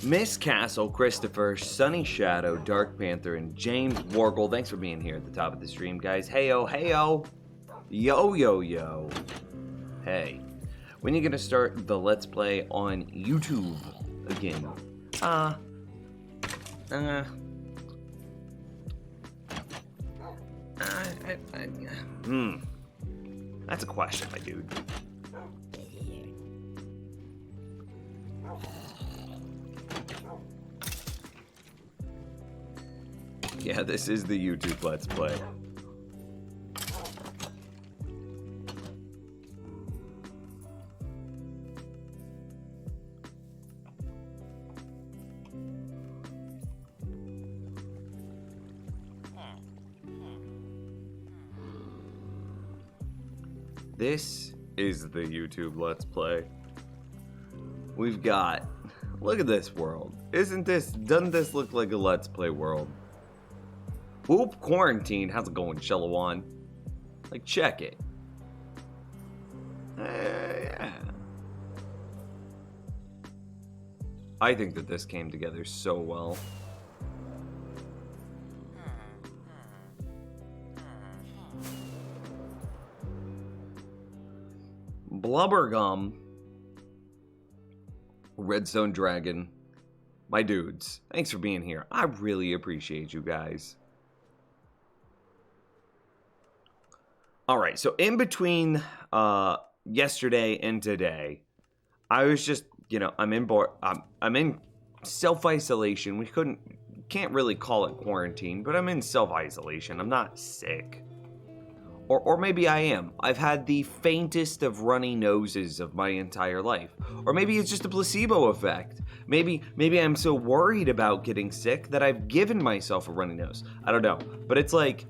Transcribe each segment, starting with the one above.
Miss Castle, Christopher, Sunny Shadow, Dark Panther, and James Wargle. Thanks for being here at the top of the stream, guys. Heyo, heyo. Yo, yo, yo. Hey. When are you gonna start the Let's Play on YouTube again? That's a question, my dude. Yeah, this is the YouTube Let's Play. This is the YouTube Let's Play. We've got... Look at this world. Doesn't this look like a Let's Play world? Whoop, quarantine. How's it going, Shellawan? Like, check it. Yeah. I think that this came together so well. Blubbergum, Redstone Dragon, my dudes, thanks for being here. I really appreciate you guys. Alright, so in between yesterday and today, I was just, I'm in self-isolation. We can't really call it quarantine, but I'm in self-isolation. I'm not sick. Or maybe I am. I've had the faintest of runny noses of my entire life. Or maybe it's just a placebo effect. Maybe I'm so worried about getting sick that I've given myself a runny nose. I don't know. But it's like,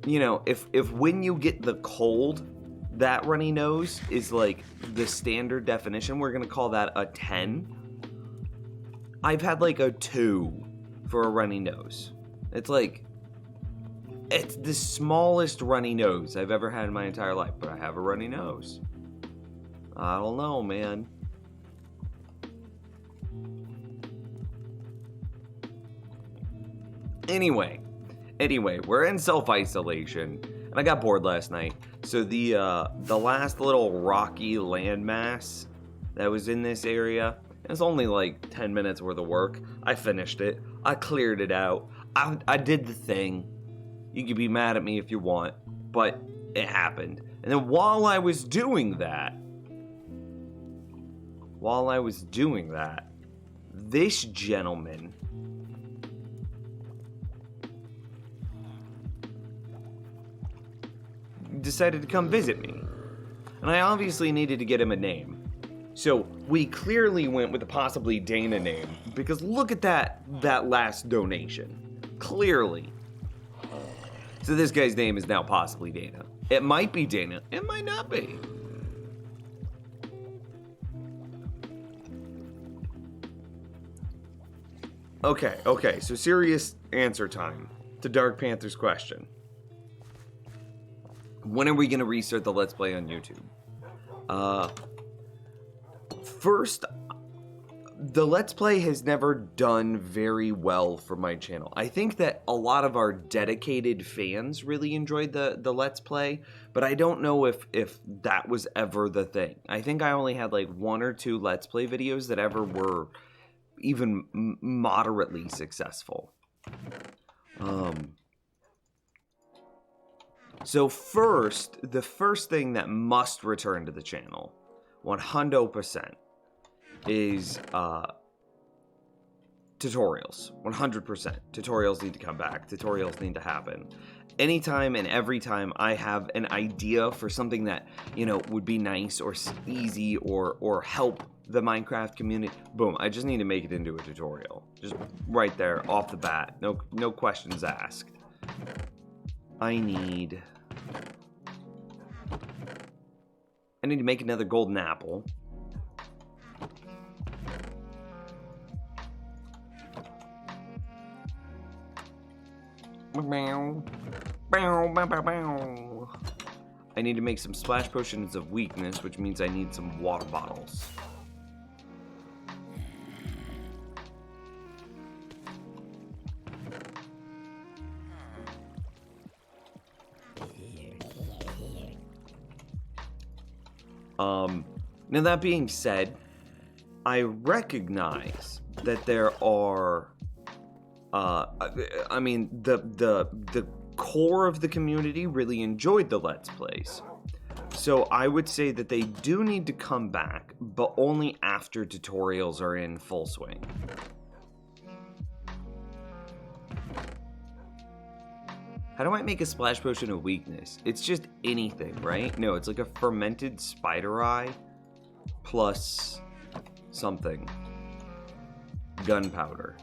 if when you get the cold, that runny nose is like the standard definition, we're going to call that a 10. I've had like a 2 for a runny nose. It's like... It's the smallest runny nose I've ever had in my entire life, but I have a runny nose. I don't know, man. Anyway, we're in self-isolation, and I got bored last night. So the last little rocky landmass that was in this area, it's only like 10 minutes worth of work. I finished it. I cleared it out. I did the thing. You can be mad at me if you want, but it happened. And then while I was doing that, this gentleman decided to come visit me. And I obviously needed to get him a name. So we clearly went with the possibly Dana name, because look at that last donation. Clearly. So this guy's name is now possibly Dana. It might be Dana. It might not be. Okay. So serious answer time to Dark Panther's question. When are we going to restart the Let's Play on YouTube? First... The Let's Play has never done very well for my channel. I think that a lot of our dedicated fans really enjoyed the Let's Play, but I don't know if that was ever the thing. I think I only had like 1 or 2 Let's Play videos that ever were even moderately successful. So the first thing that must return to the channel, 100%. Is tutorials. 100%. Tutorials need to come back. Tutorials need to happen. Anytime and every time I have an idea for something that, would be nice or easy or help the Minecraft community, boom, I just need to make it into a tutorial. Just right there, off the bat. No questions asked. I need to make another golden apple. I need to make some splash potions of weakness, which means I need some water bottles. Now that being said, I recognize that there are, I mean, the core of the community really enjoyed the Let's Plays. So I would say that they do need to come back, but only after tutorials are in full swing. How do I make a splash potion of weakness? It's just anything, right? No, it's like a fermented spider eye plus something. Gunpowder.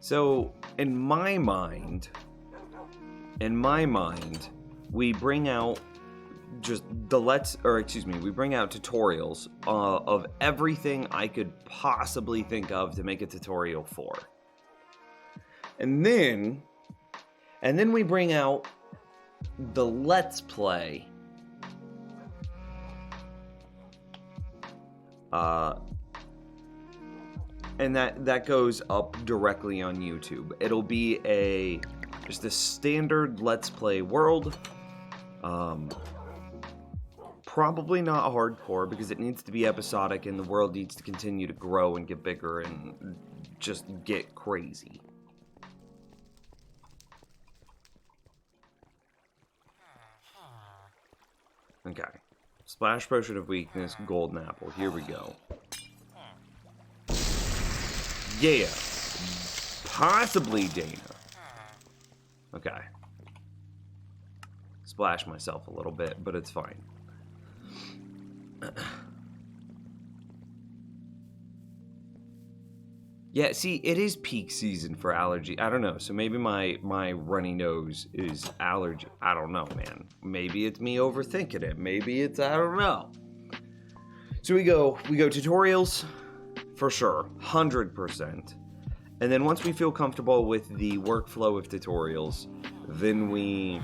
So, in my mind, we bring out just the we bring out tutorials of everything I could possibly think of to make a tutorial for. And then we bring out the Let's Play. And that goes up directly on YouTube. It'll be just a standard Let's Play world. Probably not hardcore because it needs to be episodic and the world needs to continue to grow and get bigger and just get crazy. Okay. Splash Potion of Weakness, Golden Apple. Here we go. Yeah. Possibly Dana. Okay. Splash myself a little bit, but it's fine. Yeah, see, it is peak season for allergy. I don't know. So maybe my runny nose is allergy. I don't know, man. Maybe it's me overthinking it. Maybe it's, I don't know. So we go tutorials for sure, 100%. And then once we feel comfortable with the workflow of tutorials, then we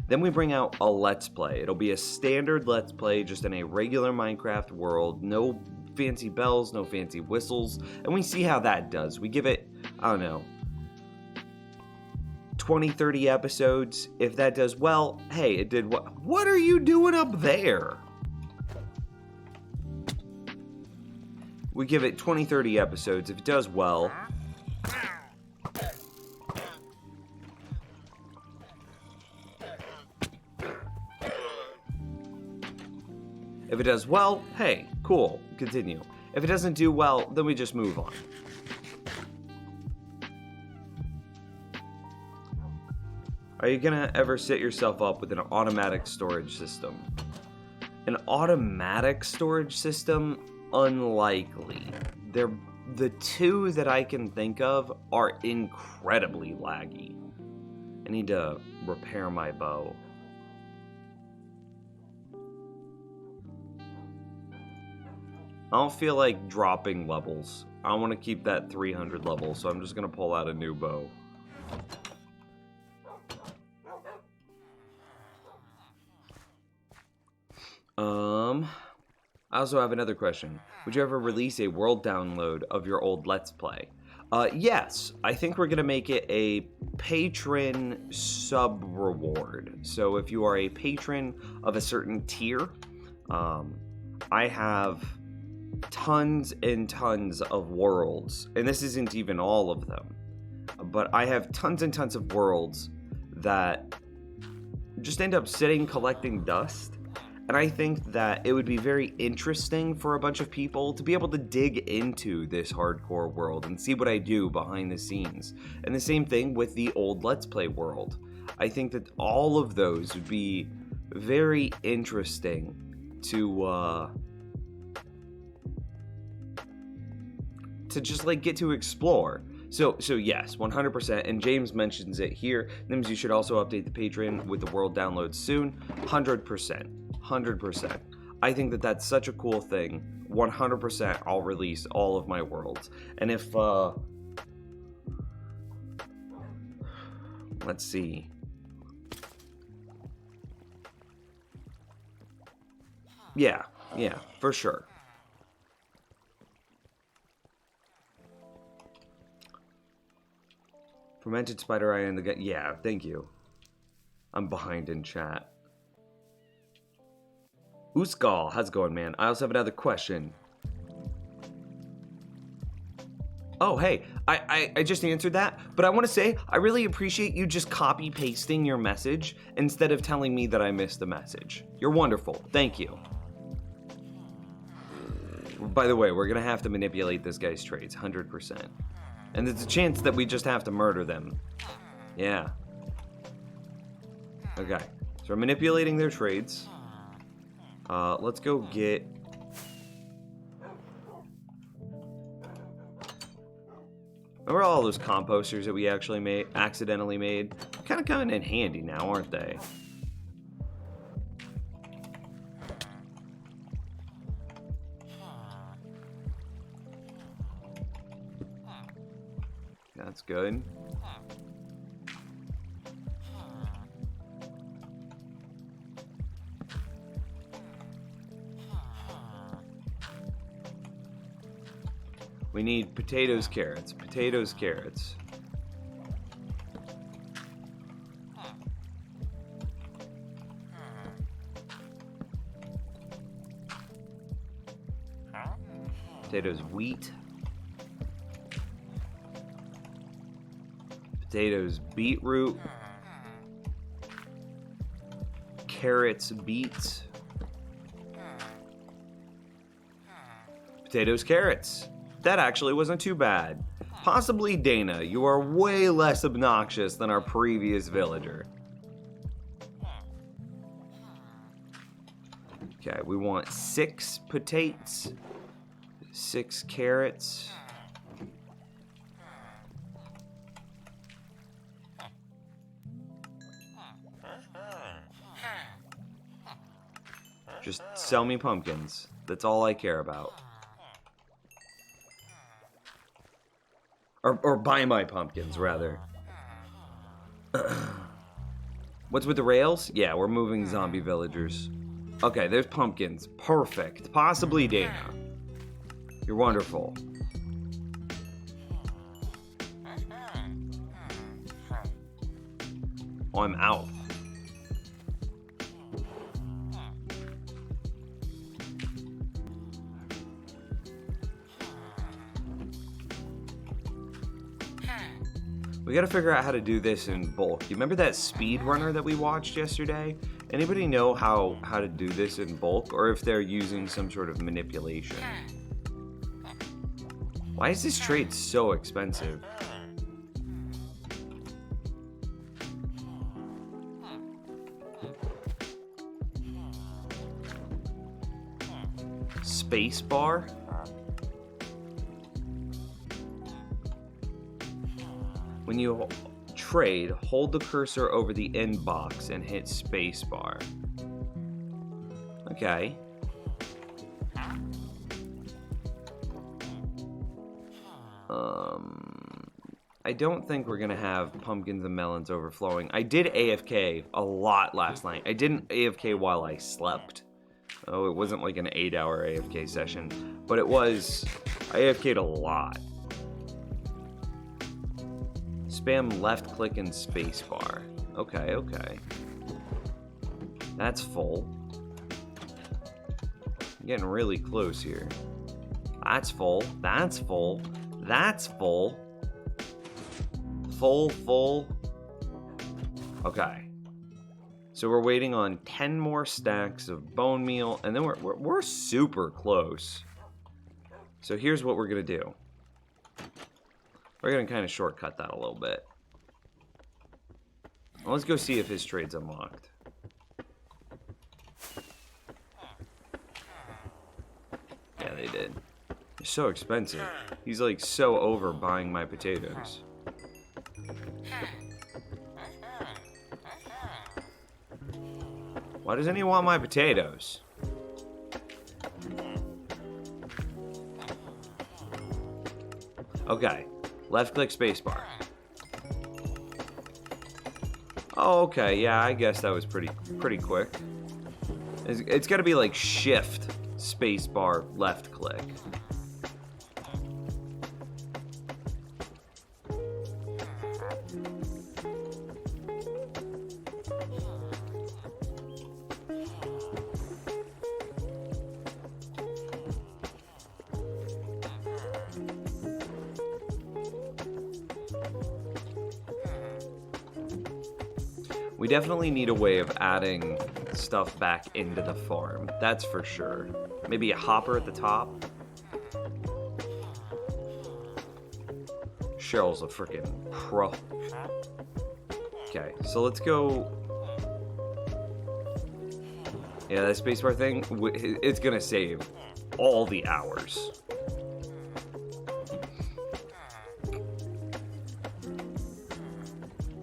bring out a Let's Play. It'll be a standard Let's Play just in a regular Minecraft world. No fancy bells, no fancy whistles. And we see how that does. We give it, I don't know, 20, 30 episodes. If that does well, hey, it did what? What are you doing up there? We give it 20, 30 episodes. If it does well, hey, cool, continue. If it doesn't do well, then we just move on. Are you gonna ever set yourself up with an automatic storage system? An automatic storage system? Unlikely. The two that I can think of are incredibly laggy. I need to repair my bow. I don't feel like dropping levels. I want to keep that 300 level, so I'm just going to pull out a new bow. I also have another question. Would you ever release a world download of your old Let's Play? Yes. I think we're going to make it a patron sub-reward. So if you are a patron of a certain tier, I have tons and tons of worlds. And this isn't even all of them. But I have tons and tons of worlds that just end up sitting collecting dust. And I think that it would be very interesting for a bunch of people to be able to dig into this hardcore world and see what I do behind the scenes. And the same thing with the old Let's Play world. I think that all of those would be very interesting to just like get to explore. So yes, 100%, and James mentions it here. Nims, you should also update the Patreon with the world downloads soon. 100%. I think that that's such a cool thing. 100% I'll release all of my worlds. And if, let's see. Yeah, yeah, for sure. Fermented spider eye in the gut. Yeah, thank you. I'm behind in chat. Uskal, how's it going, man? I also have another question. Oh, hey, I just answered that, but I want to say I really appreciate you just copy pasting your message instead of telling me that I missed the message. You're wonderful. Thank you. By the way, we're going to have to manipulate this guy's trades, 100%. And there's a chance that we just have to murder them. Yeah. Okay, so we're manipulating their trades. Let's go get... Remember all those composters that we actually accidentally made? Kind of coming in handy now, aren't they? That's good. We need potatoes, carrots. Potatoes, carrots. Potatoes, wheat. Potatoes, beetroot. Carrots, beets. Potatoes, carrots. That actually wasn't too bad. Possibly Dana, you are way less obnoxious than our previous villager. Okay, we want 6 potatoes, 6 carrots. Just sell me pumpkins. That's all I care about. Or buy my pumpkins, rather. What's with the rails? Yeah, we're moving zombie villagers. Okay, there's pumpkins. Perfect. Possibly Dana. You're wonderful. Oh, I'm out. We gotta figure out how to do this in bulk. You remember that speedrunner that we watched yesterday? Anybody know how to do this in bulk, or if they're using some sort of manipulation? Why is this trade so expensive? Spacebar? When you trade, hold the cursor over the inbox and hit spacebar. Okay. I don't think we're gonna have pumpkins and melons overflowing. I did AFK a lot last night. I didn't AFK while I slept. Oh, it wasn't like an 8-hour AFK session, but it was. I AFK'd a lot. Spam left click and spacebar. Okay, okay. That's full. I'm getting really close here. That's full. That's full. That's full. Full. Okay. So we're waiting on 10 more stacks of bone meal, and then we're super close. So here's what we're gonna do. We're gonna kind of shortcut that a little bit. Well, let's go see if his trade's unlocked. Yeah, they did. They're so expensive. He's like so over buying my potatoes. Why doesn't he want my potatoes? Okay. Left click spacebar. Oh, okay. Yeah, I guess that was pretty quick. It's got to be like shift, spacebar, left click. We definitely need a way of adding stuff back into the farm. That's for sure. Maybe a hopper at the top. Cheryl's a freaking pro. Okay, so let's go. Yeah, that spacebar thing, it's gonna save all the hours.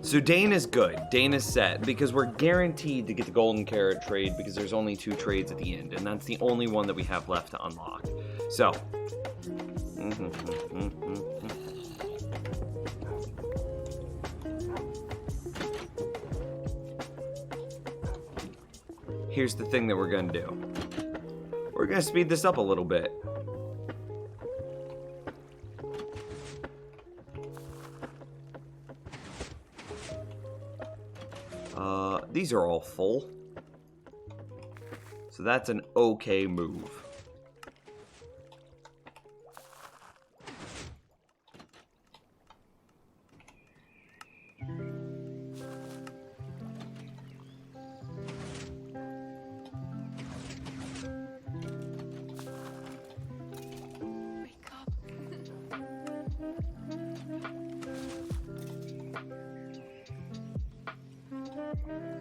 So Dane is good. Dane is set because we're guaranteed to get the golden carrot trade because there's only 2 trades at the end, and that's the only one that we have left to unlock. So. Here's the thing that we're gonna do. We're gonna speed this up a little bit. These are all full. So that's an okay move.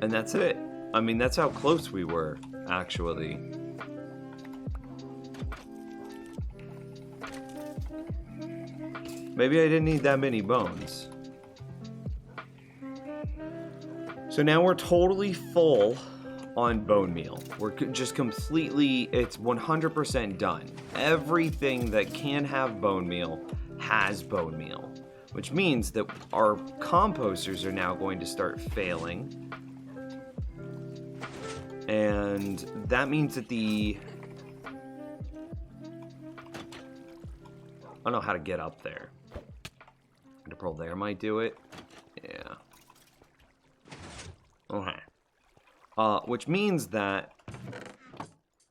And that's it. I mean, that's how close we were, actually. Maybe I didn't need that many bones. So now we're totally full on bone meal. We're just completely, it's 100% done. Everything that can have bone meal has bone meal, which means that our composters are now going to start failing. And that means that I don't know how to get up there. The pearl there might do it. Yeah. Okay. Which means that,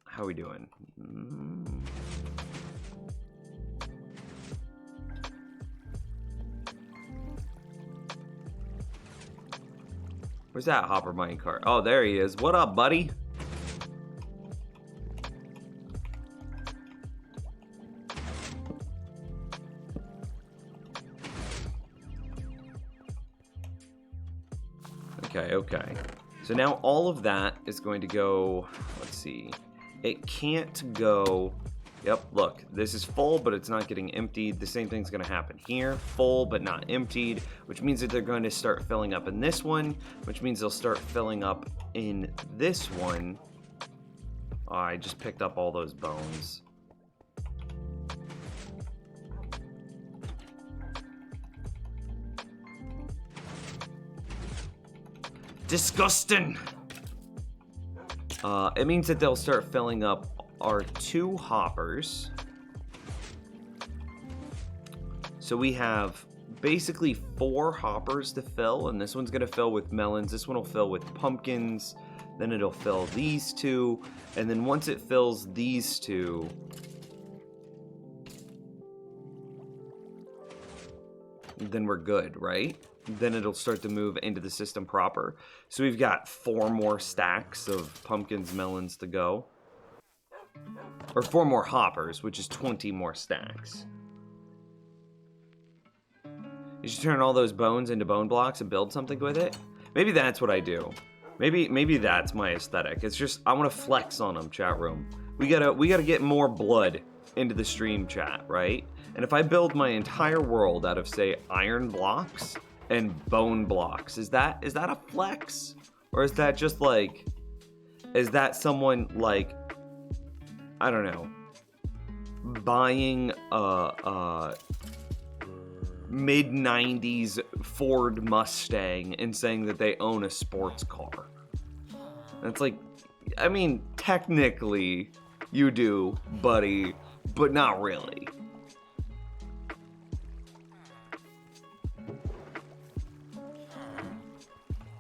how are we doing? Where's that hopper minecart? Oh, there he is. What up, buddy? Okay. So now all of that is going to go, let's see. It can't go, yep, look, this is full, but it's not getting emptied. The same thing's gonna happen here, full, but not emptied, which means that they're going to start filling up in this one, which means they'll start filling up in this one. Oh, I just picked up all those bones. Disgusting! It means that they'll start filling up our 2 hoppers. So we have basically 4 hoppers to fill, and this one's gonna fill with melons, this one will fill with pumpkins, then it'll fill these 2, and then once it fills these 2, then we're good, right? Then it'll start to move into the system proper. So we've got 4 more stacks of pumpkins, melons to go. Or 4 more hoppers, which is 20 more stacks. You should turn all those bones into bone blocks and build something with it. Maybe that's what I do. Maybe that's my aesthetic. It's just, I want to flex on them, chat room. We gotta get more blood into the stream chat, right? And if I build my entire world out of, say, iron blocks and bone blocks, is that a flex? Or is that just like, is that someone like, I don't know, buying a mid-90s Ford Mustang and saying that they own a sports car? It's like, I mean, technically you do, buddy, but not really.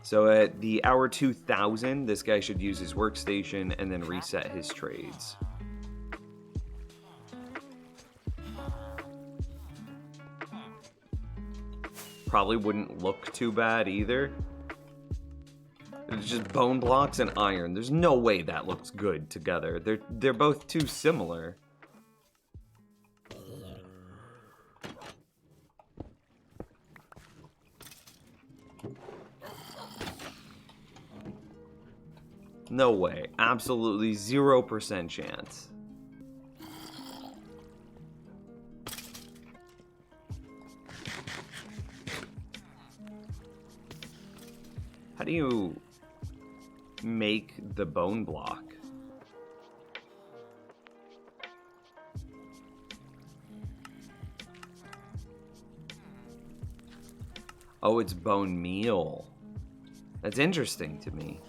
So at the hour 2000, this guy should use his workstation and then reset his trades. Probably wouldn't look too bad either. It's just bone blocks and iron. There's no way that looks good together. They're both too similar. No way. Absolutely 0% chance. How do you make the bone block? Oh, it's bone meal. That's interesting to me.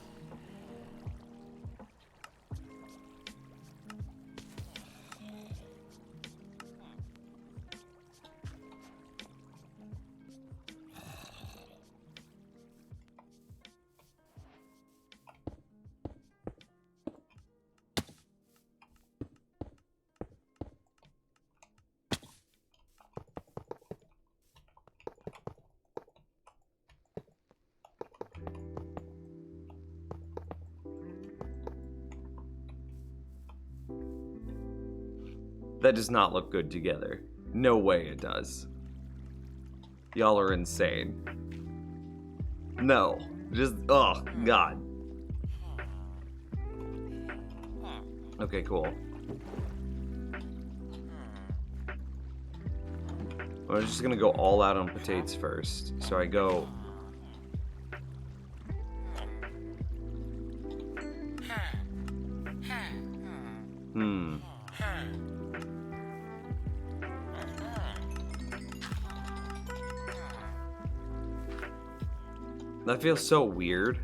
That does not look good together. No way it does. Y'all are insane. No. Just, oh, God. Okay, cool. I'm just gonna go all out on potatoes first. So I go... That feels so weird.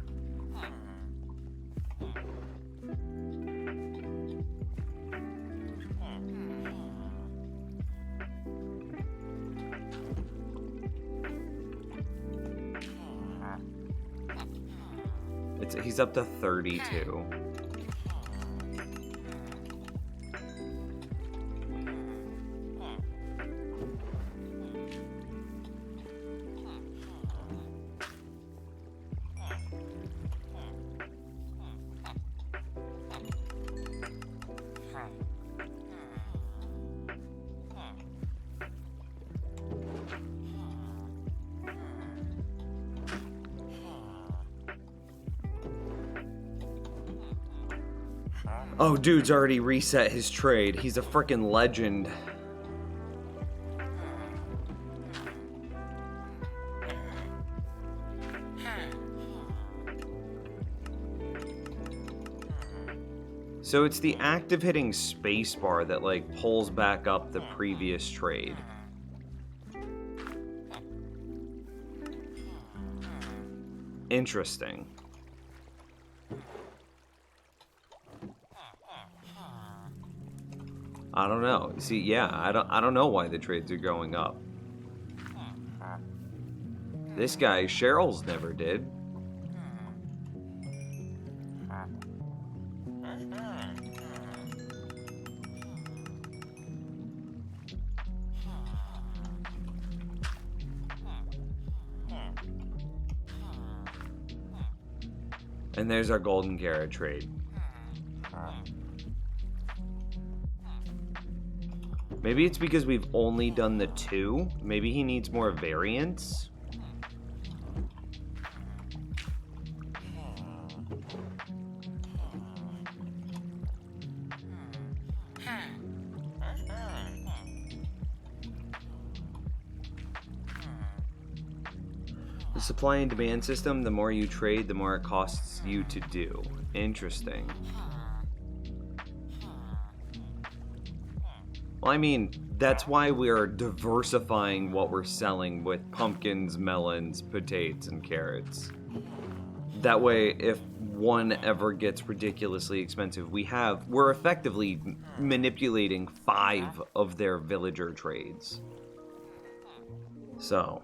He's up to 32. Oh, dude's already reset his trade. He's a freaking legend. So it's the act of hitting spacebar that, like, pulls back up the previous trade. Interesting. I don't know. See, yeah, I don't know why the trades are going up. This guy, Cheryl's never did. And there's our golden carrot trade. Maybe it's because we've only done the 2. Maybe he needs more variants. The supply and demand system, the more you trade, the more it costs you to do. Interesting. Well, I mean, that's why we're diversifying what we're selling with pumpkins, melons, potatoes, and carrots. That way, if one ever gets ridiculously expensive, we're effectively manipulating 5 of their villager trades. So.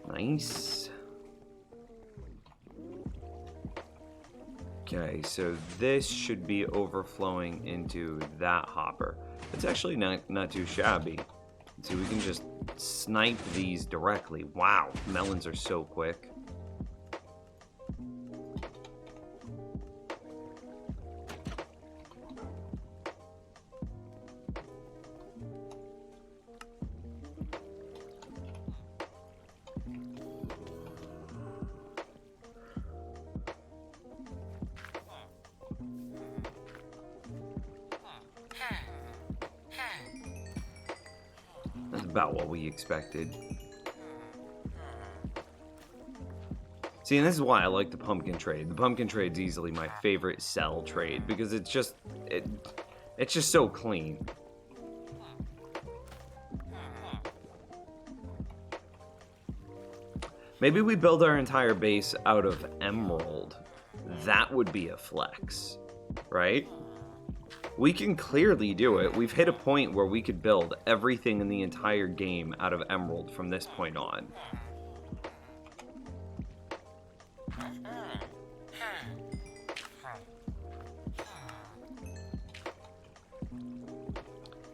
Nice. Okay, so this should be overflowing into that hopper. It's actually not too shabby. So we can just snipe these directly. Wow, melons are so quick. That's about what we expected. See, and this is why I like the pumpkin trade. The pumpkin trade's easily my favorite sell trade because it's just so clean. Maybe we build our entire base out of emerald. That would be a flex, right? We can clearly do it. We've hit a point where we could build everything in the entire game out of emerald from this point on.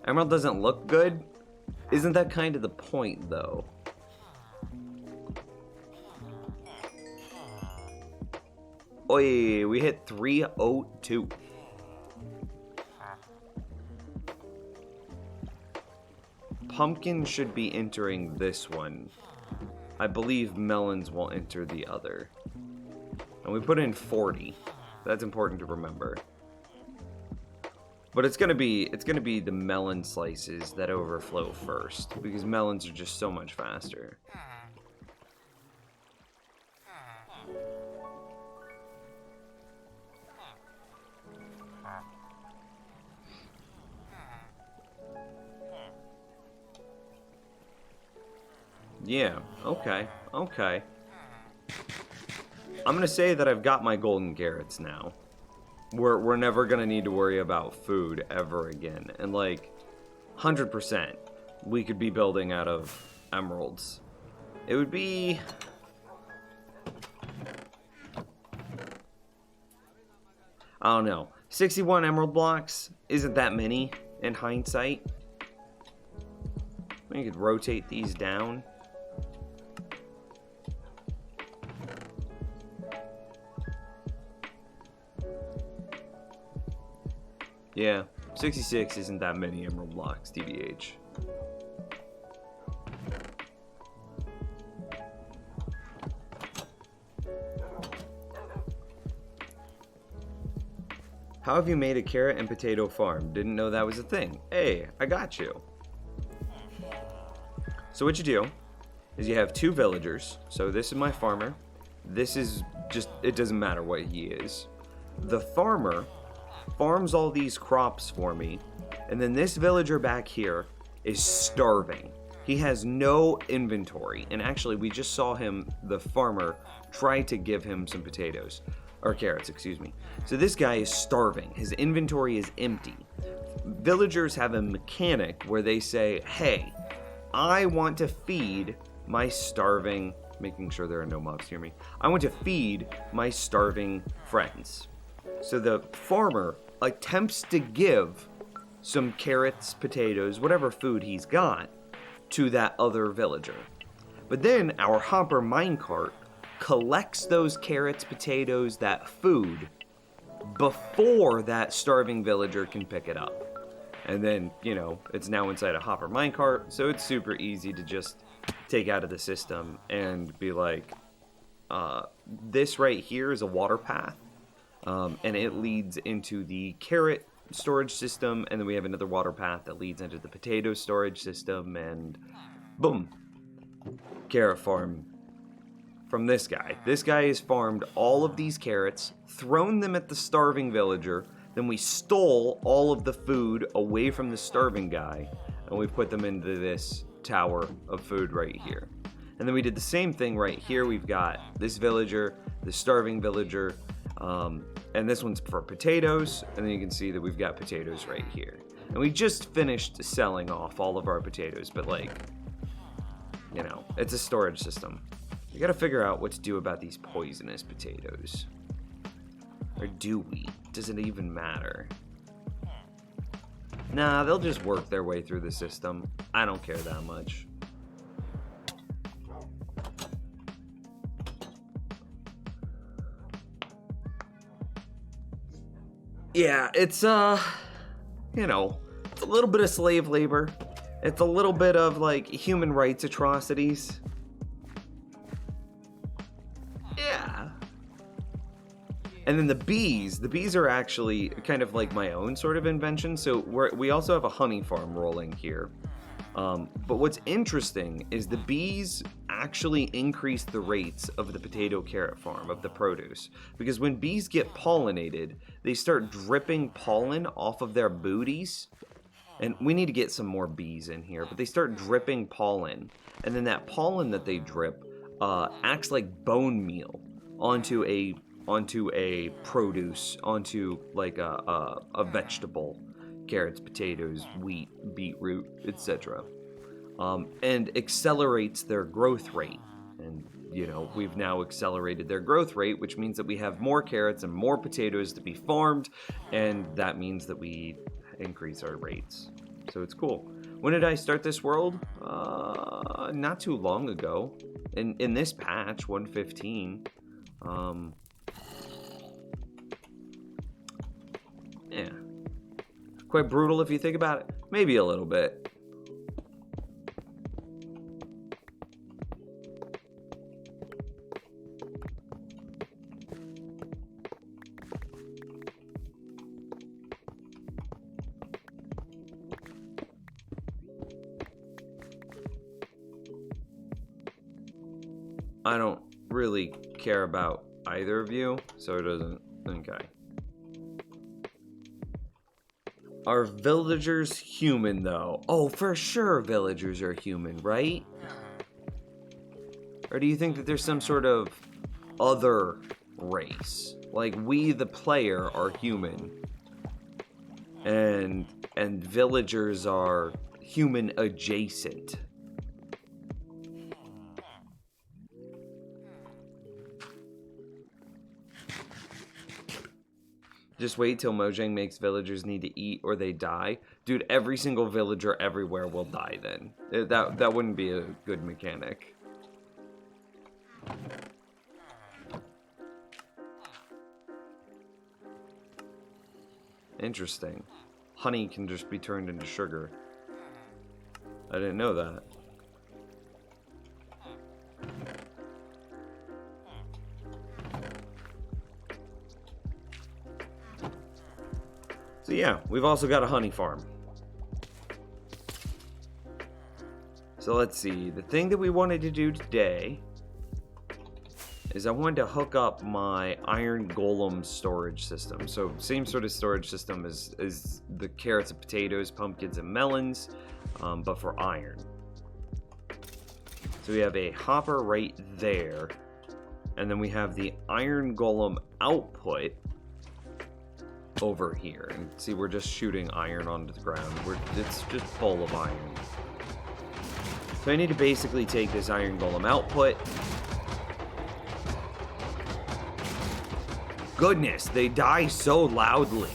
Emerald doesn't look good? Isn't that kind of the point, though? Oi, we hit 302. Pumpkin should be entering this one. I believe melons will enter the other. And we put in 40. That's important to remember. But it's gonna be the melon slices that overflow first, because melons are just so much faster. Yeah, okay. I'm gonna say that I've got my golden carrots now. We're never gonna need to worry about food ever again. And like, 100%, we could be building out of emeralds. It would be... I don't know. 61 emerald blocks isn't that many in hindsight. We could rotate these down. Yeah, 66 isn't that many emerald blocks, TBH. How have you made a carrot and potato farm? Didn't know that was a thing. Hey, I got you. So what you do is you have 2 villagers. So this is my farmer. This is just, it doesn't matter what he is. The farmer farms all these crops for me, and then this villager back here is starving. He has no inventory, and actually we just saw him, the farmer, try to give him some potatoes, or carrots, excuse me. So this guy is starving. His inventory is empty. Villagers have a mechanic where they say, hey, I want to feed my starving, making sure there are no mobs near me. I want to feed my starving friends. So the farmer attempts to give some carrots, potatoes, whatever food he's got, to that other villager. But then our hopper minecart collects those carrots, potatoes, that food, before that starving villager can pick it up. And then, you know, it's now inside a hopper minecart, so it's super easy to just take out of the system and be like, this right here is a water path. And it leads into the carrot storage system, and then we have another water path that leads into the potato storage system, and boom, carrot farm from this guy. This guy has farmed all of these carrots, thrown them at the starving villager, then we stole all of the food away from the starving guy, and we put them into this tower of food right here. And then we did the same thing right here. We've got this villager, the starving villager, and this one's for potatoes, and then you can see that we've got potatoes right here. And we just finished selling off all of our potatoes, but like, you know, it's a storage system. We gotta figure out what to do about these poisonous potatoes. Or do we? Does it even matter? Nah, they'll just work their way through the system. I don't care that much. Yeah, it's, you know, it's a little bit of slave labor. It's a little bit of, like, human rights atrocities. Yeah. And then the bees are actually kind of like my own sort of invention. So we also have a honey farm rolling here. But what's interesting is the bees actually increase the rates of the potato carrot farm, of the produce. Because when bees get pollinated, they start dripping pollen off of their booties. And we need to get some more bees in here, but they start dripping pollen. And then that pollen that they drip acts like bone meal onto a produce, onto like a vegetable. Carrots, potatoes, wheat, beetroot, etc. And accelerates their growth rate. And, you know, we've now accelerated their growth rate, which means that we have more carrots and more potatoes to be farmed, and that means that we increase our rates. So it's cool. When did I start this world? Not too long ago. In this patch, 115. Yeah. Quite brutal if you think about it. Maybe a little bit. I don't really care about either of you, so it doesn't. Okay. Are villagers human, though? Oh, for sure villagers are human, right? Or do you think that there's some sort of other race? Like, we, the player, are human. And villagers are human adjacent. Just wait till Mojang makes villagers need to eat or they die. Dude, every single villager everywhere will die then. That wouldn't be a good mechanic. Interesting. Honey can just be turned into sugar. I didn't know that. So yeah, we've also got a honey farm. So let's see, the thing that we wanted to do today is I wanted to hook up my iron golem storage system. So same sort of storage system as the carrots and potatoes, pumpkins and melons, but for iron. So we have a hopper right there, and then we have the iron golem output over here. And see, we're just shooting iron onto the ground. It's just full of iron. So I need to basically take this iron golem output. Goodness, they die so loudly.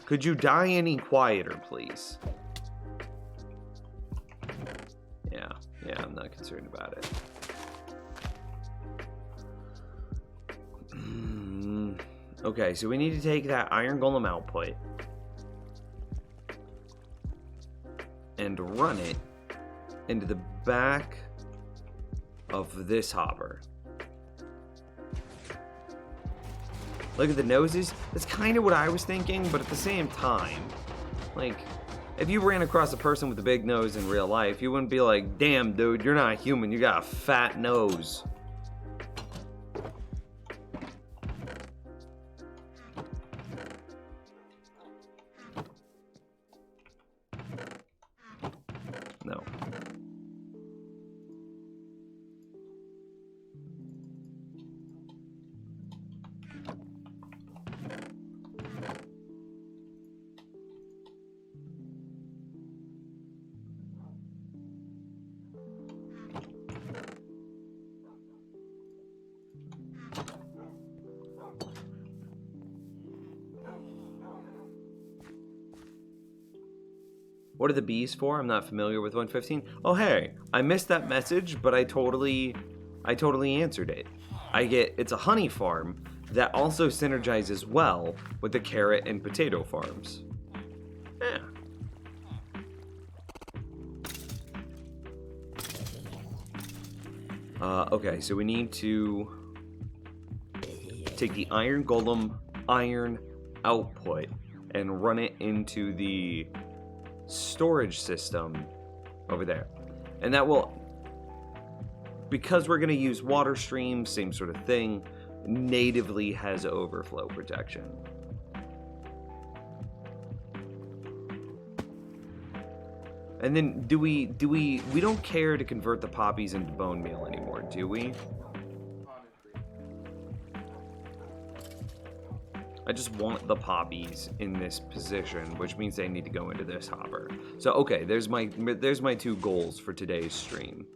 Could you die any quieter, please? Yeah, I'm not concerned about it. Okay, so we need to take that iron golem output and run it into the back of this hopper. Look at the noses. That's kind of what I was thinking, but at the same time, like, if you ran across a person with a big nose in real life, you wouldn't be like, damn, dude, you're not a human, you got a fat nose. No. What are the bees for? I'm not familiar with 115. Oh, hey, I missed that message, but I totally answered it. It's a honey farm that also synergizes well with the carrot and potato farms. Yeah. Okay, so we need to take the iron golem iron output and run it into the storage system over there. And that will, because we're going to use water streams, same sort of thing, natively has overflow protection. And then we don't care to convert the poppies into bone meal anymore, do we? I just want the poppies in this position, which means they need to go into this hopper. So okay, there's my 2 goals for today's stream.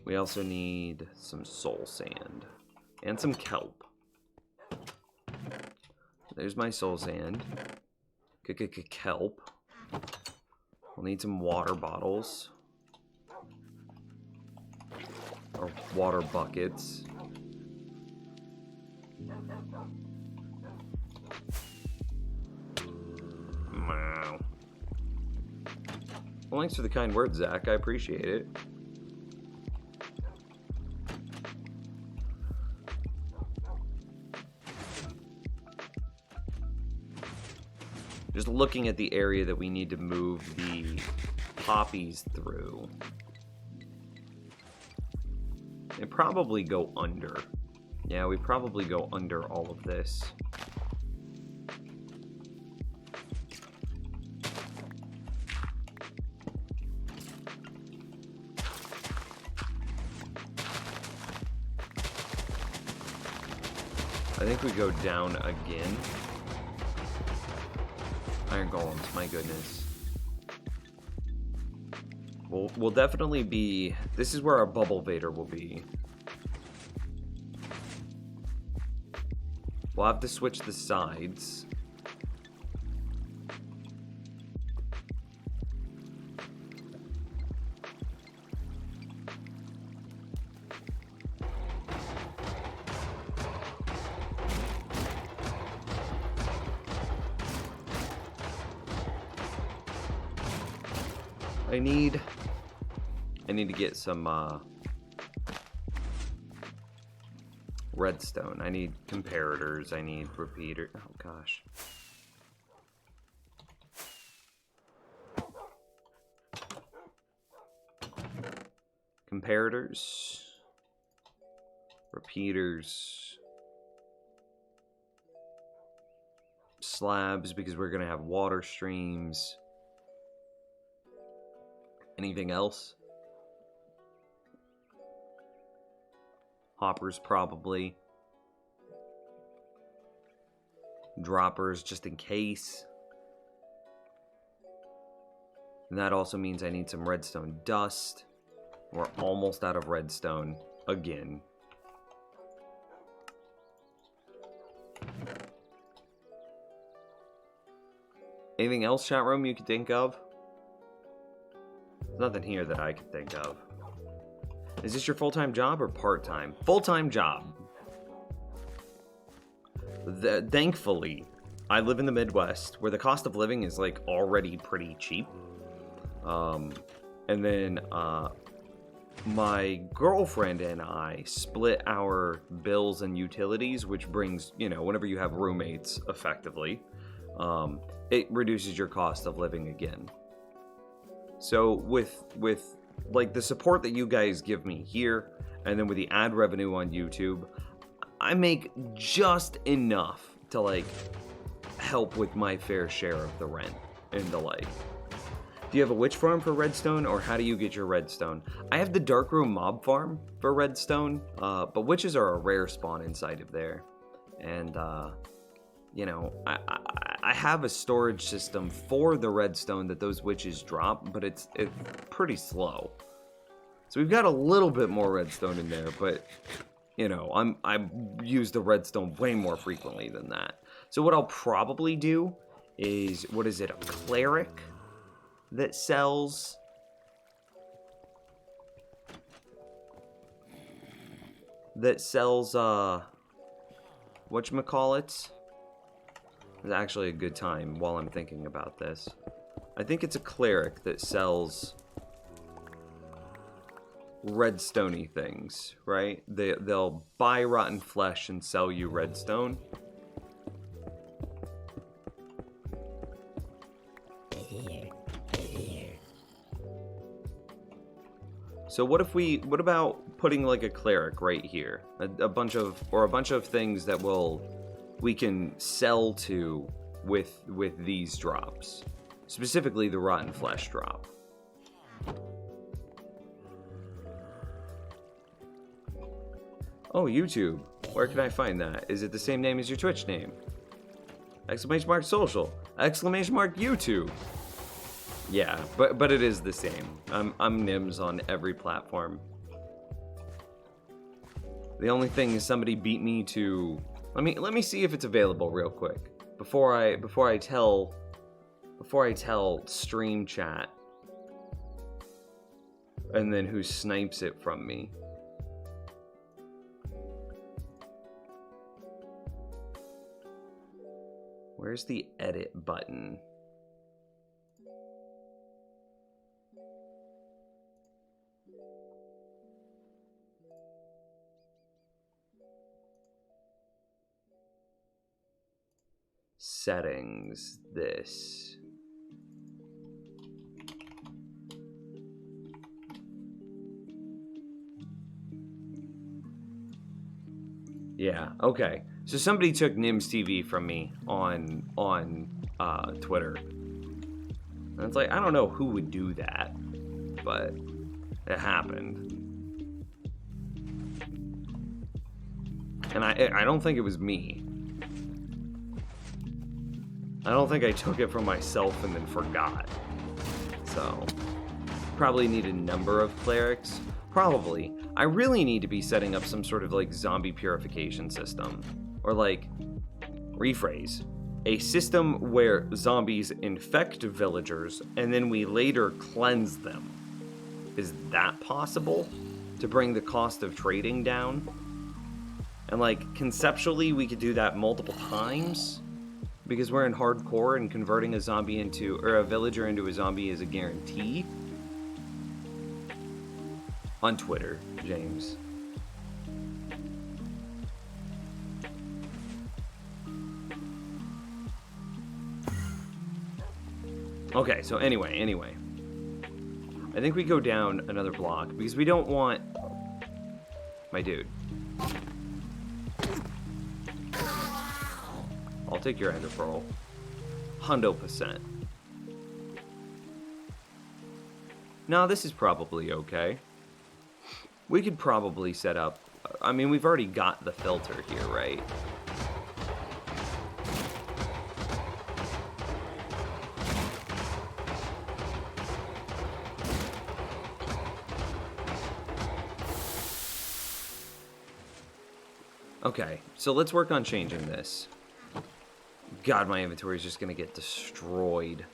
We also need some soul sand and some kelp. There's my soul sand. Kelp. We'll need some water bottles or water buckets. Wow. Well, thanks for the kind words, Zach. I appreciate it. Just looking at the area that we need to move the poppies through. They probably go under. Yeah, we probably go under all of this. I think we go down again. Iron golems, my goodness. We'll definitely be... This is where our bubble vader will be. We'll have to switch the sides. I need to get some redstone. I need comparators. I need repeater. Oh gosh. Comparators. Repeaters. Slabs, because we're gonna have water streams. Anything else? Hoppers, probably. Droppers, just in case. And that also means I need some redstone dust. We're almost out of redstone again. Anything else, chat room, you could think of? There's nothing here that I could think of. Is this your full-time job or part-time? Full-time job. Thankfully, I live in the Midwest, where the cost of living is like already pretty cheap. And then my girlfriend and I split our bills and utilities, which brings, you know, whenever you have roommates, effectively, it reduces your cost of living again. So with like the support that you guys give me here, and then with the ad revenue on YouTube, I make just enough to like help with my fair share of the rent and the like. Do you have a witch farm for redstone, or how do you get your redstone? I have the Darkroom mob farm for redstone, but witches are a rare spawn inside of there. And, you know, I have a storage system for the redstone that those witches drop, but it's pretty slow. So we've got a little bit more redstone in there, but, you know, I use the redstone way more frequently than that. So what I'll probably do is, what is it, a cleric that sells whatchamacallits? It's actually a good time while I'm thinking about this. I think it's a cleric that sells redstone-y things, right? They'll buy rotten flesh and sell you redstone. So what about putting like a cleric right here? A bunch of things that we can sell to with these drops. Specifically the rotten flesh drop. Oh, YouTube. Where can I find that? Is it the same name as your Twitch name? !social! !YouTube! Yeah, but it is the same. I'm Nims on every platform. The only thing is somebody beat me to. Let me see if it's available real quick before I tell stream chat, and then who snipes it from me. Where's the edit button? Settings, this. Yeah, okay. So somebody took Nims TV from me on Twitter. And it's like, I don't know who would do that, but it happened. And I don't think it was me. I don't think I took it from myself and then forgot. So, probably need a number of clerics. Probably. I really need to be setting up some sort of like zombie purification system. Or like, rephrase, a system where zombies infect villagers and then we later cleanse them. Is that possible? To bring the cost of trading down? And like, conceptually we could do that multiple times? Because we're in hardcore and converting a zombie into, or a villager into a zombie is a guarantee? On Twitter, James. Okay, so anyway. I think we go down another block because we don't want... My dude. I'll take your ender pearl. 100%. No, this is probably okay. We could probably set up... I mean, we've already got the filter here, right? Okay, so let's work on changing this. God, my inventory is just gonna get destroyed.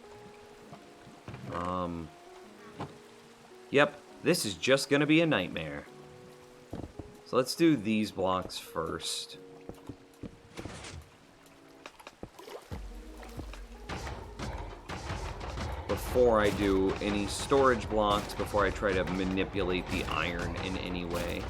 Yep, this is just gonna be a nightmare. So let's do these blocks first. Before I do any storage blocks, before I try to manipulate the iron in any way.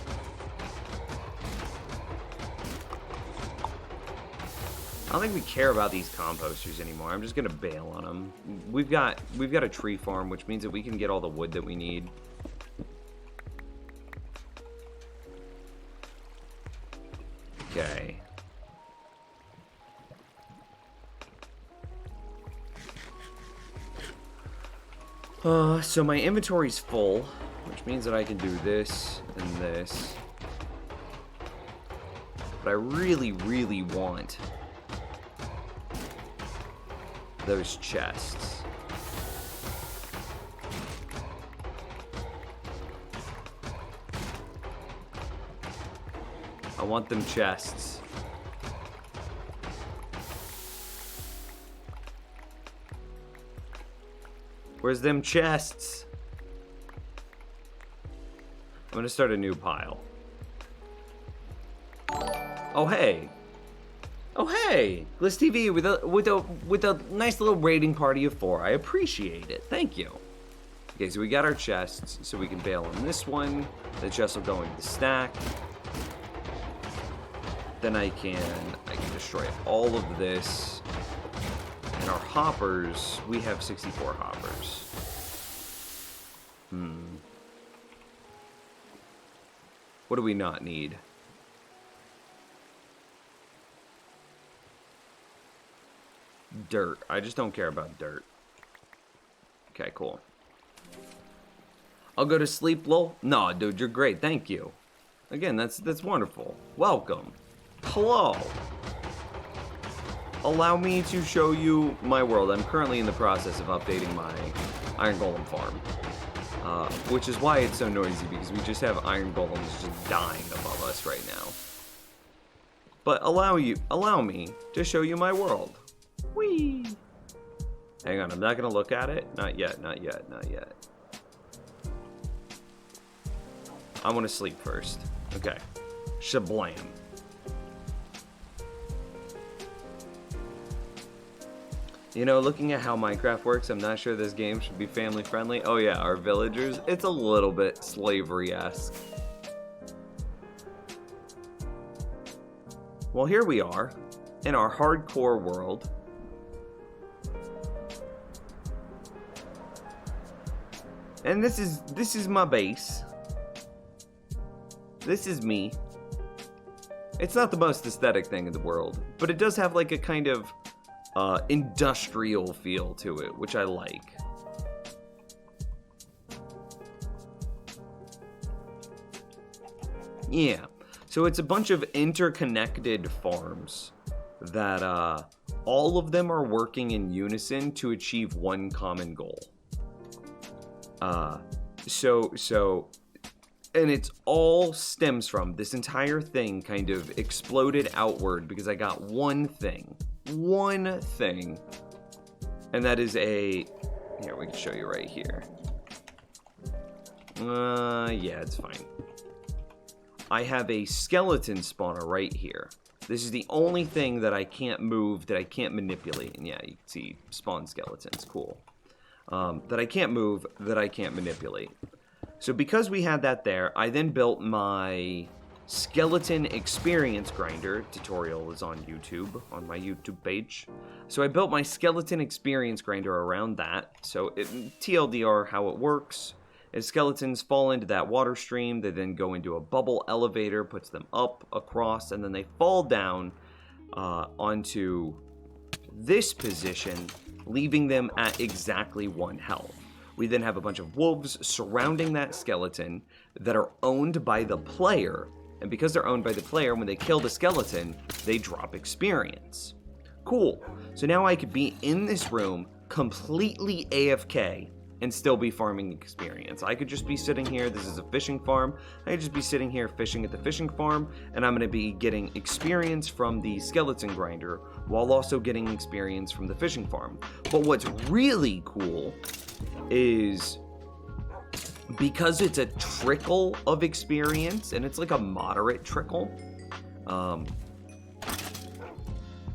I don't think we care about these composters anymore. I'm just gonna bail on them. We've got a tree farm, which means that we can get all the wood that we need. Okay. So my inventory's full, which means that I can do this and this. But I really, really want those chests. I want them chests. Where's them chests? I'm gonna start a new pile. Oh hey. Oh hey, Gliss TV with a nice little raiding party of 4. I appreciate it. Thank you. Okay, so we got our chests, so we can bail on this one. The chest will go into the stack. Then I can destroy all of this. And our hoppers, we have 64 hoppers. What do we not need? Dirt. I just don't care about dirt. Okay, cool. I'll go to sleep, lol. No, dude, you're great. Thank you. Again, that's wonderful. Welcome. Hello. Allow me to show you my world. I'm currently in the process of updating my Iron Golem farm. Which is why it's so noisy, because we just have Iron Golems just dying above us right now. But allow me to show you my world. Whee! Hang on, I'm not gonna look at it. Not yet, not yet, not yet. I want to sleep first. Okay. Shablam. You know, looking at how Minecraft works, I'm not sure this game should be family friendly. Oh yeah, our villagers, it's a little bit slavery-esque. Well, here we are, in our hardcore world. And this is my base. This is me. It's not the most aesthetic thing in the world, but it does have like a kind of industrial feel to it, which I like. Yeah, so it's a bunch of interconnected farms that all of them are working in unison to achieve one common goal. And it's all stems from this entire thing kind of exploded outward because I got one thing, and that is here, we can show you right here. Yeah, it's fine. I have a skeleton spawner right here. This is the only thing that I can't move, that I can't manipulate. And yeah, you can see spawn skeletons, cool. That I can't move, that I can't manipulate. So because we had that there, I then built my skeleton experience grinder. Tutorial is on YouTube, on my YouTube page. So I built my skeleton experience grinder around that. So TLDR how it works is skeletons fall into that water stream, they then go into a bubble elevator, puts them up, across, and then they fall down onto this position, leaving them at exactly 1 health. We then have a bunch of wolves surrounding that skeleton that are owned by the player. And because they're owned by the player, when they kill the skeleton, they drop experience. Cool. So now I could be in this room completely AFK and still be farming experience. I could just be sitting here. This is a fishing farm. I could just be sitting here fishing at the fishing farm, and I'm going to be getting experience from the skeleton grinder while also getting experience from the fishing farm. But what's really cool is because it's a trickle of experience, and it's like a moderate trickle,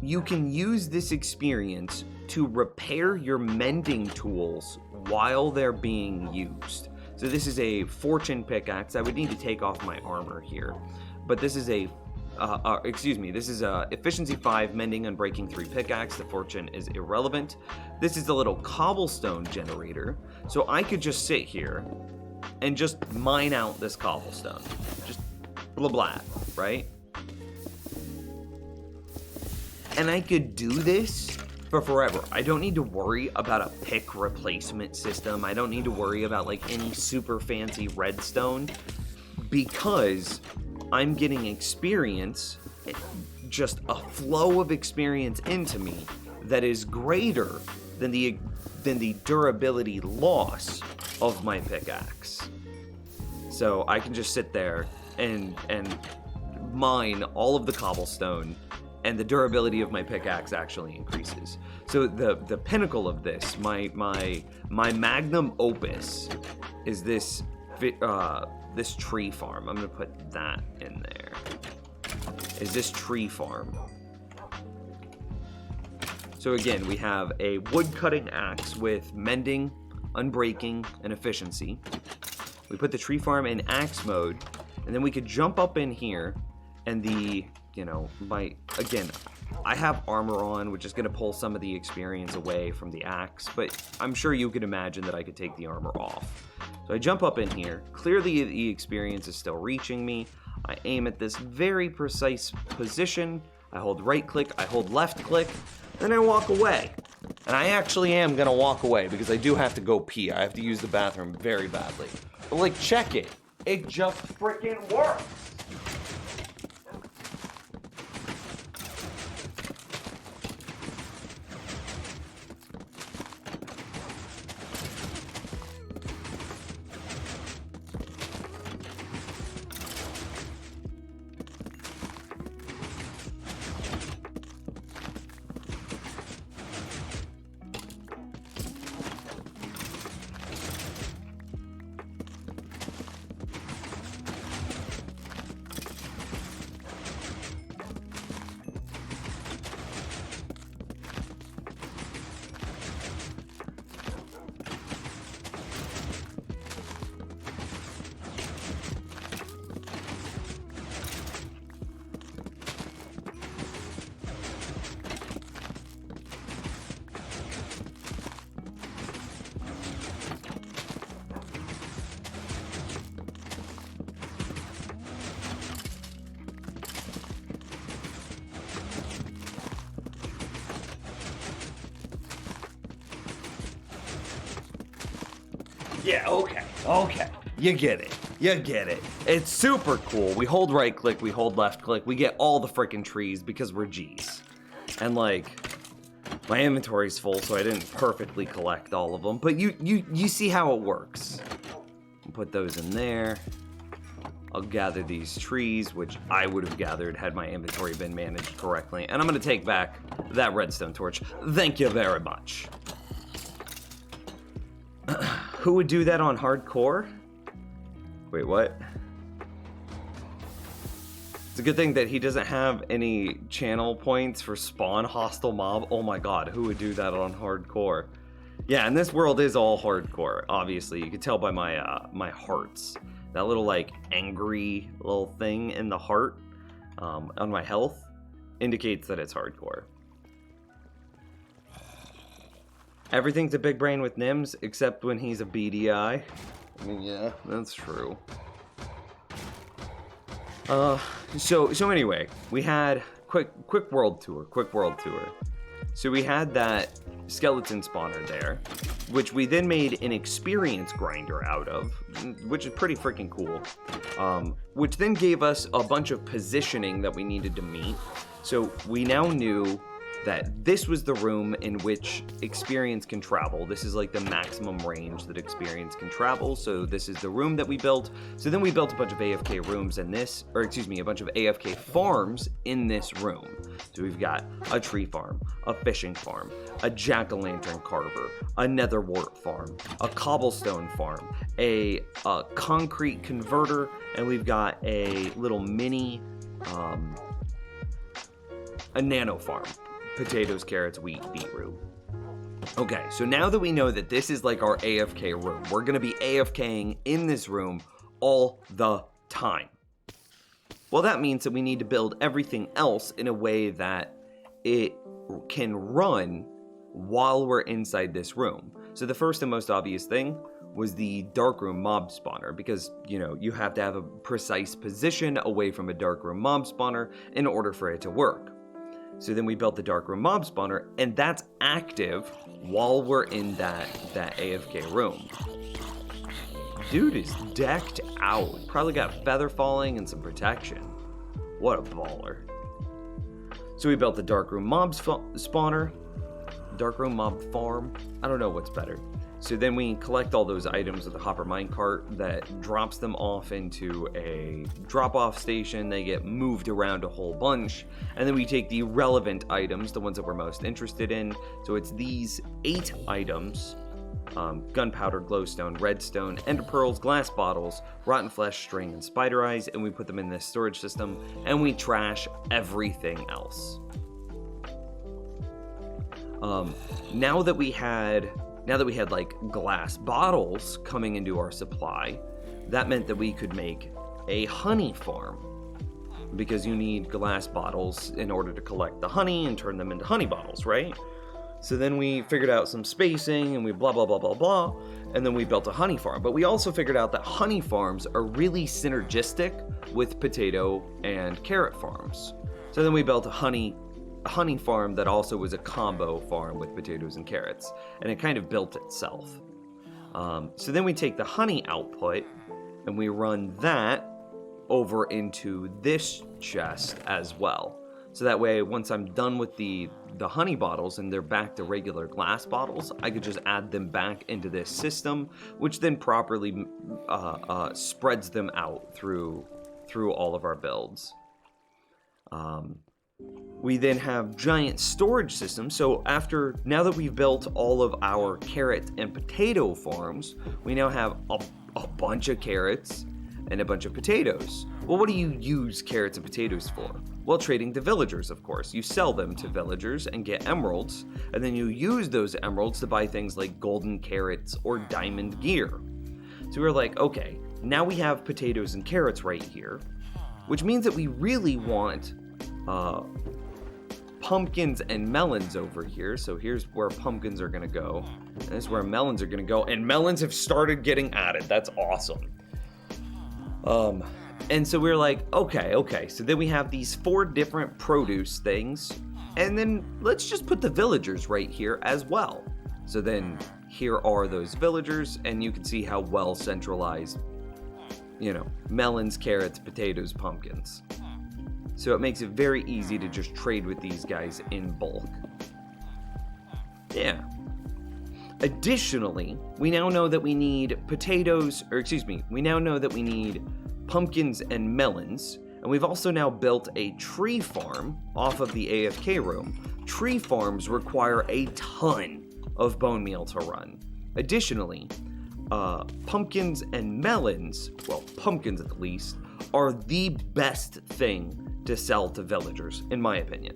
you can use this experience to repair your mending tools while they're being used. So this is a fortune pickaxe. I would need to take off my armor here, but this is a excuse me, this is efficiency 5, mending, unbreaking 3 pickaxe. The fortune is irrelevant. This is a little cobblestone generator. So I could just sit here and just mine out this cobblestone. Just blah blah, right? And I could do this for forever. I don't need to worry about a pick replacement system. I don't need to worry about like any super fancy redstone, because I'm getting experience, just a flow of experience into me that is greater than the durability loss of my pickaxe. So I can just sit there and mine all of the cobblestone, and the durability of my pickaxe actually increases. So the pinnacle of this, my magnum opus, is this tree farm. I'm gonna put that in there. Is this tree farm? So again, we have a wood cutting axe with mending, unbreaking, and efficiency. We put the tree farm in axe mode, and then we could jump up in here, and again, I have armor on, which is going to pull some of the experience away from the axe, but I'm sure you could imagine that I could take the armor off. So I jump up in here. Clearly the experience is still reaching me. I aim at this very precise position. I hold right click, I hold left click, then I walk away. And I actually am going to walk away because I do have to go pee. I have to use the bathroom very badly. But like, check it. It just freaking works. Yeah, okay. You get it. It's super cool. We hold right click, we hold left click, we get all the freaking trees because we're G's. And like, my inventory's full, so I didn't perfectly collect all of them, but you see how it works. I'll put those in there. I'll gather these trees, which I would have gathered had my inventory been managed correctly. And I'm gonna take back that redstone torch. Thank you very much. Who would do that on hardcore? Wait, what? It's a good thing that he doesn't have any channel points for spawn hostile mob. Oh my god, who would do that on hardcore? Yeah, and this world is all hardcore, obviously. You can tell by my my hearts. That little like angry little thing in the heart on my health indicates that it's hardcore. Everything's a big brain with Nims, except when he's a BDI. I mean, yeah, that's true. So anyway, we had quick world tour. So we had that skeleton spawner there, which we then made an experience grinder out of, which is pretty freaking cool. Which then gave us a bunch of positioning that we needed to meet. So we now knew that this was the room in which experience can travel. This is like the maximum range that experience can travel. So this is the room that we built. So then we built a bunch of AFK rooms in this, or excuse me, a bunch of AFK farms in this room. So we've got a tree farm, a fishing farm, a jack-o'-lantern carver, a nether wart farm, a cobblestone farm, a concrete converter, and we've got a little mini, a nano farm. Potatoes, carrots, wheat, beetroot. Okay, so now that we know that this is like our AFK room, we're gonna be AFKing in this room all the time. Well, that means that we need to build everything else in a way that it can run while we're inside this room. So the first and most obvious thing was the darkroom mob spawner, because, you know, you have to have a precise position away from a darkroom mob spawner in order for it to work. So then we built the darkroom mob spawner, and that's active while we're in that AFK room. Dude is decked out. Probably got feather falling and some protection. What a baller. So we built the darkroom mob spawner, darkroom mob farm. I don't know what's better. So then we collect all those items with the hopper minecart that drops them off into a drop-off station. They get moved around a whole bunch. And then we take the relevant items, the ones that we're most interested in. So it's these 8 items: gunpowder, glowstone, redstone, ender pearls, glass bottles, rotten flesh, string, and spider eyes. And we put them in this storage system, and we trash everything else. Now that we had like glass bottles coming into our supply, that meant that we could make a honey farm, because you need glass bottles in order to collect the honey and turn them into honey bottles, right? So then we figured out some spacing, and we blah, blah, blah, blah, blah, and then we built a honey farm. But we also figured out that honey farms are really synergistic with potato and carrot farms. So then we built a honey farm that also was a combo farm with potatoes and carrots, and it kind of built itself. So then we take the honey output and we run that over into this chest as well. So that way, once I'm done with the honey bottles and they're back to regular glass bottles, I could just add them back into this system, which then properly spreads them out through all of our builds. We then have giant storage systems. So now that we've built all of our carrot and potato farms, we now have a bunch of carrots and a bunch of potatoes. Well, what do you use carrots and potatoes for? Well, trading to villagers, of course. You sell them to villagers and get emeralds, and then you use those emeralds to buy things like golden carrots or diamond gear. So we're like, okay, now we have potatoes and carrots right here, which means that we really want pumpkins and melons over here. So here's where pumpkins are gonna go, and this is where melons are gonna go, and melons have started getting added. That's awesome. And so we're like, okay, so then we have these 4 different produce things, and then let's just put the villagers right here as well. So then here are those villagers, and you can see how well centralized, you know, melons, carrots, potatoes, pumpkins. So it makes it very easy to just trade with these guys in bulk. Yeah. Additionally, we now know that we need we now know that we need pumpkins and melons, and we've also now built a tree farm off of the AFK room. Tree farms require a ton of bone meal to run. Additionally, pumpkins and melons, well, pumpkins at least, are the best thing to sell to villagers, in my opinion.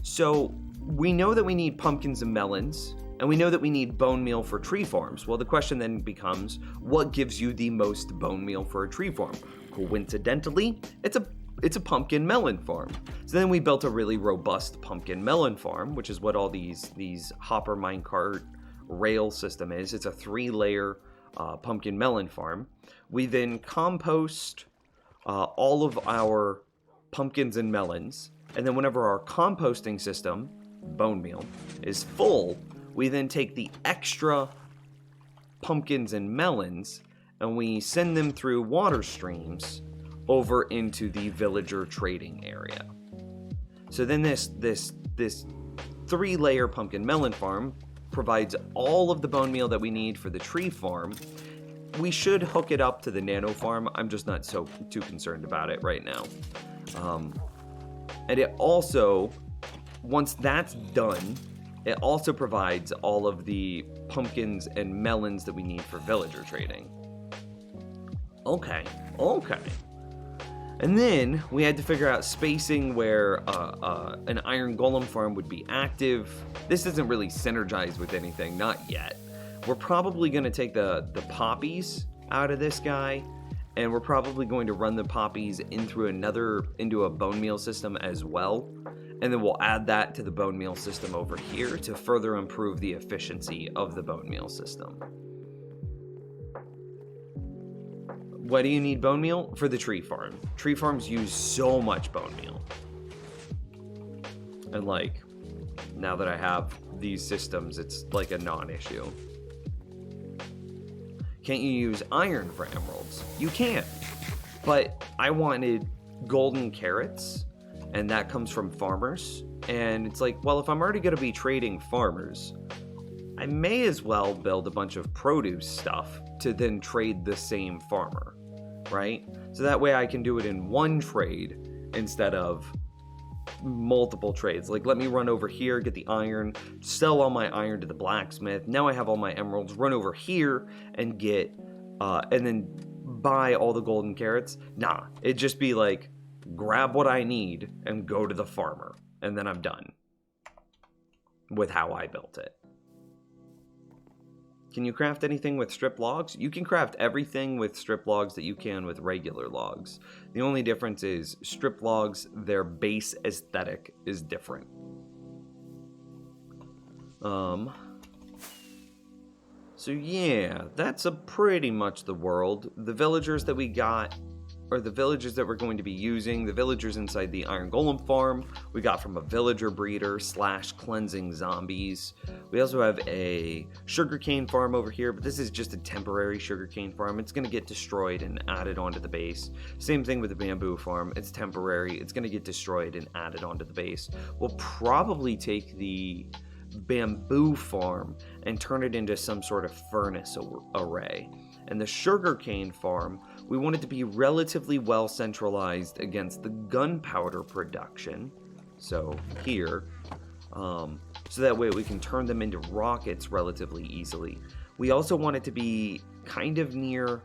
So we know that we need pumpkins and melons, and we know that we need bone meal for tree farms. Well, the question then becomes, what gives you the most bone meal for a tree farm? Coincidentally, it's a pumpkin melon farm. So then we built a really robust pumpkin melon farm, which is what all these hopper minecart rail system is. It's a 3-layer pumpkin melon farm. We then compost all of our pumpkins and melons, and then whenever our composting system, bone meal, is full, we then take the extra pumpkins and melons and we send them through water streams over into the villager trading area. So then this 3-layer pumpkin melon farm provides all of the bone meal that we need for the tree farm. We should hook it up to the nano farm. I'm just not too concerned about it right now. And it also, once that's done, it also provides all of the pumpkins and melons that we need for villager trading. Okay. And then we had to figure out spacing where an iron golem farm would be active. This isn't really synergized with anything, not yet. We're probably going to take the poppies out of this guy and we're probably going to run the poppies into a bone meal system as well. And then we'll add that to the bone meal system over here to further improve the efficiency of the bone meal system. Why do you need bone meal? For the tree farm. Tree farms use so much bone meal. And like, now that I have these systems, it's like a non-issue. Can't you use iron for emeralds? You can. But I wanted golden carrots, and that comes from farmers. And it's like, well, if I'm already going to be trading farmers, I may as well build a bunch of produce stuff to then trade the same farmer, right? So that way I can do it in one trade instead of multiple trades. Like, let me run over here, get the iron, sell all my iron to the blacksmith. Now I have all my emeralds. Run over here and get, and then buy all the golden carrots. Nah, it'd just be like, grab what I need and go to the farmer, and then I'm done with how I built it. Can you craft anything with strip logs? You can craft everything with strip logs that you can with regular logs. The only difference is strip logs, their base aesthetic is different. So yeah, that's pretty much the world. The villagers that we got, or the villagers that we're going to be using, the villagers inside the Iron Golem farm, we got from a villager breeder / cleansing zombies. We also have a sugarcane farm over here, but this is just a temporary sugarcane farm. It's going to get destroyed and added onto the base. Same thing with the bamboo farm. It's temporary. It's going to get destroyed and added onto the base. We'll probably take the bamboo farm and turn it into some sort of furnace array. And the sugarcane farm, we want it to be relatively well centralized against the gunpowder production. So here, so that way we can turn them into rockets relatively easily. We also want it to be kind of near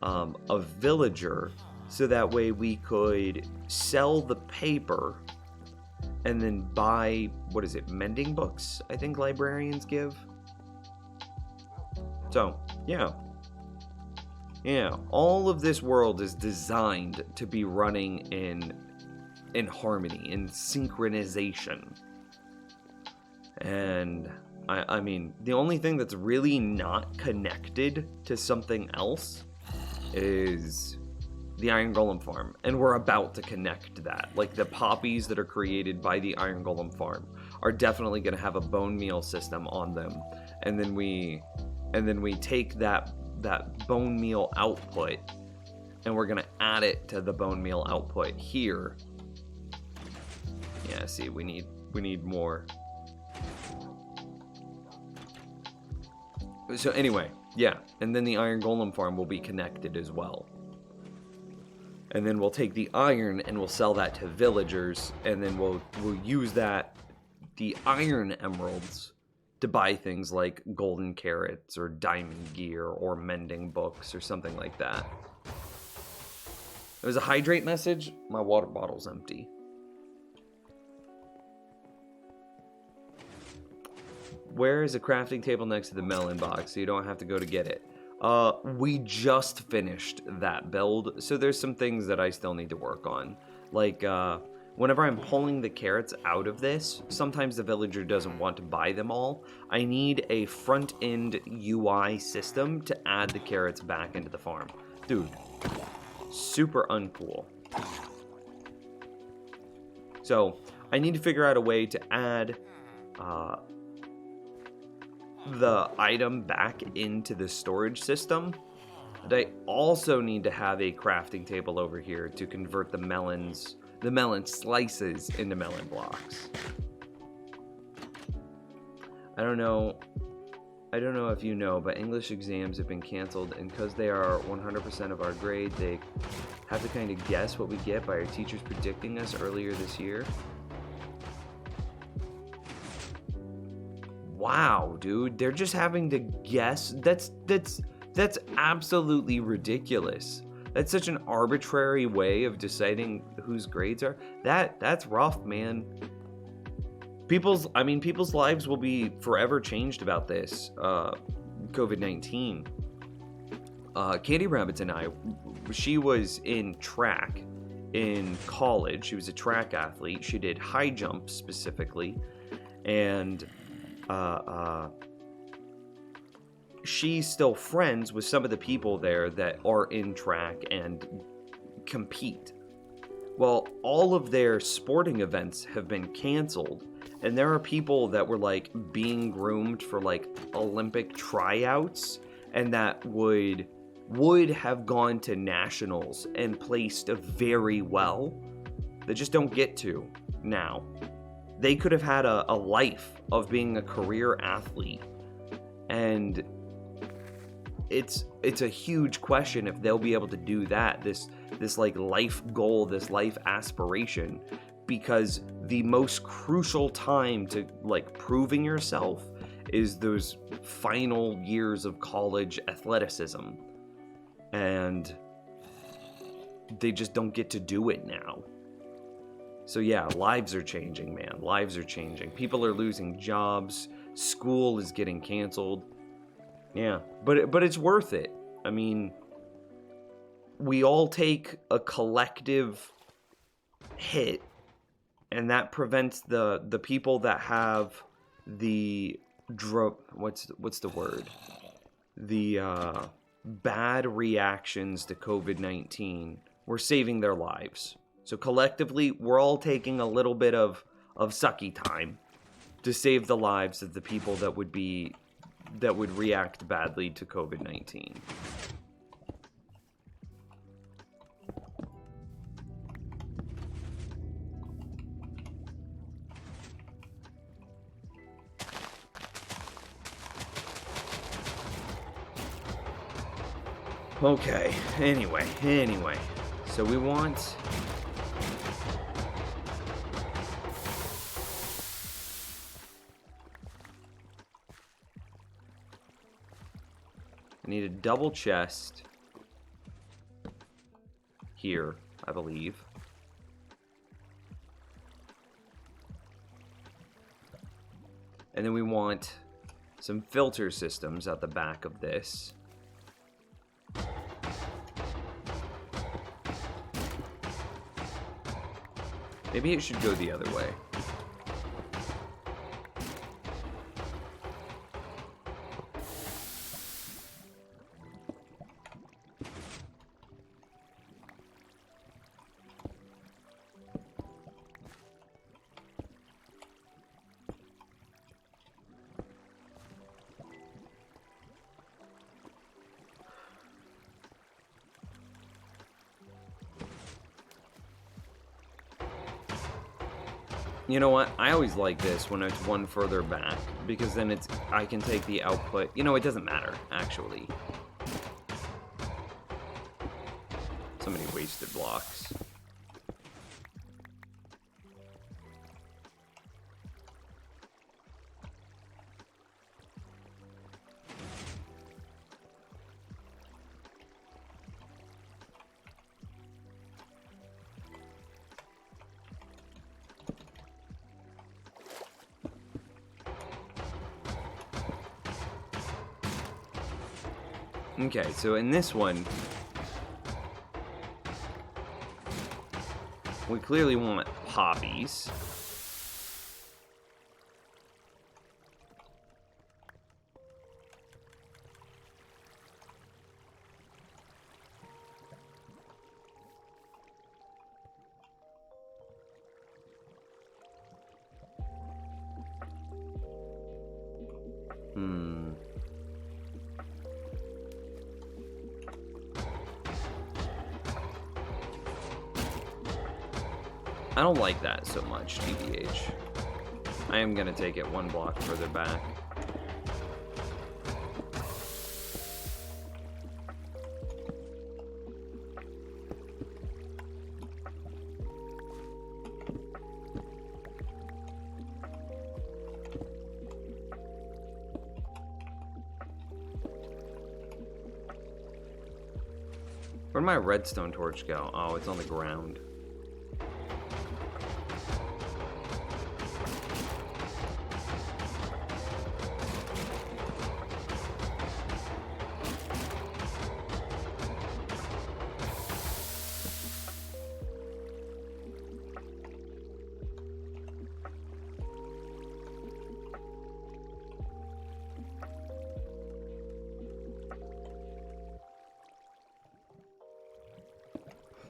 a villager, so that way we could sell the paper and then buy, what is it, mending books, I think librarians give. So, yeah. Yeah, all of this world is designed to be running in harmony, in synchronization. And I mean, the only thing that's really not connected to something else is the Iron Golem farm. And we're about to connect that. Like, the poppies that are created by the Iron Golem farm are definitely going to have a bone meal system on them. And then we take that bone meal output and we're gonna add it to the bone meal output here. Yeah, see, we need more. So anyway, yeah, and then the Iron Golem farm will be connected as well. And then we'll take the iron and we'll sell that to villagers, and then we'll use the iron emeralds to buy things like golden carrots or diamond gear or mending books or something like that. It was a hydrate message. My water bottle's empty. Where is a crafting table next to the melon box so you don't have to go to get it? We just finished that build, so there's some things that I still need to work on. Like, whenever I'm pulling the carrots out of this, sometimes the villager doesn't want to buy them all. I need a front-end UI system to add the carrots back into the farm. Dude, super uncool. So, I need to figure out a way to add the item back into the storage system. And I also need to have a crafting table over here to convert the melon slices into melon blocks. I don't know if you know, but English exams have been canceled, and because they are 100% of our grade, they have to kind of guess what we get by our teachers predicting us earlier this year. Wow, dude, they're just having to guess. That's absolutely ridiculous. That's such an arbitrary way of deciding whose grades are. That's rough, man. People's lives will be forever changed about this. COVID-19. Candy Rabbits and I, she was in track in college. She was a track athlete. She did high jump specifically, and she's still friends with some of the people there that are in track and compete. Well, all of their sporting events have been canceled, and there are people that were like being groomed for like Olympic tryouts, and that would have gone to nationals and placed very well. They just don't get to now. They could have had a life of being a career athlete, and it's a huge question if they'll be able to do that, this like life goal, this life aspiration, because the most crucial time to like proving yourself is those final years of college athleticism, and they just don't get to do it now. So yeah, lives are changing, man. Lives are changing. People are losing jobs. School is getting canceled. Yeah, but it's worth it. I mean, we all take a collective hit, and that prevents the people that have the what's the word? The bad reactions to COVID-19. We're saving their lives. So collectively, we're all taking a little bit of sucky time to save the lives of the people that would react badly to COVID-19. Okay, anyway. So we want... I need a double chest here, I believe. And then we want some filter systems at the back of this. Maybe it should go the other way. You know what? I always like this when it's one further back, because then I can take the output. You know, it doesn't matter, actually. So many wasted blocks. Okay, so in this one, we clearly want poppies. I don't like that so much, TBH. I am gonna take it one block further back. Where'd my redstone torch go? Oh, it's on the ground.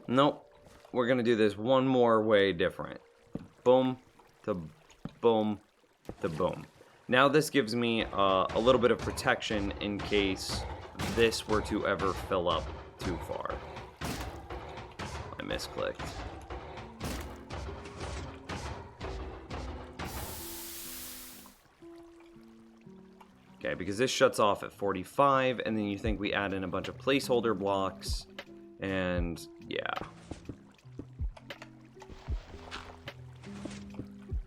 Nope. We're going to do this one more way different. Boom, to boom, to boom. Now this gives me a little bit of protection in case this were to ever fill up too far. I misclicked. Okay, because this shuts off at 45, and then you think we add in a bunch of placeholder blocks, and yeah.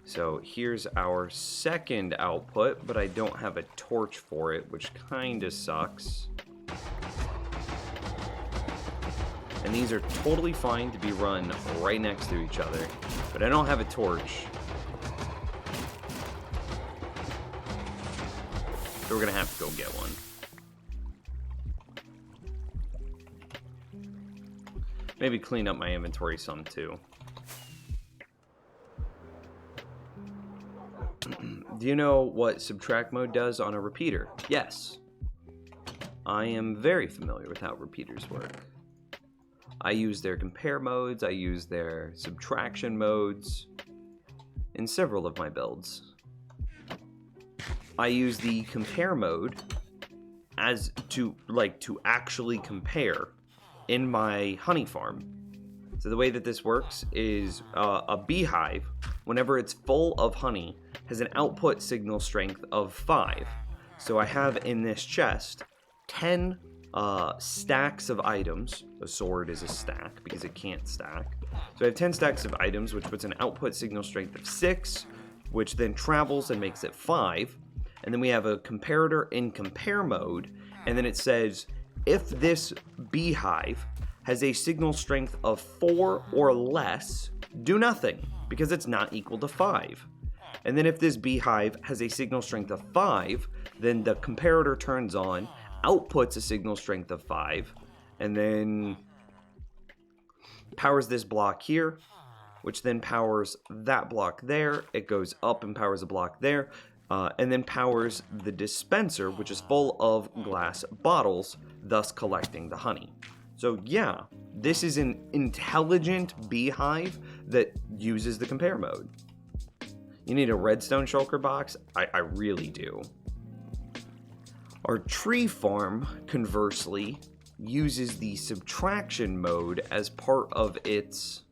So here's our second output, but I don't have a torch for it, which kind of sucks. And these are totally fine to be run right next to each other, but I don't have a torch. So we're gonna have to go get one. Maybe clean up my inventory some too. Do you know what subtract mode does on a repeater? Yes. I am very familiar with how repeaters work. I use their compare modes, I use their subtraction modes in several of my builds. I use the compare mode as to actually compare in my honey farm. So the way that this works is a beehive, whenever it's full of honey, has an output signal strength of 5. So I have in this chest 10 stacks of items. A sword is a stack because it can't stack. So I have 10 stacks of items, which puts an output signal strength of 6, which then travels and makes it 5. And then we have a comparator in compare mode, and then it says if this beehive has a signal strength of 4 or less, do nothing, because it's not equal to 5. And then if this beehive has a signal strength of 5, then the comparator turns on, outputs a signal strength of 5, and then powers this block here, which then powers that block there. It goes up and powers a block there, and then powers the dispenser, which is full of glass bottles, thus collecting the honey. So yeah, this is an intelligent beehive that uses the compare mode. You need a redstone shulker box? I really do. Our tree farm, conversely, uses the subtraction mode as part of its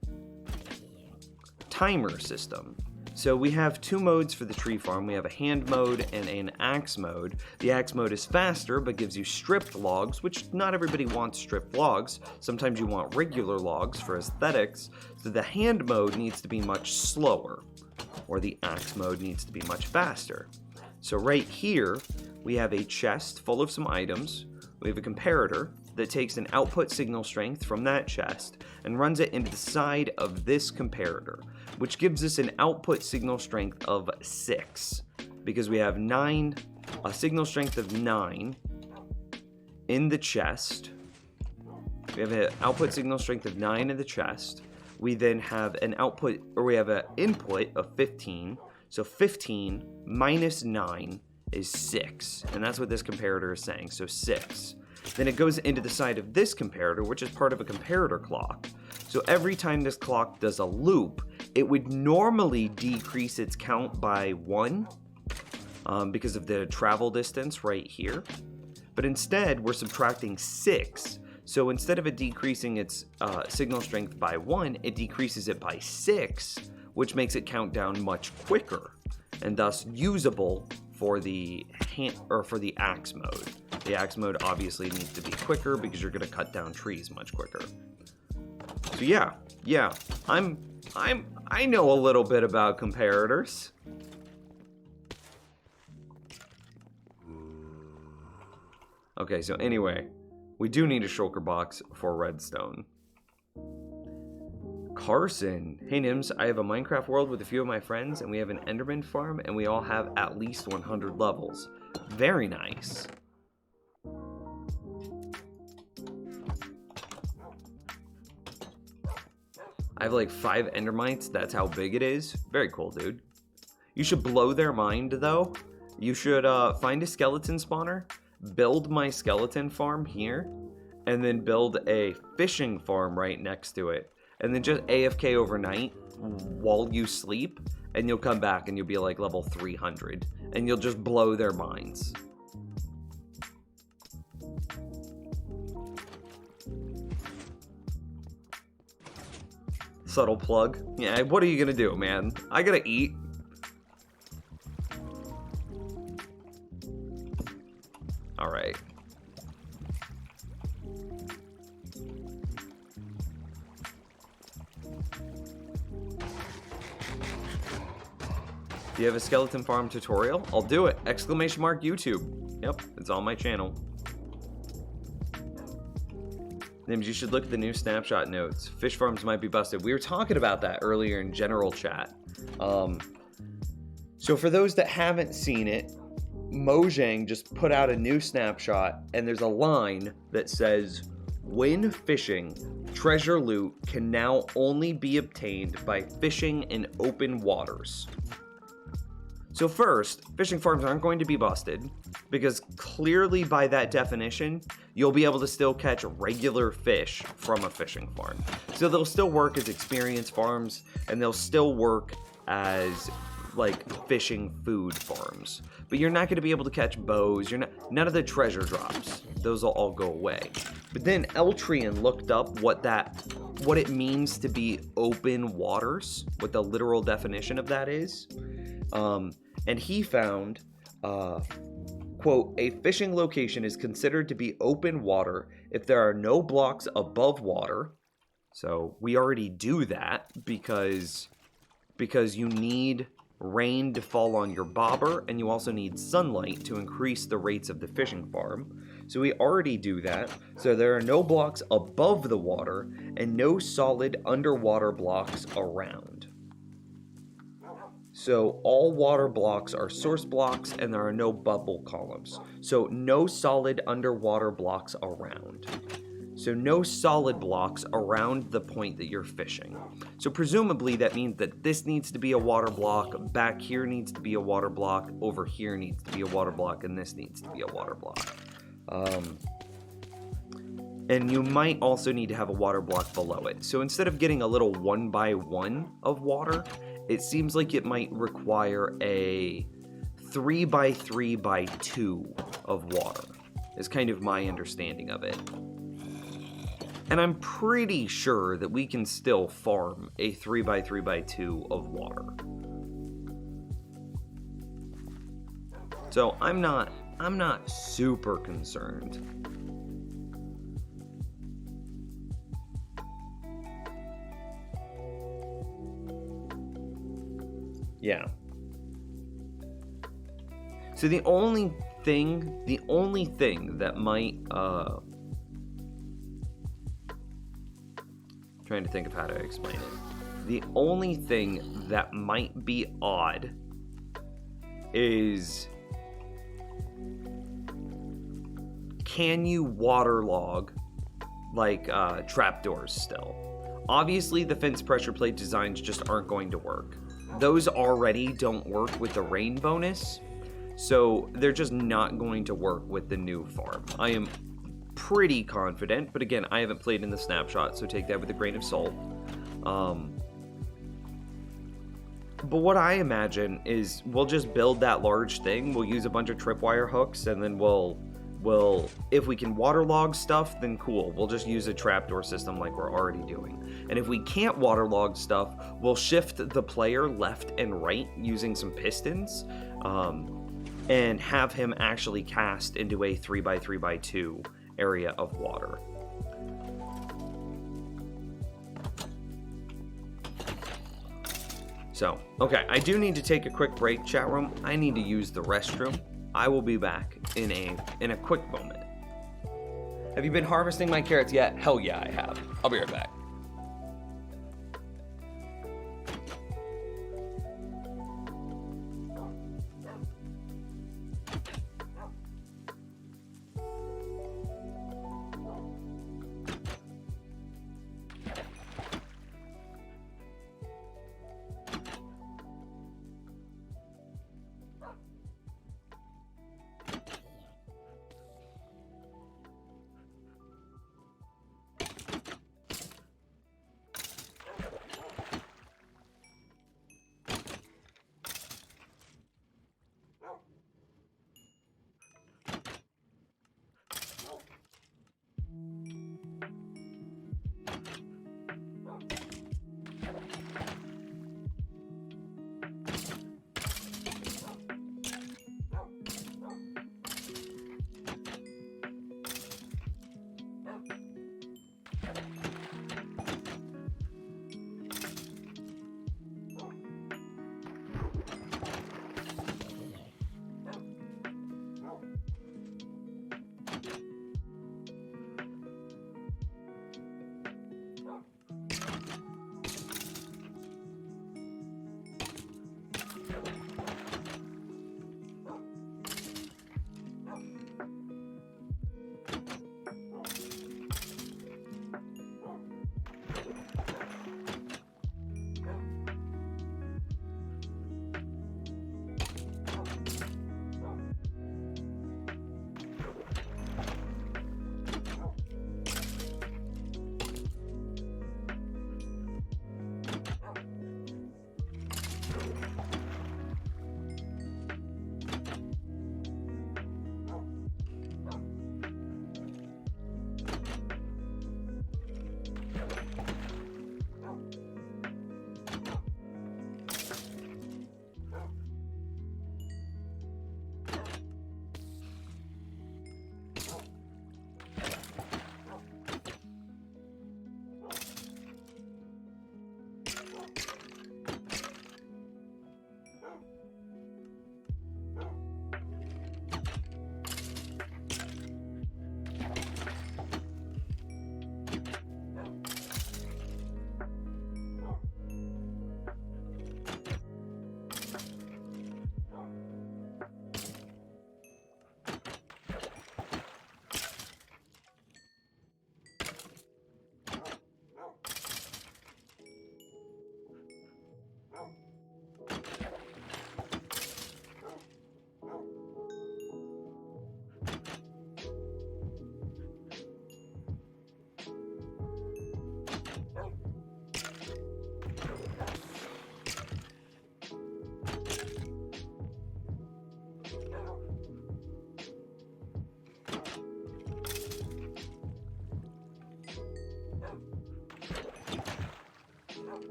timer system. So we have 2 modes for the tree farm. We have a hand mode and an axe mode. The axe mode is faster, but gives you stripped logs, which not everybody wants stripped logs. Sometimes you want regular logs for aesthetics. So the hand mode needs to be much slower, or the axe mode needs to be much faster. So right here, we have a chest full of some items. We have a comparator that takes an output signal strength from that chest and runs it into the side of this comparator, which gives us an output signal strength of 6, because we have a signal strength of 9 in the chest. We have an output signal strength of 9 in the chest. We then have an input of 15. So 15 minus 9 is 6, and that's what this comparator is saying, so 6. Then it goes into the side of this comparator, which is part of a comparator clock. So every time this clock does a loop, it would normally decrease its count by 1 because of the travel distance right here. But instead, we're subtracting 6. So instead of it decreasing its signal strength by 1, it decreases it by 6, which makes it count down much quicker, and thus usable for the axe mode. The axe mode obviously needs to be quicker because you're going to cut down trees much quicker. So yeah, I know a little bit about comparators. Okay, so anyway, we do need a shulker box for redstone. Carson. Hey Nims, I have a Minecraft world with a few of my friends, and we have an Enderman farm, and we all have at least 100 levels. Very nice. I have like 5 Endermites, that's how big it is. Very cool, dude. You should blow their mind, though. You should find a skeleton spawner, build my skeleton farm here, and then build a fishing farm right next to it, and then just AFK overnight while you sleep, and you'll come back and you'll be like level 300, and you'll just blow their minds. Subtle plug. Yeah, what are you gonna do, man? I gotta eat. All right. Do you have a skeleton farm tutorial? I'll do it. Exclamation mark YouTube. Yep, it's on my channel. Nims, you should look at the new snapshot notes. Fish farms might be busted. We were talking about that earlier in general chat. So for those that haven't seen it, Mojang just put out a new snapshot, and there's a line that says, when fishing, treasure loot can now only be obtained by fishing in open waters. So first, fishing farms aren't going to be busted, because clearly by that definition, you'll be able to still catch regular fish from a fishing farm. So they'll still work as experience farms, and they'll still work as like fishing food farms. But you're not going to be able to catch bows, none of the treasure drops. Those will all go away. But then Eltrian looked up what it means to be open waters, what the literal definition of that is. And he found, quote, a fishing location is considered to be open water if there are no blocks above water. So we already do that because you need rain to fall on your bobber, and you also need sunlight to increase the rates of the fishing farm. So we already do that. So there are no blocks above the water and no solid underwater blocks around. So all water blocks are source blocks, and there are no bubble columns. So no solid underwater blocks around. So no solid blocks around the point that you're fishing. So presumably that means that this needs to be a water block, back here needs to be a water block, over here needs to be a water block, and this needs to be a water block. And you might also need to have a water block below it. So instead of getting a little 1x1 of water, it seems like it might require a 3x3x2 of water, is kind of my understanding of it. And I'm pretty sure that we can still farm a 3x3x2 of water. So I'm not super concerned. Yeah. So the only thing that might trying to think of how to explain it. The only thing that might be odd is, can you waterlog like trapdoors still? Obviously the fence pressure plate designs just aren't going to work. Those already don't work with the rain bonus, so they're just not going to work with the new farm. I am pretty confident, but again, I haven't played in the snapshot, so take that with a grain of salt. But what I imagine is we'll just build that large thing, we'll use a bunch of tripwire hooks, and then we'll if we can waterlog stuff, then cool, we'll just use a trapdoor system like we're already doing. And if we can't waterlog stuff, we'll shift the player left and right using some pistons, and have him actually cast into a 3x3x2 area of water. So, okay, I do need to take a quick break, chat room. I need to use the restroom. I will be back in a quick moment. Have you been harvesting my carrots yet? Hell yeah, I have. I'll be right back.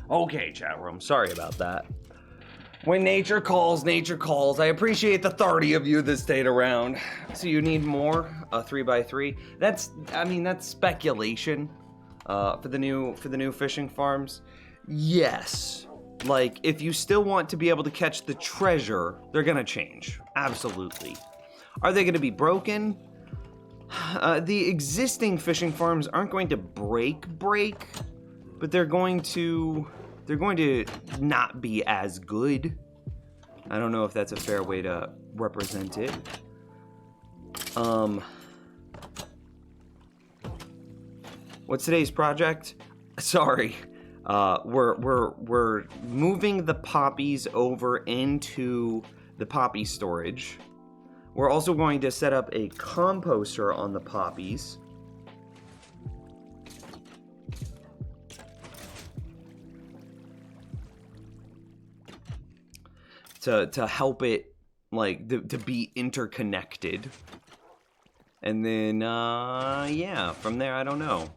Okay, chat room, sorry about that. When nature calls, nature calls. I appreciate the 30 of you that stayed around. So you need more? A 3x3? That's speculation for the new fishing farms. Yes. Like, if you still want to be able to catch the treasure, they're gonna change. Absolutely. Are they gonna be broken? The existing fishing farms aren't going to break, but they're going to not be as good. I don't know if that's a fair way to represent it. What's today's project? Sorry. We're moving the poppies over into the poppy storage. We're also going to set up a composter on the poppies. To help it, like, to be interconnected. And then, yeah, from there, I don't know.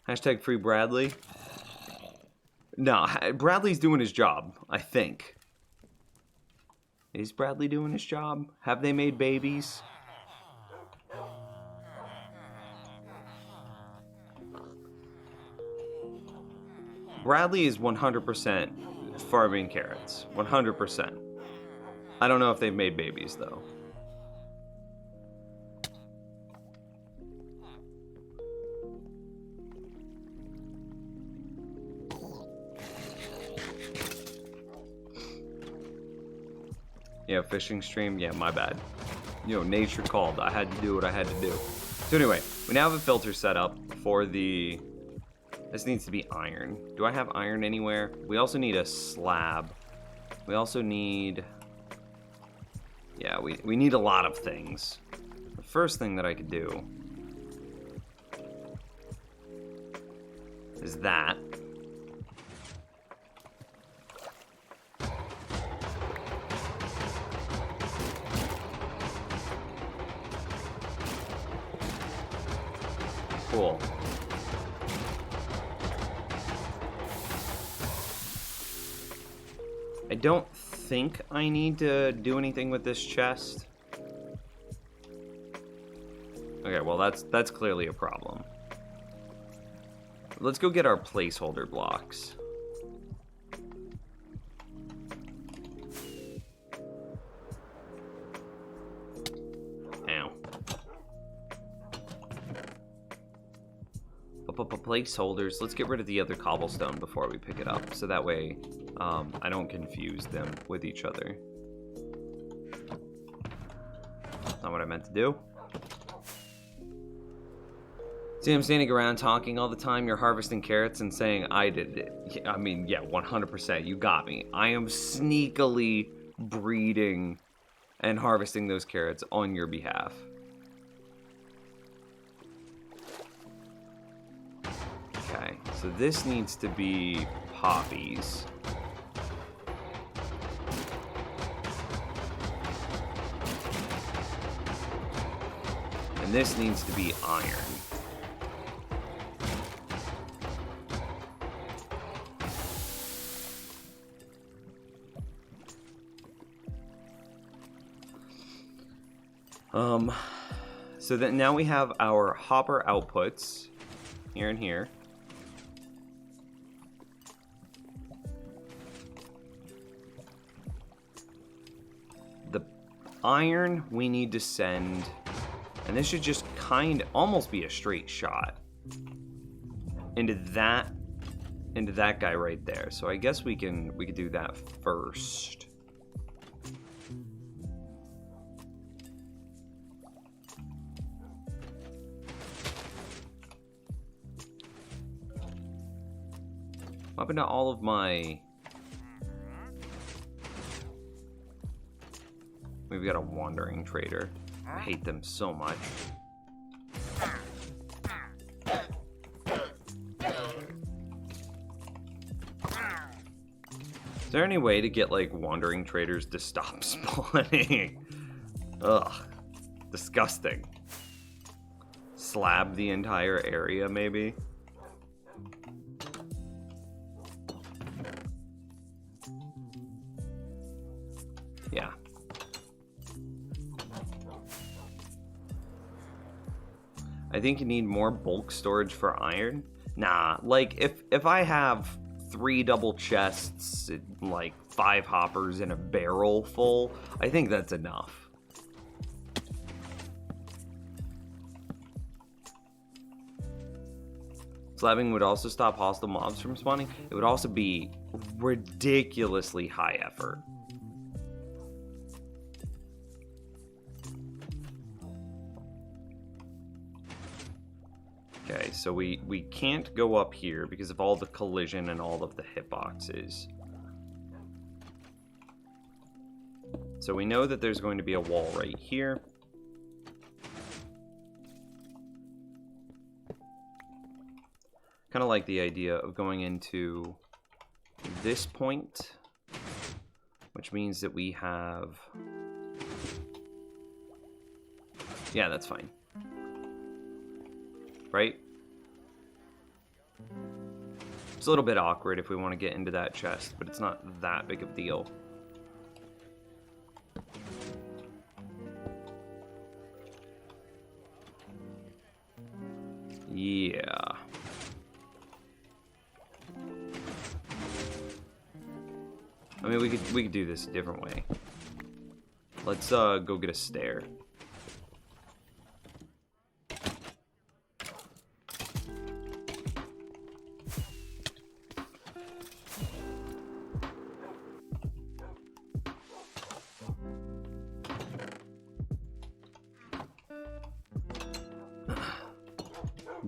Hashtag free Bradley. No, Bradley's doing his job, I think. Is Bradley doing his job? Have they made babies? Bradley is 100% farming carrots. 100%. I don't know if they've made babies, though. Yeah, fishing stream. Yeah, my bad. You know, nature called. I had to do what I had to do. So anyway, we now have a filter set up for the... This needs to be iron. Do I have iron anywhere? We also need a slab. We also need... Yeah, we need a lot of things. The first thing that I could do is that. Cool. I don't think I need to do anything with this chest. Okay, well that's clearly a problem. Let's go get our placeholder blocks. Ow. Placeholders. Let's get rid of the other cobblestone before we pick it up, so that way I don't confuse them with each other. That's not what I meant to do. See, I'm standing around talking all the time. You're harvesting carrots and saying I did it. I mean, yeah, 100%. You got me. I am sneakily breeding and harvesting those carrots on your behalf. Okay, so this needs to be poppies. And this needs to be iron. So that now we have our hopper outputs here and here. The iron we need to send, and this should just almost be a straight shot into that guy right there. So I guess we could do that first. Up into all of my... We've got a wandering trader. I hate them so much. Is there any way to get, like, wandering traders to stop spawning? Ugh. Disgusting. Slab the entire area, maybe? Yeah. I think you need more bulk storage for iron. Nah, like if I have 3 double chests, like 5 hoppers and a barrel full, I think that's enough. Slabbing would also stop hostile mobs from spawning. It would also be ridiculously high effort. Okay, so we can't go up here because of all the collision and all of the hitboxes. So we know that there's going to be a wall right here. Kind of like the idea of going into this point, which means that we have... Yeah, that's fine. Right? It's a little bit awkward if we want to get into that chest, but it's not that big of a deal. Yeah. mean, we could do this a different way. Let's go get a stair.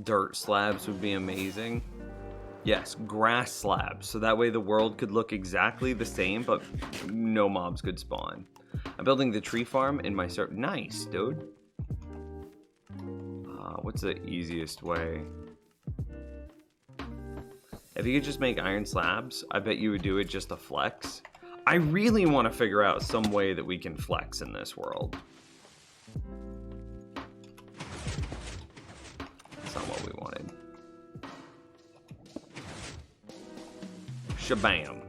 Dirt slabs would be amazing. Yes, grass slabs. So that way the world could look exactly the same, but no mobs could spawn. I'm building the tree farm in my server. Nice, dude. What's the easiest way? If you could just make iron slabs, I bet you would do it just to flex. I really want to figure out some way that we can flex in this world. That's not what we wanted. Shabam.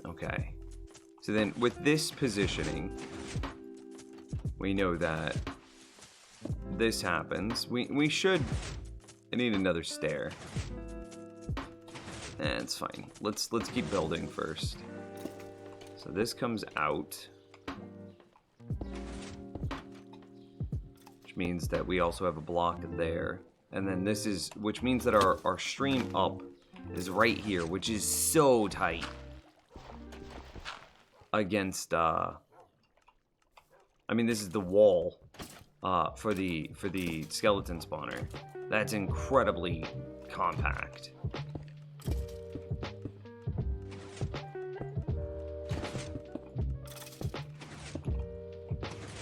Okay. So then with this positioning, we know that this happens. We should... I need another stair. It's fine. Let's keep building first. So this comes out, which means that we also have a block there, and then this is, which means that our stream up is right here, which is so tight against. I mean, this is the wall for the skeleton spawner. That's incredibly compact.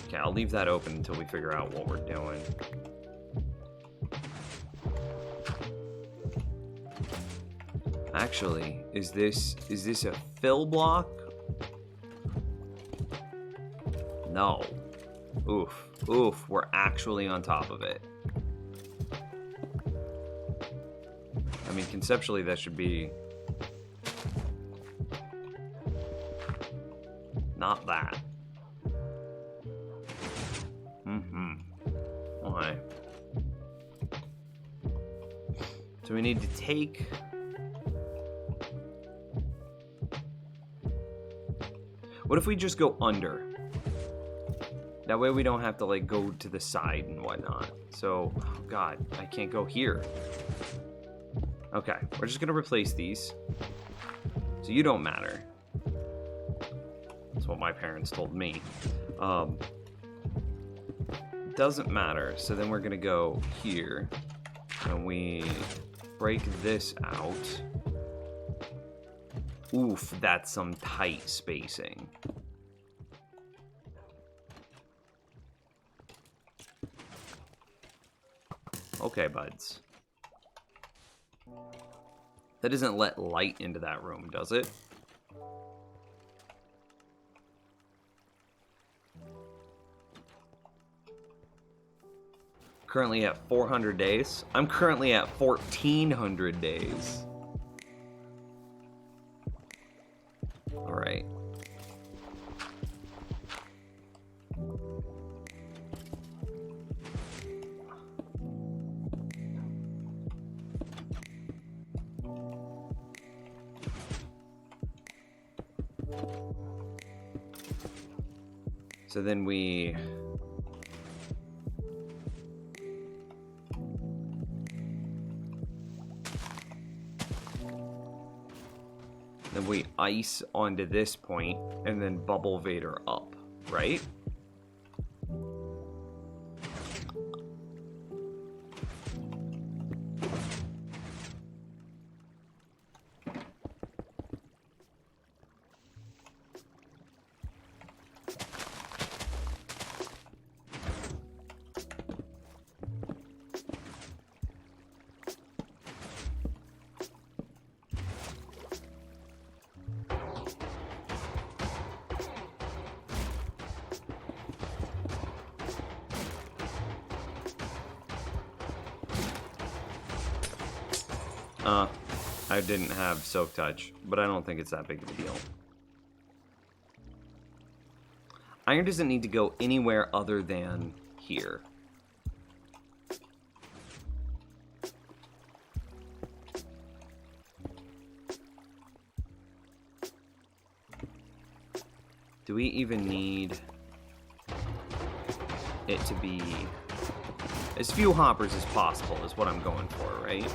Okay, I'll leave that open until we figure out what we're doing. Actually, is this a fill block? No. Oof, we're actually on top of it. I mean, conceptually that should be not that. Why? So we need to take... What if we just go under? That way we don't have to, like, go to the side and whatnot. So, oh God, I can't go here. Okay, we're just gonna replace these. So you don't matter. That's what my parents told me. Doesn't matter. So then we're gonna go here and we break this out. Oof, that's some tight spacing. Okay, buds. That doesn't let light into that room, does it? Currently at 400 days. I'm currently at 1,400 days. All right. So then we... Then we ice onto this point and then bubble Vader up, right? I didn't have Soak Touch, but I don't think it's that big of a deal. Iron doesn't need to go anywhere other than here. Do we even need it to be as few hoppers as possible is what I'm going for, right?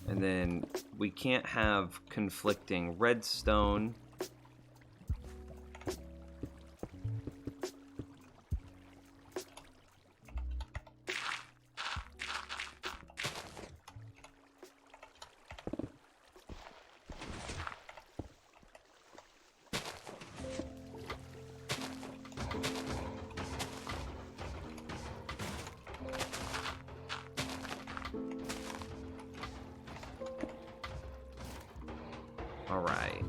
And then we can't have conflicting redstone. All right.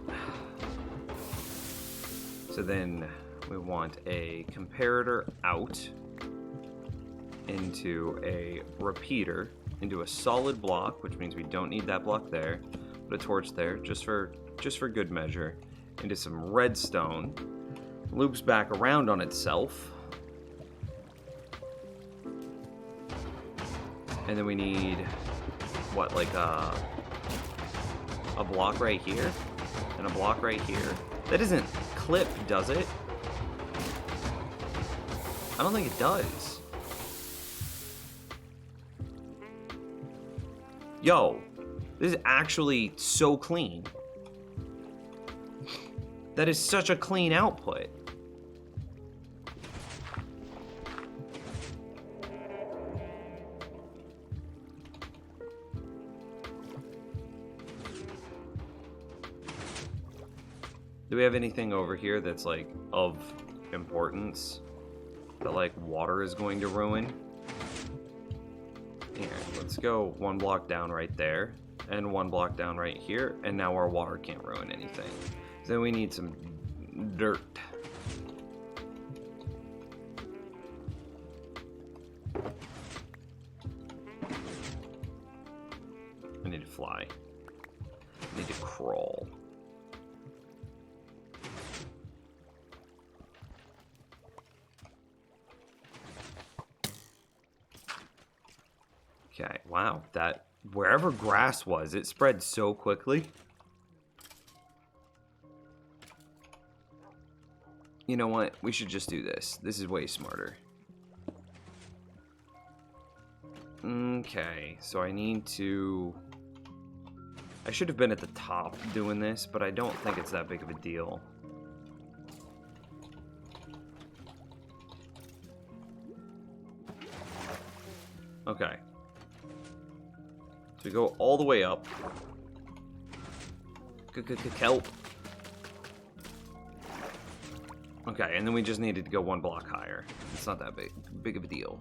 So then we want a comparator out into a repeater, into a solid block, which means we don't need that block there. Put a torch there, just for good measure, into some redstone. Loops back around on itself. And then we need, what, like a block right here? And a block right here? That doesn't clip, does it? I don't think it does. Yo, this is actually so clean. That is such a clean output. Do we have anything over here that's like of importance that like water is going to ruin? Here, let's go one block down right there and one block down right here, and now our water can't ruin anything. Then we need some dirt. I need to fly. I need to crawl. Okay, wow, that wherever grass was, it spread so quickly. You know what? We should just do this. This is way smarter. Okay, so I need to... I should have been at the top doing this, but I don't think it's that big of a deal. Okay. So we go all the way up. Kelp. Okay, and then we just needed to go one block higher. It's not that big of a deal.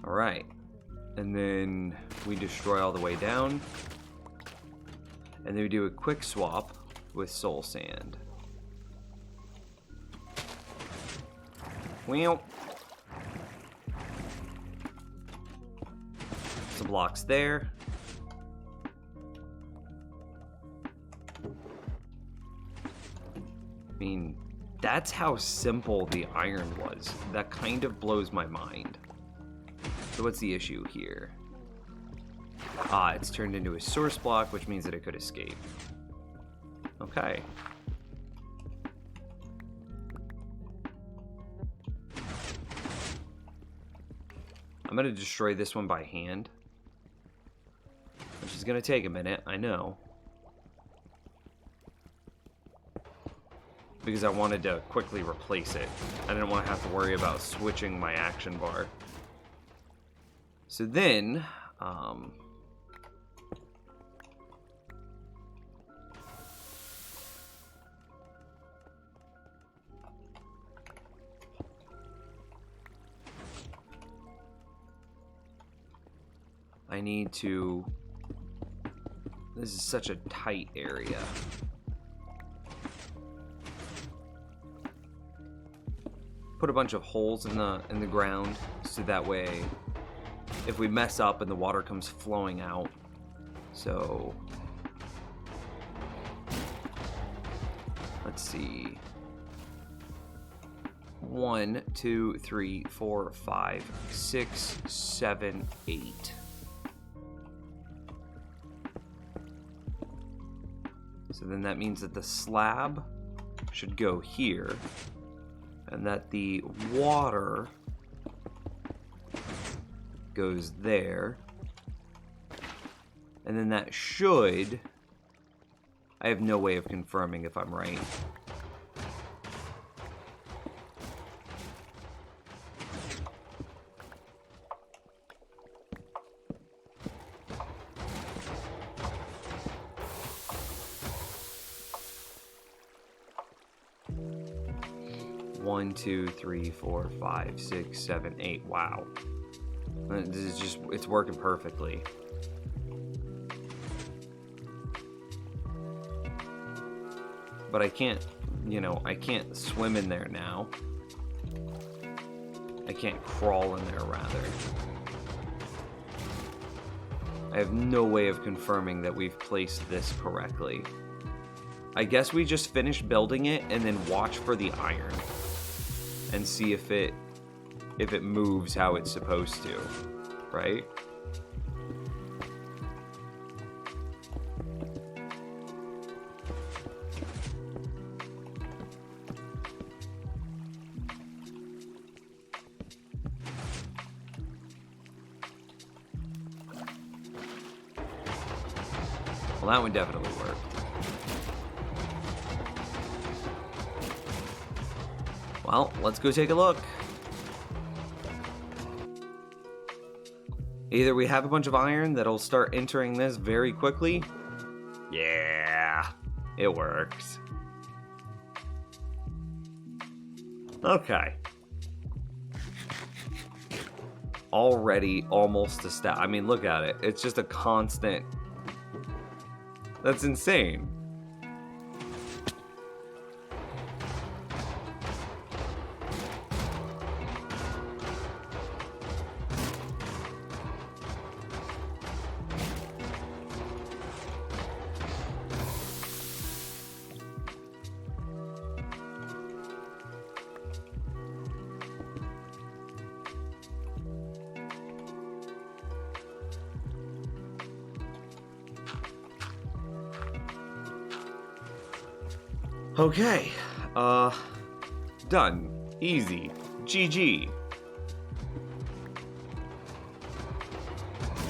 Alright. And then we destroy all the way down. And then we do a quick swap with soul sand. Well. Some blocks there. I mean, that's how simple the iron was. That kind of blows my mind. So what's the issue here? Ah, it's turned into a source block, which means that it could escape. Okay. I'm gonna destroy this one by hand. Which is gonna take a minute, I know. Because I wanted to quickly replace it. I didn't want to have to worry about switching my action bar. So then, I need to This is such a tight area. Put a bunch of holes in the ground so that way if we mess up and the water comes flowing out. So let's see. 1, 2, 3, 4, 5, 6, 7, 8. So then that means that the slab should go here, and that the water goes there, and then that should, I have no way of confirming if I'm right. One, 2, 3, 4, 5, 6, 7, 8. Wow. This is just, it's working perfectly. But I can't, you know, I can't swim in there now. I can't crawl in there, rather. I have no way of confirming that we've placed this correctly. I guess we just finish building it and then watch for the iron and see if it moves how it's supposed to, right? Well, that one definitely worked. Well, let's go take a look. Either we have a bunch of iron that'll start entering this very quickly. Yeah, it works. Okay. Already almost a step. I mean, look at it. It's just a constant. That's insane. Okay, done. Easy. GG.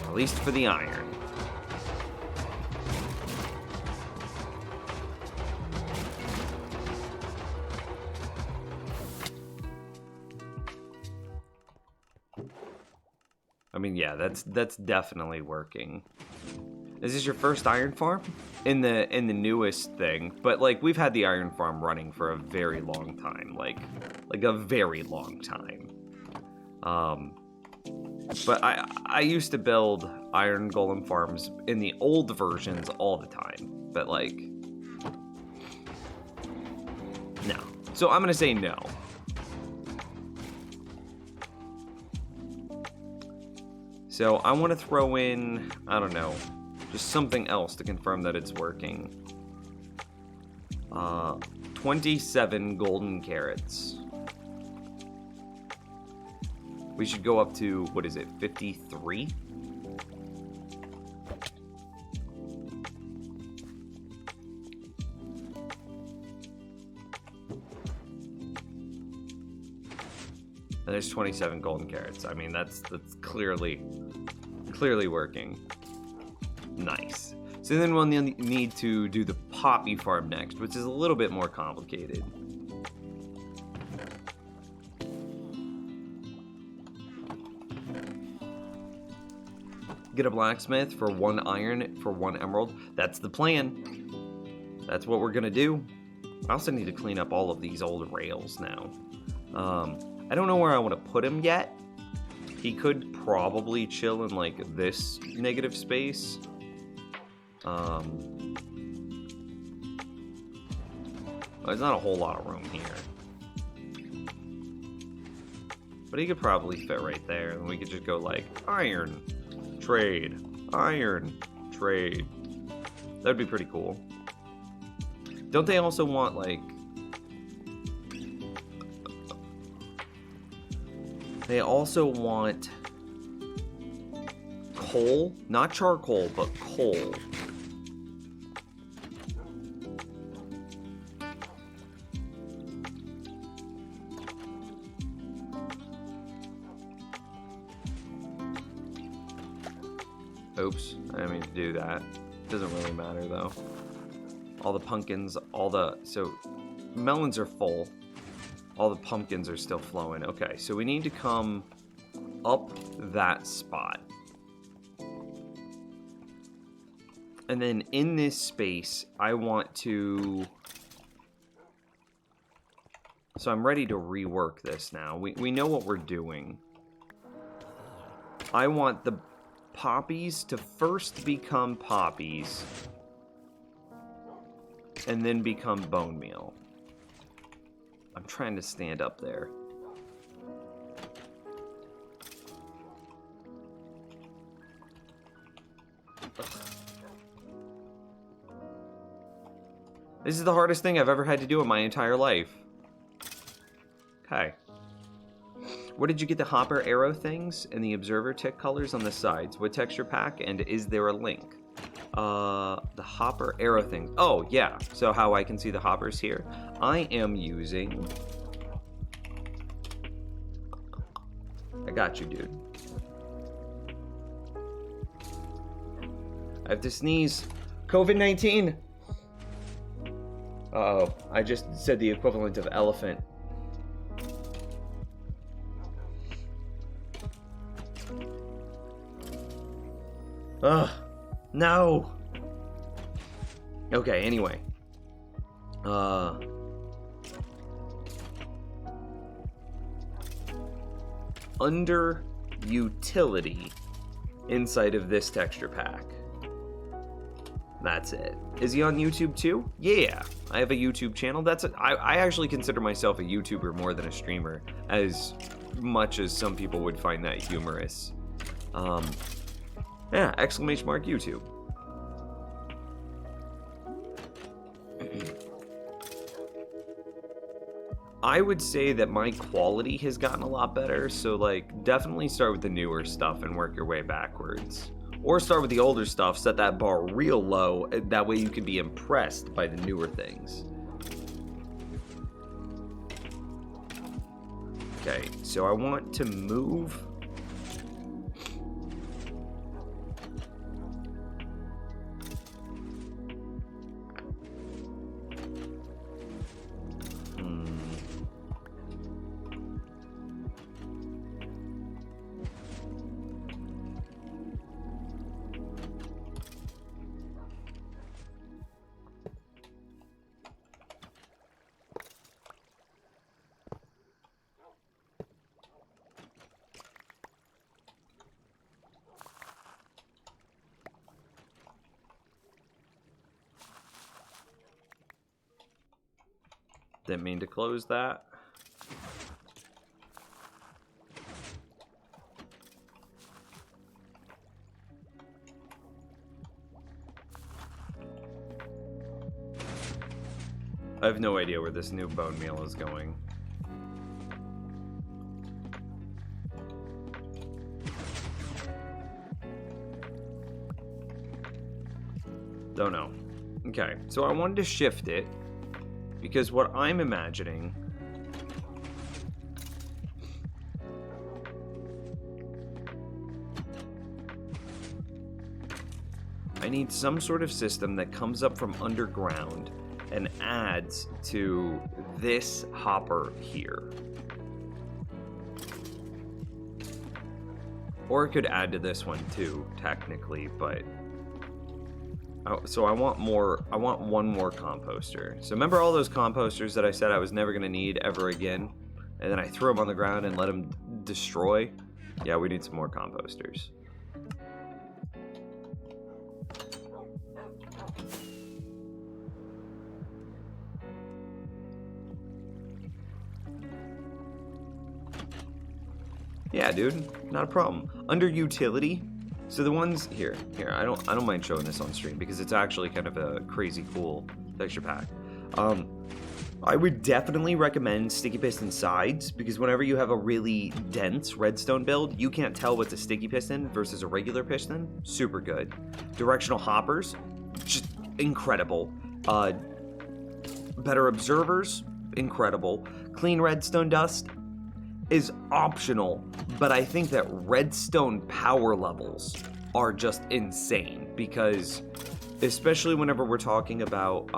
At least for the iron. I mean, yeah, that's definitely working. Is this your first iron farm? In the newest thing, but like we've had the iron farm running for a very long time, like a very long time. But I used to build iron golem farms in the old versions all the time, but like no. So I'm gonna say no. So I want to throw in, I don't know, just something else to confirm that it's working. 27 golden carrots. We should go up to, what is it, 53? And there's 27 golden carrots. I mean, that's clearly working. Nice. So then we'll need to do the poppy farm next, which is a little bit more complicated. Get a blacksmith for 1 iron for 1 emerald. That's the plan. That's what we're gonna do. I also need to clean up all of these old rails now. I don't know where I want to put him yet. He could probably chill in like this negative space. There's not a whole lot of room here. But he could probably fit right there, and we could just go like, iron, trade, iron, trade. That'd be pretty cool. Don't they also want, like... They also want coal? Not charcoal, but coal. Oops, I didn't mean to do that. Doesn't really matter though. All the pumpkins, so melons are full. All the pumpkins are still flowing. Okay, so we need to come up that spot. And then in this space, I want to... So I'm ready to rework this now. We know what we're doing. I want the poppies to first become poppies and then become bone meal. I'm trying to stand up there. Ugh. This is the hardest thing I've ever had to do in my entire life. Okay. Where did you get the hopper arrow things and the observer tick colors on the sides? What texture pack? And is there a link? The hopper arrow things. Oh, yeah. So how I can see the hoppers here? I am using... I got you, dude. I have to sneeze. COVID-19! Uh-oh. I just said the equivalent of elephant. Ugh, no. Okay, anyway. Under utility inside of this texture pack. That's it. Is he on YouTube too? Yeah, I have a YouTube channel. I actually consider myself a YouTuber more than a streamer, as much as some people would find that humorous. Yeah, exclamation mark YouTube. I would say that my quality has gotten a lot better, so like definitely start with the newer stuff and work your way backwards. Or start with the older stuff, set that bar real low, that way you can be impressed by the newer things. Okay, so I want to move... Didn't mean to close that. I have no idea where this new bone meal is going. Don't know. Okay, so I wanted to shift it because what I'm imagining I need some sort of system that comes up from underground and adds to this hopper here. Or it could add to this one too, technically, but... So I want one more composter. So remember all those composters that I said I was never going to need ever again? And then I threw them on the ground and let them destroy? Yeah, we need some more composters. Yeah, dude, not a problem. Under utility, so the ones here, I don't mind showing this on stream because it's actually kind of a crazy cool texture pack. I would definitely recommend Sticky Piston sides because whenever you have a really dense redstone build, you can't tell what's a sticky piston versus a regular piston. Super good. Directional hoppers, just incredible. Better observers, incredible. Clean redstone dust is optional, but I think that redstone power levels are just insane because, especially whenever we're talking about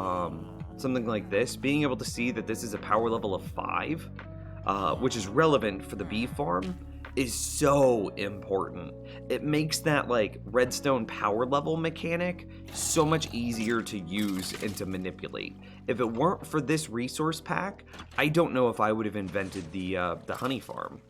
something like this, being able to see that this is a power level of 5, which is relevant for the bee farm, is so important. It makes that like redstone power level mechanic so much easier to use and to manipulate. If it weren't for this resource pack, I don't know if I would have invented the honey farm.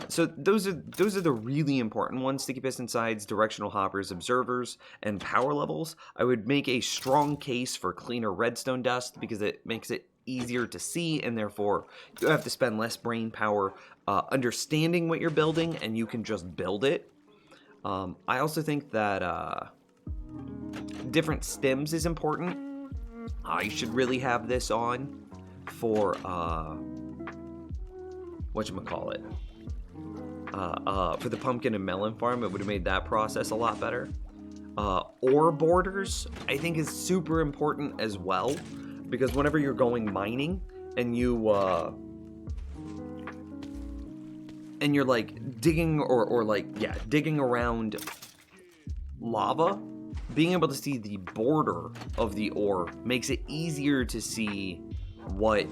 So those are the really important ones: sticky piston sides, directional hoppers, observers, and power levels. I would make a strong case for cleaner redstone dust because it makes it easier to see, and therefore you have to spend less brain power understanding what you're building, and you can just build it. I also think that different stems is important. I should really have this on for whatchamacallit. For the pumpkin and melon farm, it would have made that process a lot better. Ore borders, I think, is super important as well, because whenever you're going mining and you're like digging digging around lava, being able to see the border of the ore makes it easier to see what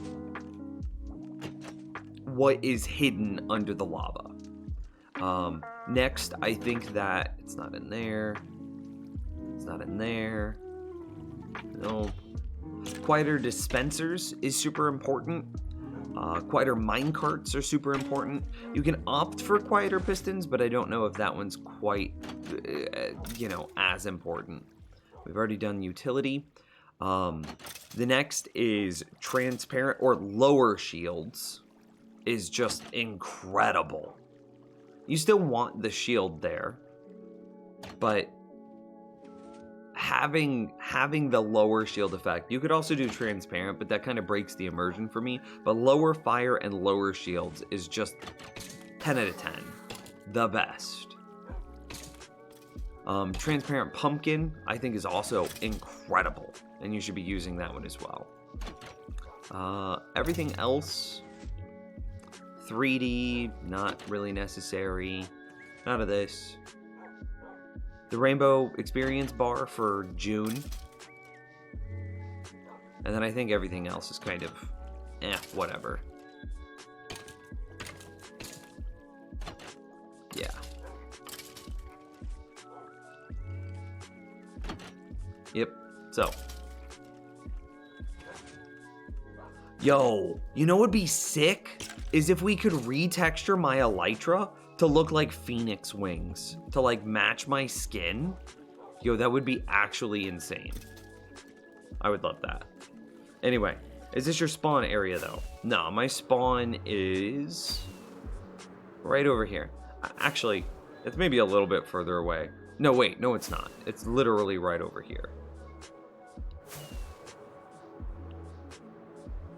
is hidden under the lava. Next, I think that it's not in there. It's not in there. No. Quieter dispensers is super important. Quieter minecarts are super important. You can opt for quieter pistons, but I don't know if that one's quite, as important. We've already done utility. The next is transparent or lower shields is just incredible. You still want the shield there, but having the lower shield effect, you could also do transparent, but that kind of breaks the immersion for me. But lower fire and lower shields is just 10 out of 10, the best. Transparent pumpkin, I think, is also incredible, and you should be using that one as well. Everything else, 3D, not really necessary. None of this. The rainbow experience bar for June. And then I think everything else is kind of, whatever. Yeah. Yep, so. Yo, you know what would be sick? Is if we could retexture my elytra to look like phoenix wings, to like match my skin. Yo, that would be actually insane. I would love that. Anyway, is this your spawn area though? No, my spawn is right over here. Actually, it's maybe a little bit further away. No, wait, no it's not. It's literally right over here.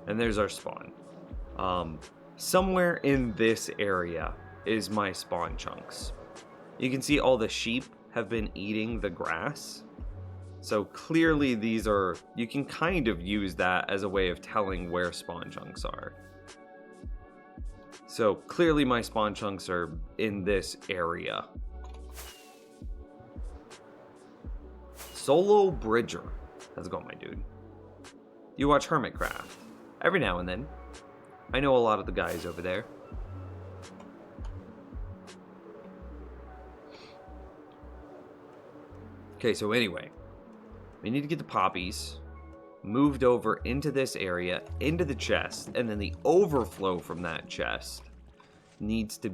And there's our spawn. Somewhere in this area is my spawn chunks. You can see all the sheep have been eating the grass. So clearly these are, you can kind of use that as a way of telling where spawn chunks are. So clearly my spawn chunks are in this area. Solo Bridger. How's it going, my dude? You watch Hermitcraft every now and then. I know a lot of the guys over there. Okay, so anyway, we need to get the poppies moved over into this area, into the chest, and then the overflow from that chest needs to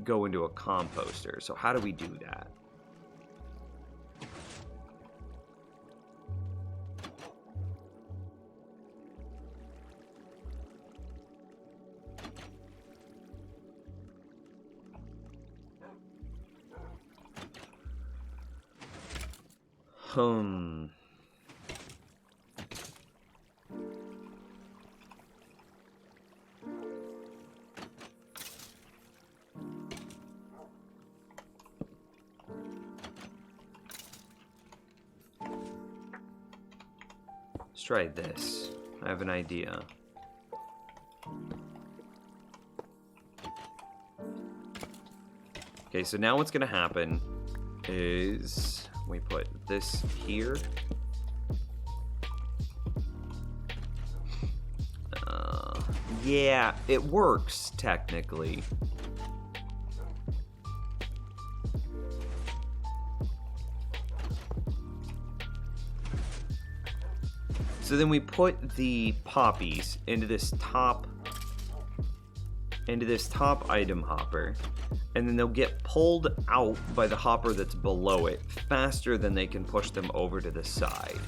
go into a composter. So how do we do that? Hmm. Let's try this. I have an idea. Okay, so now what's gonna happen is we put this here. Yeah, it works technically. So then we put the poppies into this top item hopper, and then they'll get pulled out by the hopper that's below it faster than they can push them over to the side.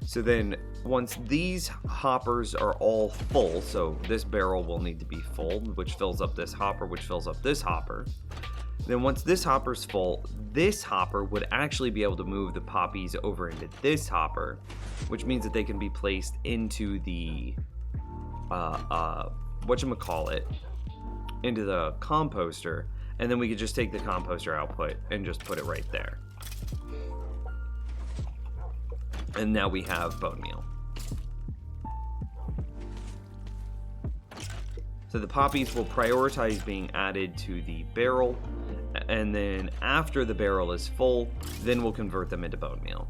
So then once these hoppers are all full, so this barrel will need to be full, which fills up this hopper, which fills up this hopper. Then once this hopper's full, this hopper would actually be able to move the poppies over into this hopper, which means that they can be placed into the, whatchamacallit, into the composter, and then we could just take the composter output and just put it right there. And now we have bone meal. So the poppies will prioritize being added to the barrel, and then after the barrel is full, then we'll convert them into bone meal.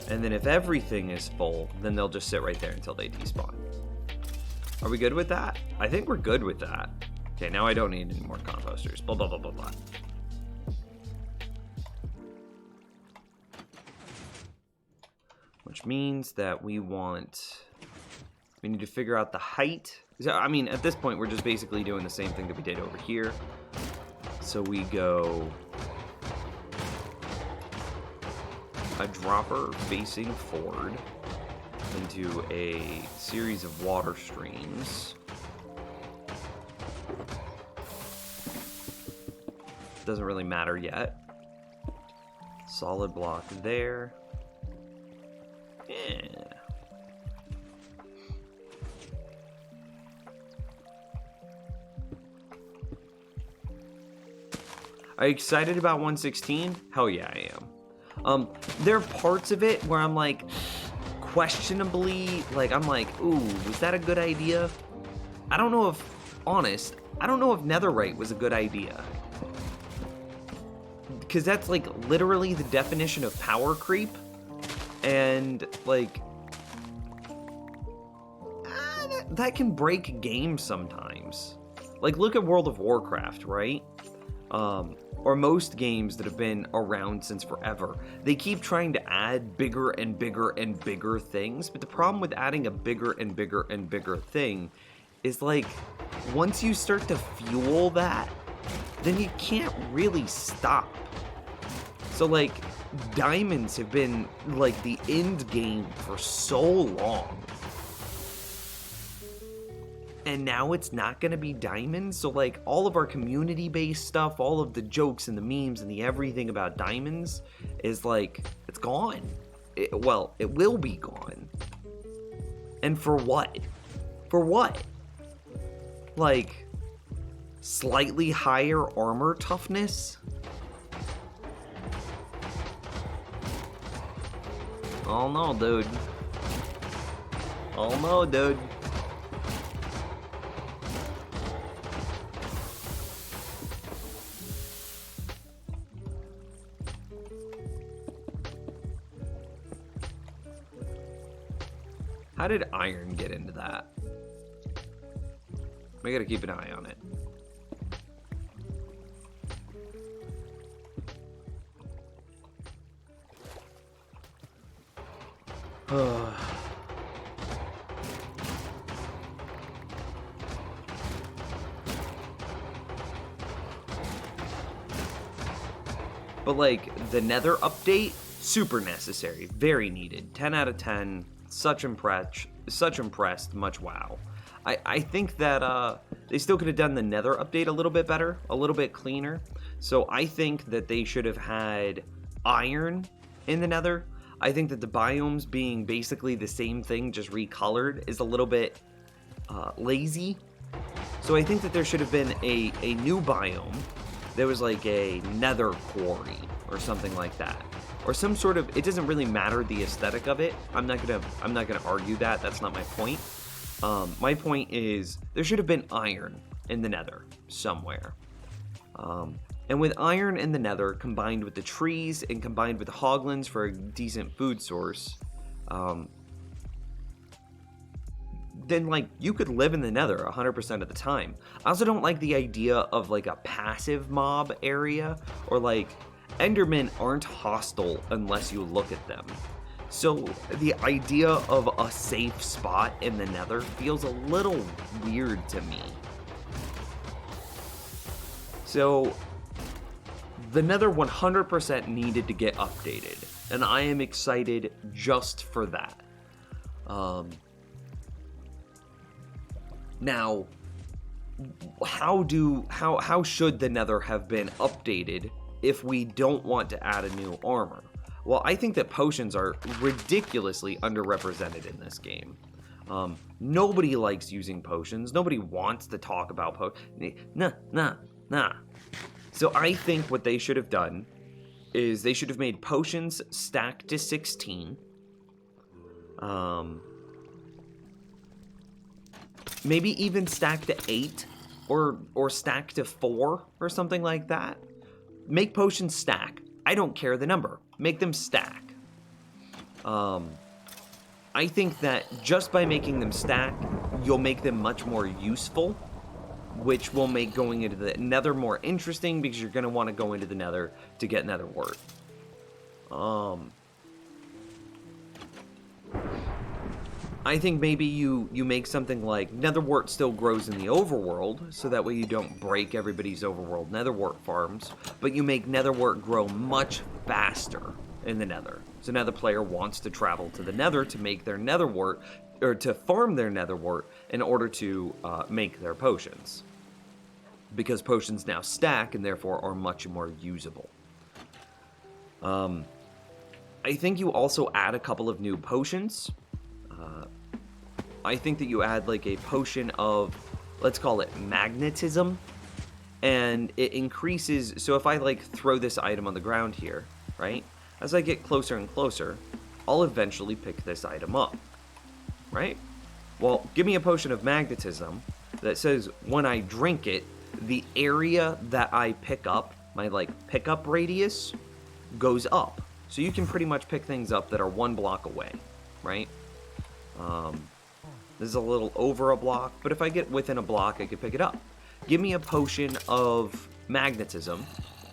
And then if everything is full, then they'll just sit right there until they despawn. Are we good with that? I think we're good with that. Okay, now I don't need any more composters. Blah, blah, blah, blah, blah. Which means that we need to figure out the height. So, I mean, at this point, we're just basically doing the same thing that we did over here. So we go a dropper facing forward into a series of water streams. Doesn't really matter yet. Solid block there. Yeah. Are you excited about 116? Hell yeah, I am. There are parts of it where I'm like, questionably, like, I'm like, ooh, was that a good idea? I don't know if netherite was a good idea. Because that's, like, literally the definition of power creep. And, like, that can break games sometimes. Like, look at World of Warcraft, right? Or most games that have been around since forever. They keep trying to add bigger and bigger and bigger things, but the problem with adding a bigger and bigger and bigger thing is, like, once you start to fuel that, then you can't really stop. So, like, diamonds have been, like, the end game for so long. And now it's not going to be diamonds. So, like, all of our community-based stuff, all of the jokes and the memes and the everything about diamonds is, like, it's gone. It will be gone. And for what? For what? Like, slightly higher armor toughness? Oh no, dude. Oh no, dude. How did iron get into that? We gotta keep an eye on it. But, like, the Nether update, super necessary, very needed. 10 out of 10, such impressed, much wow. I think that they still could have done the Nether update a little bit better, a little bit cleaner. So I think that they should have had iron in the Nether. I think that the biomes being basically the same thing, just recolored, is a little bit lazy. So I think that there should have been a new biome. There was like a Nether quarry or something like that, or some sort of. It doesn't really matter the aesthetic of it. I'm not gonna argue that. That's not my point. My point is there should have been iron in the Nether somewhere. And with iron in the Nether, combined with the trees and combined with the hoglins for a decent food source, then, like, you could live in the Nether 100% of the time. I also don't like the idea of, like, a passive mob area, or, like, Endermen aren't hostile unless you look at them. So the idea of a safe spot in the Nether feels a little weird to me. So the Nether 100% needed to get updated, and I am excited just for that. Now, how should the Nether have been updated if we don't want to add a new armor? Well, I think that potions are ridiculously underrepresented in this game. Nobody likes using potions. Nobody wants to talk about potions. Nah. So I think what they should have done is they should have made potions stacked to 16. Maybe even stacked to 8 or stacked to 4 or something like that. Make potions stack. I don't care the number. Make them stack. I think that just by making them stack, you'll make them much more useful, which will make going into the Nether more interesting because you're going to want to go into the Nether to get Nether wart. I think maybe you make something like Nether wart still grows in the overworld, so that way you don't break everybody's overworld Nether wart farms, but you make Nether wart grow much faster in the Nether. So now the player wants to travel to the Nether to make their Nether wart, or to farm their Nether wart in order to make their potions. Because potions now stack and therefore are much more usable. I think you also add a couple of new potions. I think that you add like a potion of, let's call it magnetism, and it increases. So if I like throw this item on the ground here, right? As I get closer and closer, I'll eventually pick this item up, right? Well, give me a potion of magnetism that says when I drink it, the area that I pick up, my like pickup radius, goes up. So you can pretty much pick things up that are 1 block away, right? This is a little over a block, but if I get within a block, I can pick it up. Give me a potion of magnetism,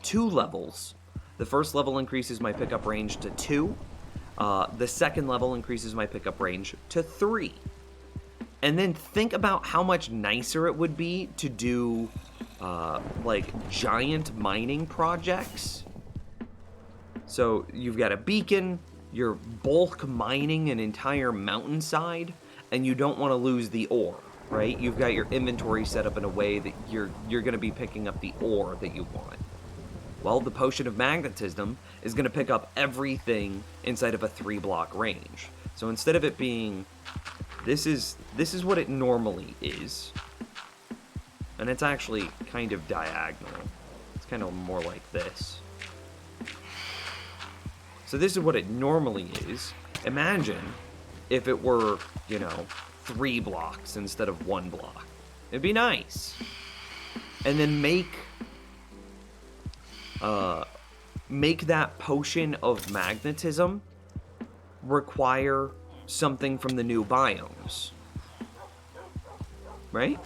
2 levels. The first level increases my pickup range to 2. The second level increases my pickup range to 3. And then think about how much nicer it would be to do like giant mining projects. So you've got a beacon, you're bulk mining an entire mountainside, and you don't want to lose the ore, right? You've got your inventory set up in a way that you're going to be picking up the ore that you want. Well, the potion of magnetism is going to pick up everything inside of a 3-block range. So instead of it being, this is what it normally is, and it's actually kind of diagonal. It's kind of more like this. So this is what it normally is. Imagine if it were, 3 blocks instead of 1 block. It'd be nice. And then make that potion of magnetism require something from the new biomes. Right?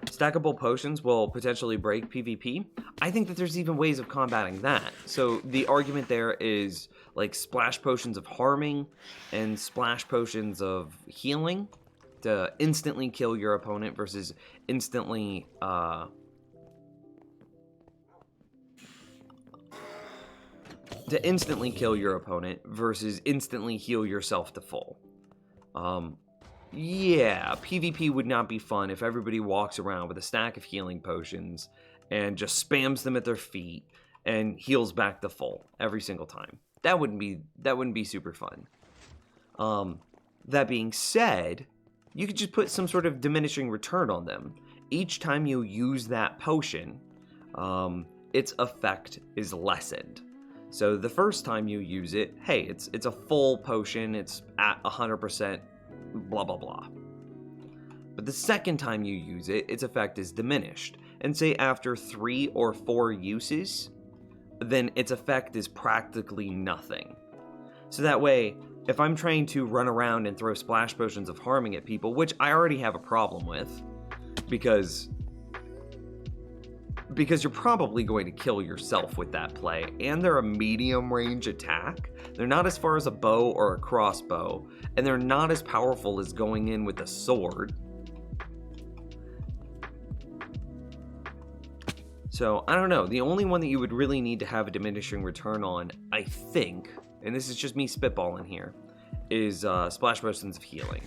Stackable potions will potentially break PvP. I think that there's even ways of combating that. So the argument there is like splash potions of harming and splash potions of healing. to instantly kill your opponent versus instantly kill your opponent versus instantly heal yourself to full. Yeah, PvP would not be fun if everybody walks around with a stack of healing potions and just spams them at their feet and heals back to full every single time. That wouldn't be super fun. That being said, you could just put some sort of diminishing return on them. Each time you use that potion, its effect is lessened. So the first time you use it, hey, it's a full potion, it's at 100%, blah blah blah. But the second time you use it, its effect is diminished. And say after 3 or 4 uses, then its effect is practically nothing. So that way, if I'm trying to run around and throw splash potions of harming at people, which I already have a problem with, because you're probably going to kill yourself with that play, and they're a medium range attack. They're not as far as a bow or a crossbow, and they're not as powerful as going in with a sword. So, I don't know, the only one that you would really need to have a diminishing return on, I think, and this is just me spitballing here, is Splash Potions of Healing.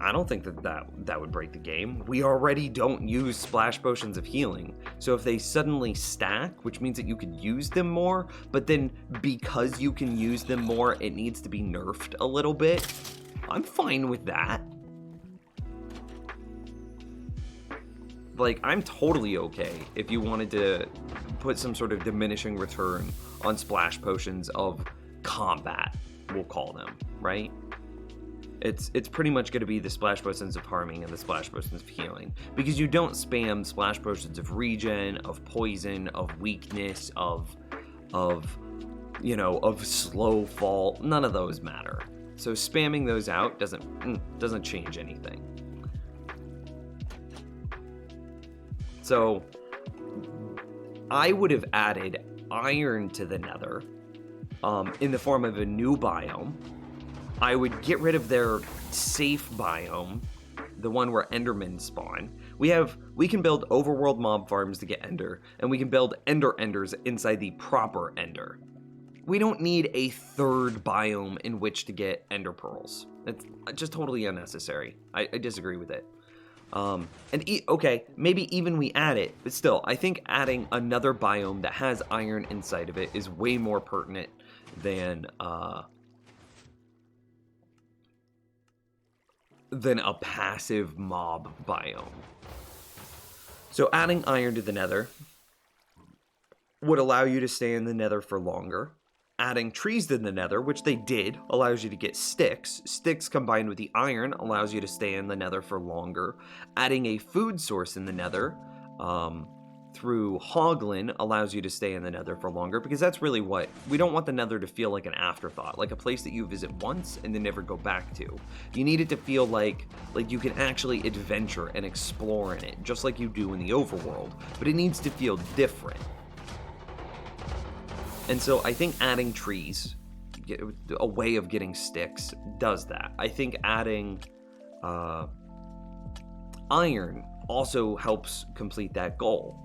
I don't think that would break the game. We already don't use Splash Potions of Healing, so if they suddenly stack, which means that you could use them more, but then because you can use them more, it needs to be nerfed a little bit, I'm fine with that. Like, I'm totally okay if you wanted to put some sort of diminishing return on Splash Potions of Combat, we'll call them, right? It's pretty much going to be the Splash Potions of Harming and the Splash Potions of Healing, because you don't spam Splash Potions of Regen, of Poison, of Weakness, of Slow Fall. None of those matter. So spamming those out doesn't change anything. So I would have added Iron to the Nether in the form of a new biome. I would get rid of their safe biome, the one where Endermen spawn. We can build overworld mob farms to get Ender, and we can build Enders inside the proper Ender. We don't need a third biome in which to get Ender Pearls. It's just totally unnecessary. I disagree with it. Okay, maybe even we add it, but still, I think adding another biome that has iron inside of it is way more pertinent than a passive mob biome. So adding iron to the Nether would allow you to stay in the Nether for longer. Adding trees to the Nether, which they did, allows you to get sticks. Sticks combined with the iron allows you to stay in the Nether for longer. Adding a food source in the Nether through Hoglin allows you to stay in the Nether for longer, because that's really what we don't want the Nether to feel like an afterthought, like a place that you visit once and then never go back to. You need it to feel like you can actually adventure and explore in it, just like you do in the overworld, but it needs to feel different. And so I think adding trees, a way of getting sticks, does that. I think adding iron also helps complete that goal.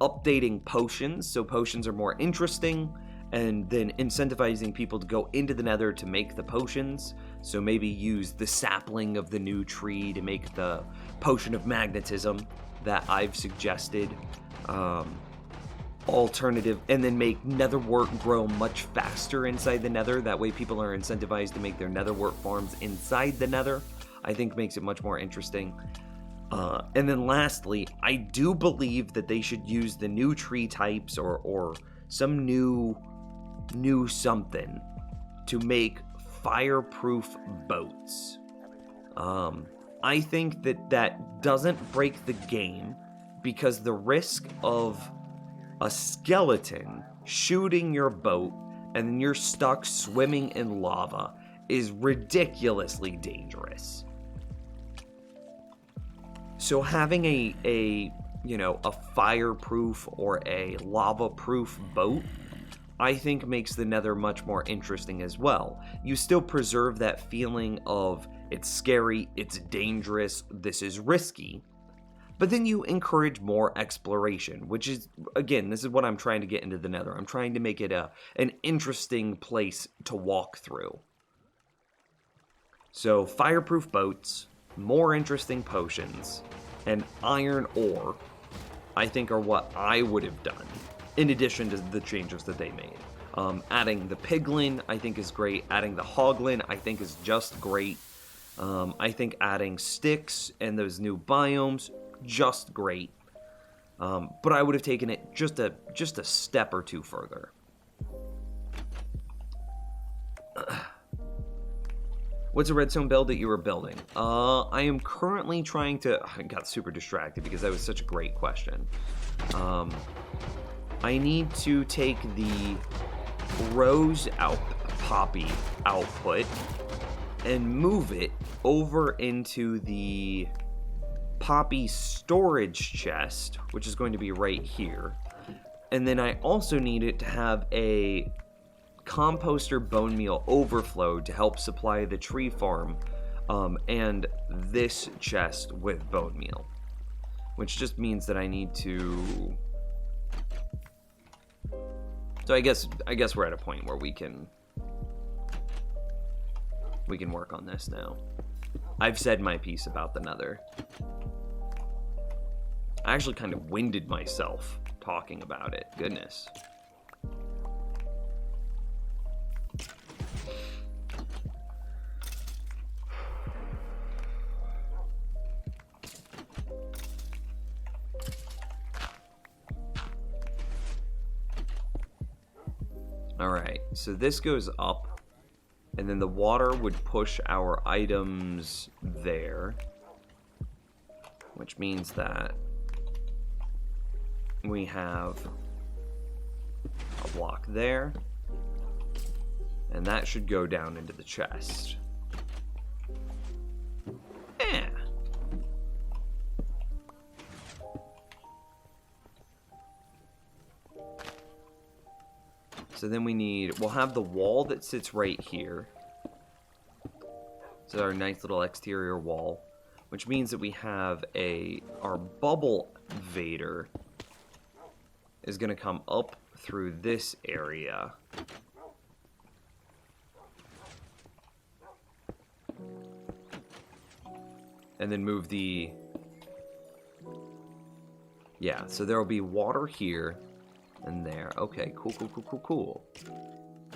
Updating potions, so potions are more interesting, and then incentivizing people to go into the Nether to make the potions. So maybe use the sapling of the new tree to make the potion of magnetism that I've suggested. Alternative, and then make netherwort grow much faster inside the Nether. That way people are incentivized to make their netherwort farms inside the Nether. I think makes it much more interesting. And then lastly, I do believe that they should use the new tree types or some new something to make fireproof boats. I think that doesn't break the game, because the risk of a skeleton shooting your boat and then you're stuck swimming in lava is ridiculously dangerous. So having a fireproof or a lava-proof boat I think makes the Nether much more interesting as well. You still preserve that feeling of it's scary, it's dangerous, this is risky, but then you encourage more exploration, which is, again, this is what I'm trying to get into the Nether. I'm trying to make it an interesting place to walk through. So fireproof boats, more interesting potions, and iron ore, I think are what I would have done, in addition to the changes that they made. Adding the piglin, I think is great. Adding the hoglin, I think is just great. I think adding sticks and those new biomes, just great. But I would have taken it just a step or two further. What's a redstone build that you were building? I am currently trying to... I got super distracted because that was such a great question. I need to take the rose poppy output and move it over into the poppy storage chest, which is going to be right here. And then I also need it to have a composter bone meal overflow to help supply the tree farm and this chest with bone meal, which just means that I need to... So I guess we're at a point where we can work on this now. I've said my piece about the Nether. I actually kind of winded myself talking about it. Goodness. Alright, so this goes up, and then the water would push our items there, which means that we have a block there, and that should go down into the chest. Yeah. So then we'll have the wall that sits right here. So our nice little exterior wall, which means that we have our bubble vader is going to come up through this area. And then move the... Yeah, so there will be water here and there. Okay, cool.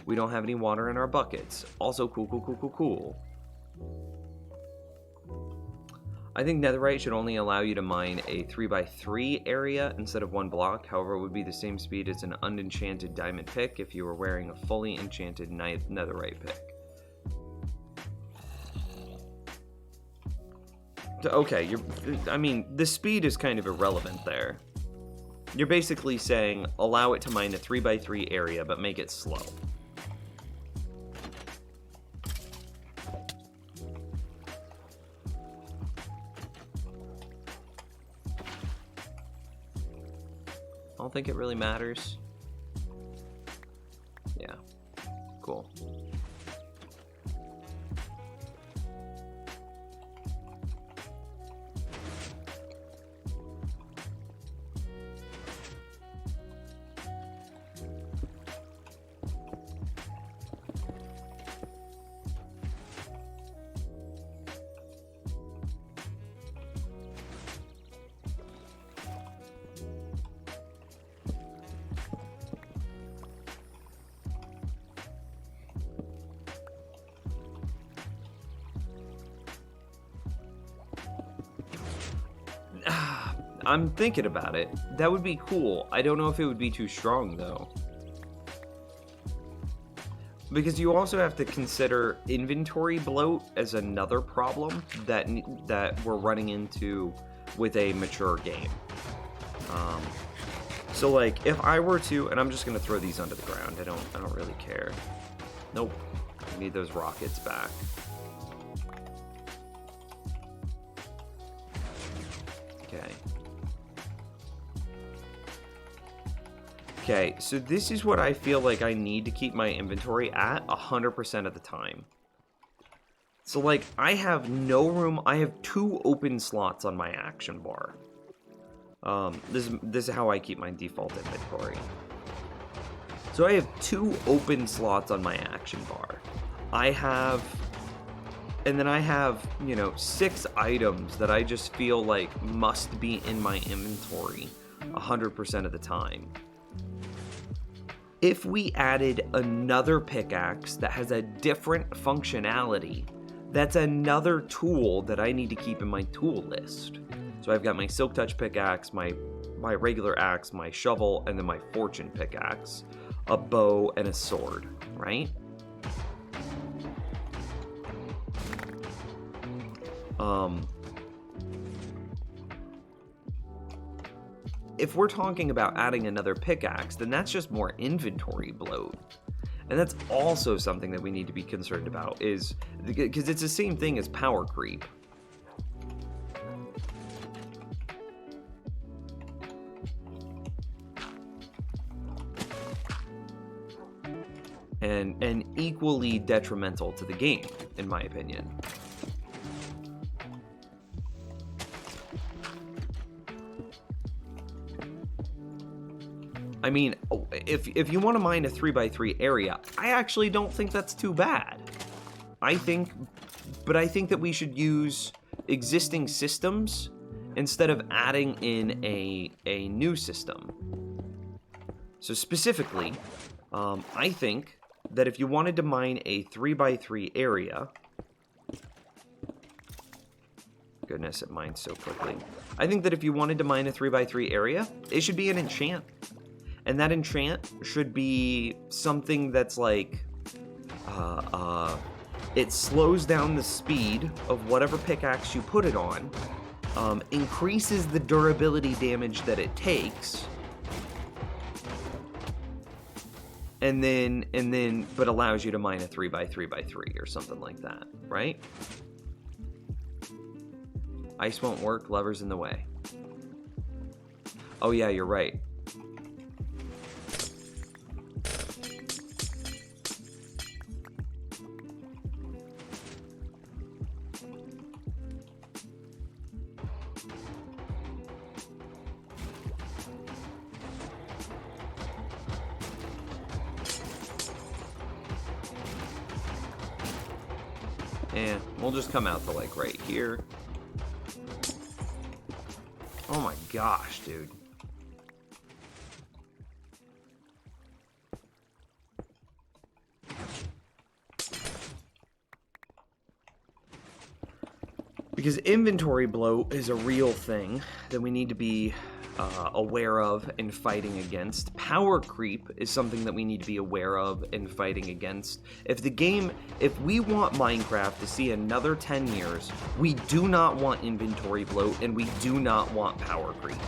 We don't have any water in our buckets. Also cool. I think netherite should only allow you to mine a 3x3 area instead of 1 block. However, it would be the same speed as an unenchanted diamond pick if you were wearing a fully enchanted netherite pick. Okay, I mean, the speed is kind of irrelevant there. You're basically saying, allow it to mine a 3x3 area, but make it slow. I don't think it really matters. Yeah, cool. I'm thinking about it. That would be cool. I don't know if it would be too strong, though. Because you also have to consider inventory bloat as another problem that we're running into with a mature game. So, like, if I were to... And I'm just going to throw these onto the ground. I don't really care. Nope. I need those rockets back. Okay, so this is what I feel like I need to keep my inventory at 100% of the time. So, like, I have no room. I have 2 open slots on my action bar. This is how I keep my default inventory. So I have 2 open slots on my action bar. And then I have, 6 items that I just feel like must be in my inventory 100% of the time. If we added another pickaxe that has a different functionality, that's another tool that I need to keep in my tool list. So I've got my Silk Touch pickaxe, my regular axe, my shovel, and then my fortune pickaxe, a bow, and a sword, right? If we're talking about adding another pickaxe, then that's just more inventory bloat. And that's also something that we need to be concerned about, is because it's the same thing as power creep. And equally detrimental to the game, in my opinion. I mean, if you want to mine a 3x3 area, I actually don't think that's too bad. I think that we should use existing systems instead of adding in a new system. So specifically, I think that if you wanted to mine a 3x3 area, goodness, it mines so quickly. I think that if you wanted to mine a 3x3 area, it should be an enchant. And that enchant should be something that's like, it slows down the speed of whatever pickaxe you put it on, increases the durability damage that it takes, and then, but allows you to mine a 3x3x3 or something like that, right? Ice won't work, lever's in the way. Oh yeah, you're right. And we'll just come out to like right here. Oh my gosh, dude. Because inventory bloat is a real thing that we need to be aware of and fighting against. Power creep is something that we need to be aware of and fighting against. If we want Minecraft to see another 10 years, we do not want inventory bloat and we do not want power creep.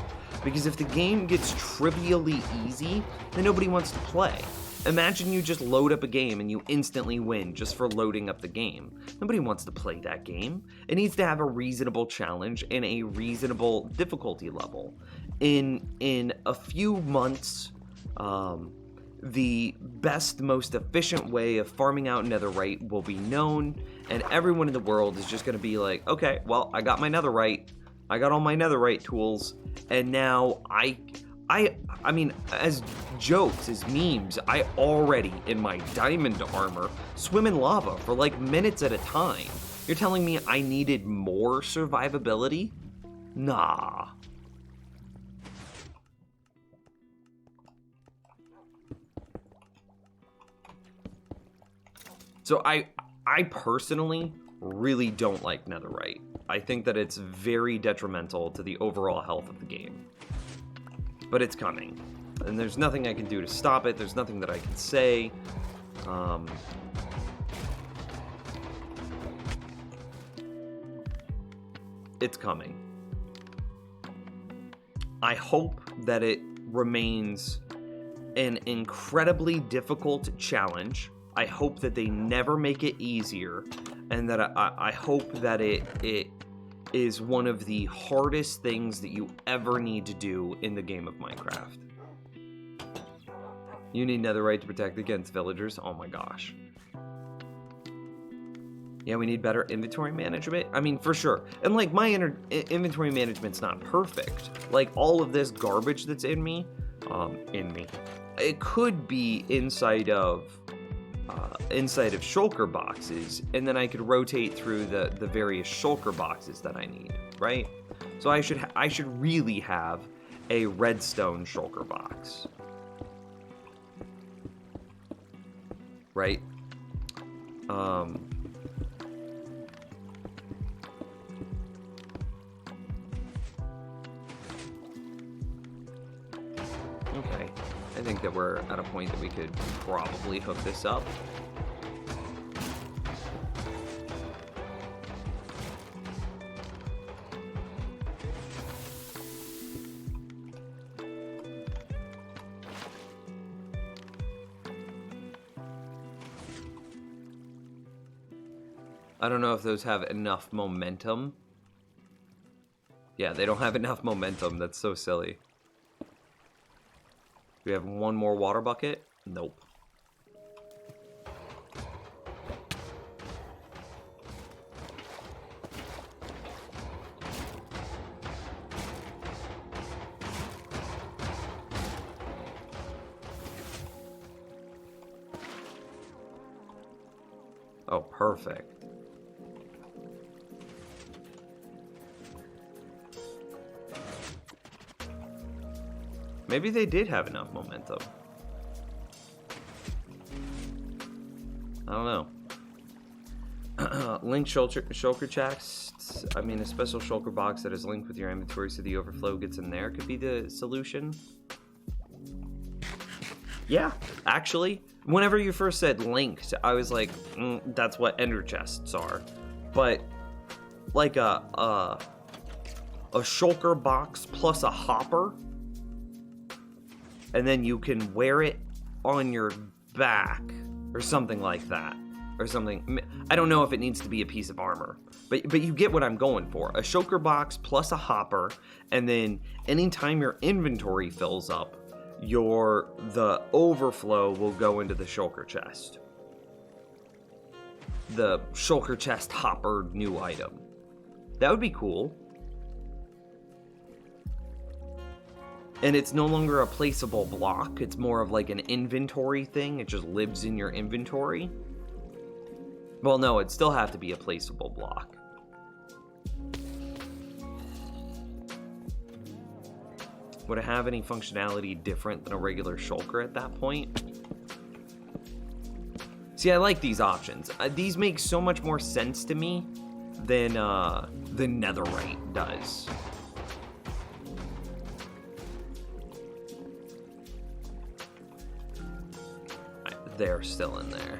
Because if the game gets trivially easy, then nobody wants to play. Imagine you just load up a game and you instantly win just for loading up the game. Nobody wants to play that game. It needs to have a reasonable challenge and a reasonable difficulty level. In a few months, the best, most efficient way of farming out netherite will be known, and everyone in the world is just going to be like, okay, well, I got my netherite, I got all my netherite tools, and now I mean, as jokes, as memes, I already, in my diamond armor, swim in lava for like minutes at a time. You're telling me I needed more survivability? Nah. So I personally really don't like netherite. I think that it's very detrimental to the overall health of the game. But it's coming, and there's nothing I can do to stop it. There's nothing that I can say. It's coming. I hope that it remains an incredibly difficult challenge. I hope that they never make it easier, and that I hope that it is one of the hardest things that you ever need to do in the game of Minecraft. You need netherite to protect against villagers. Oh my gosh. Yeah, we need better inventory management. I mean, for sure. And like my inventory management's not perfect. Like all of this garbage that's in me, it could be inside of shulker boxes, and then I could rotate through the various shulker boxes that I need, right? So I should really have a redstone shulker box, right? Okay, I think that we're at a point that we could probably hook this up. I don't know if those have enough momentum. Yeah, they don't have enough momentum. That's so silly. We have one more water bucket? Nope. Oh, perfect. Maybe they did have enough momentum. I don't know. Link shulker chests. I mean, a special shulker box that is linked with your inventory so the overflow gets in there could be the solution. Yeah, actually, whenever you first said linked, I was like, that's what ender chests are. But like a shulker box plus a hopper, and then you can wear it on your back or something like that, or something. I don't know if it needs to be a piece of armor, but you get what I'm going for. A shulker box plus a hopper, and then anytime your inventory fills up, the overflow will go into the shulker chest. The shulker chest hopper new item. That would be cool. And it's no longer a placeable block. It's more of like an inventory thing. It just lives in your inventory. Well, no, it'd still have to be a placeable block. Would it have any functionality different than a regular shulker at that point? See, I like these options. These make so much more sense to me than the netherite does. They're still in there.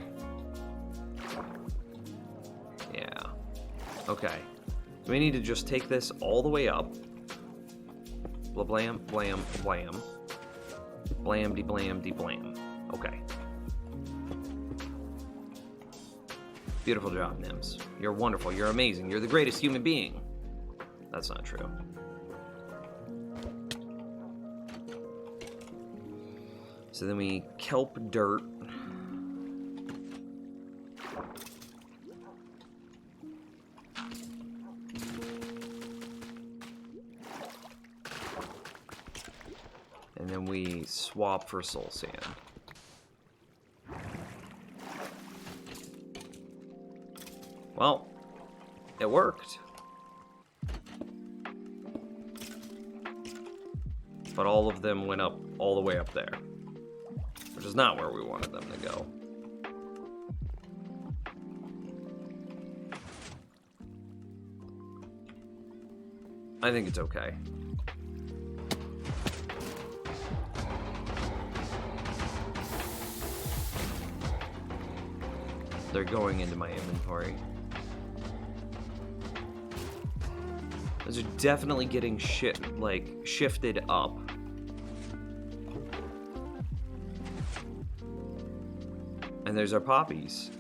Yeah. Okay. So we need to just take this all the way up. Blah blam, blam, blam. Blam, de blam, de blam. Okay. Beautiful job, Nims. You're wonderful. You're amazing. You're the greatest human being. That's not true. So then we kelp dirt. And then we swap for soul sand. Well, it worked. But all of them went up all the way up there, which is not where we wanted them to go. I think it's okay. They're going into my inventory. Those are definitely getting shifted up. And there's our poppies.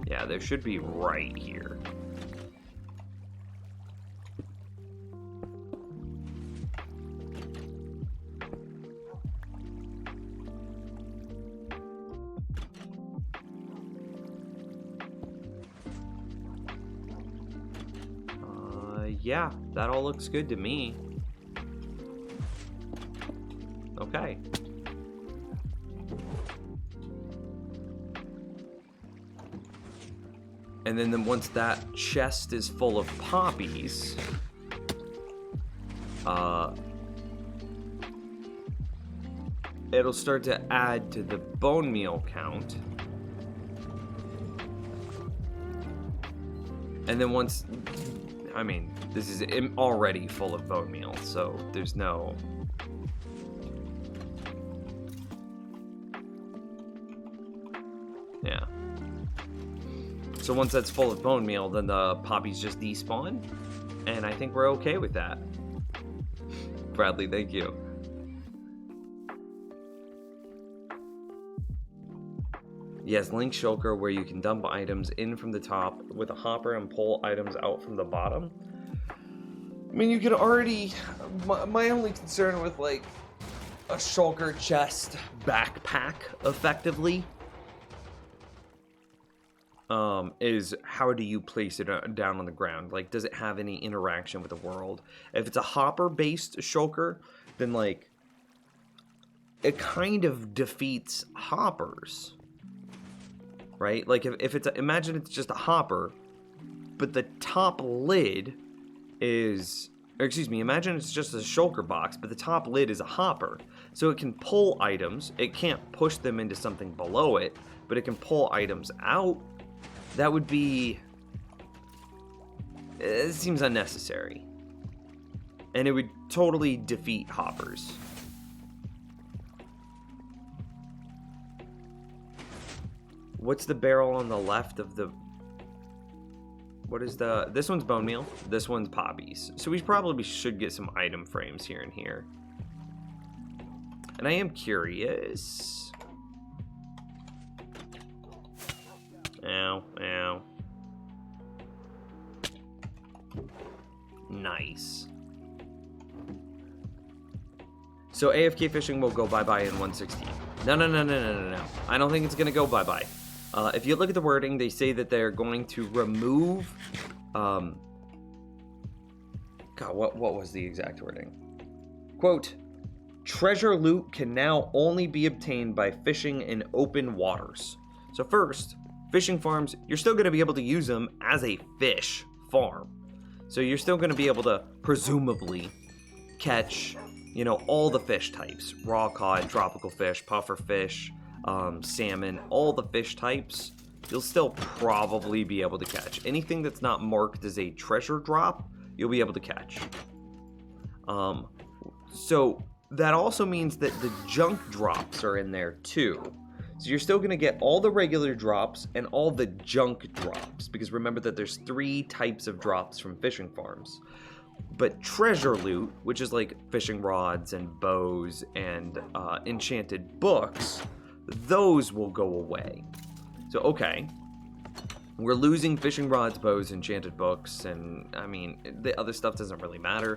Yeah, there should be right here. Yeah, that all looks good to me. Okay. And then once that chest is full of poppies, it'll start to add to the bone meal count. And then once, I mean, this is already full of bone meal, so there's no... Yeah. So once that's full of bone meal, then the poppies just despawn, and I think we're okay with that. Bradley, thank you. Yes, Link Shulker, where you can dump items in from the top with a hopper and pull items out from the bottom. I mean, you could already... My only concern with, like, a Shulker chest backpack, effectively, is how do you place it down on the ground? Like, does it have any interaction with the world? If it's a hopper-based Shulker, then, like, it kind of defeats hoppers. Right? Like, if it's imagine it's just a hopper, but the top lid is, or excuse me, imagine it's just a shulker box, but the top lid is a hopper. So it can pull items. It can't push them into something below it, but it can pull items out. That would be, it seems unnecessary. And it would totally defeat hoppers. What's the barrel on the left of the... What is the... This one's bone meal. This one's poppies. So we probably should get some item frames here and here. And I am curious... Ow, ow. Nice. So AFK fishing will go bye-bye in 116. No. I don't think it's going to go bye-bye. If you look at the wording, they say that they're going to remove... God, what was the exact wording? Quote, treasure loot can now only be obtained by fishing in open waters. So first, fishing farms, you're still going to be able to use them as a fish farm. So you're still going to be able to, presumably, catch, you know, all the fish types. Raw cod, tropical fish, puffer fish, salmon, all the fish types, you'll still probably be able to catch. Anything that's not marked as a treasure drop, you'll be able to catch. So that also means that the junk drops are in there too. So you're still going to get all the regular drops and all the junk drops, because remember that there's 3 types of drops from fishing farms. But treasure loot, which is like fishing rods and bows and enchanted books, those will go away. So, okay, we're losing fishing rods, bows, enchanted books, and, I mean, the other stuff doesn't really matter.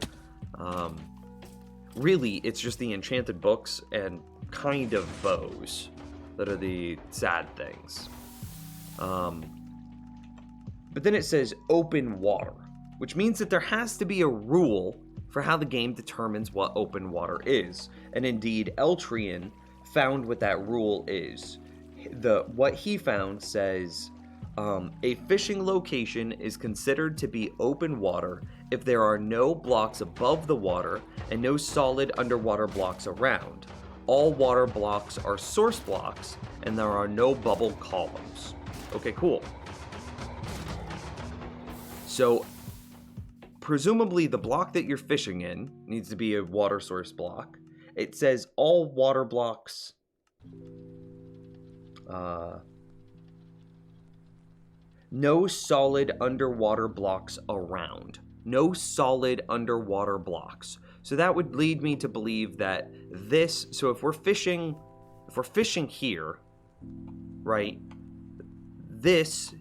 Really, it's just the enchanted books and kind of bows that are the sad things. But then it says open water, which means that there has to be a rule for how the game determines what open water is. And indeed, Eltrian found what that rule is. What he found says, a fishing location is considered to be open water if there are no blocks above the water and no solid underwater blocks around. All water blocks are source blocks, and there are no bubble columns. Okay, cool. So, presumably the block that you're fishing in needs to be a water source block. It says all water blocks... no solid underwater blocks around. No solid underwater blocks. So that would lead me to believe that this, so if we're fishing here, right, this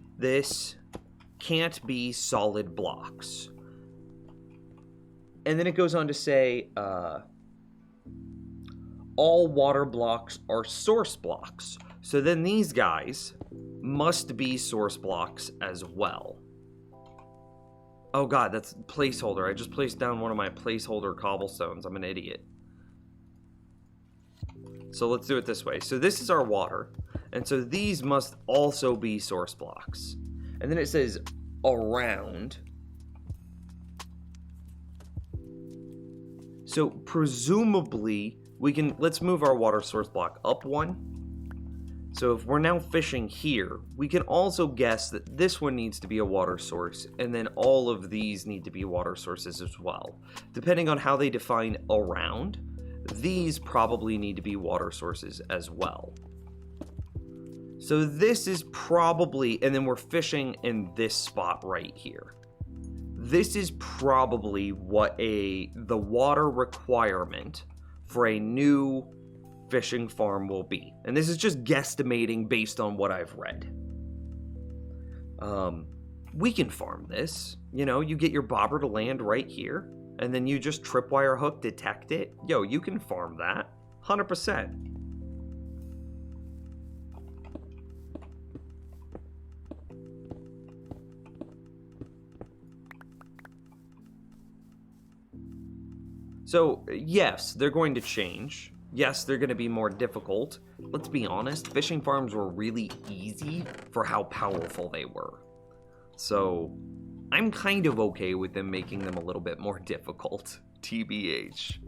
can't be solid blocks. And then it goes on to say, all water blocks are source blocks. So then these guys must be source blocks as well. Oh god, that's placeholder. I just placed down one of my placeholder cobblestones. I'm an idiot. So let's do it this way. So this is our water. And so these must also be source blocks. And then it says around. So presumably let's move our water source block up one. So if we're now fishing here, we can also guess that this one needs to be a water source, and then all of these need to be water sources as well. Depending on how they define around, these probably need to be water sources as well. So this is probably, and then we're fishing in this spot right here. This is probably what the water requirement for a new fishing farm will be. And this is just guesstimating based on what I've read. We can farm this. You know, you get your bobber to land right here, and then you just tripwire hook detect it. Yo, you can farm that. 100%. So, yes, they're going to change. Yes, they're going to be more difficult. Let's be honest, fishing farms were really easy for how powerful they were. So, I'm kind of okay with them making them a little bit more difficult, TBH.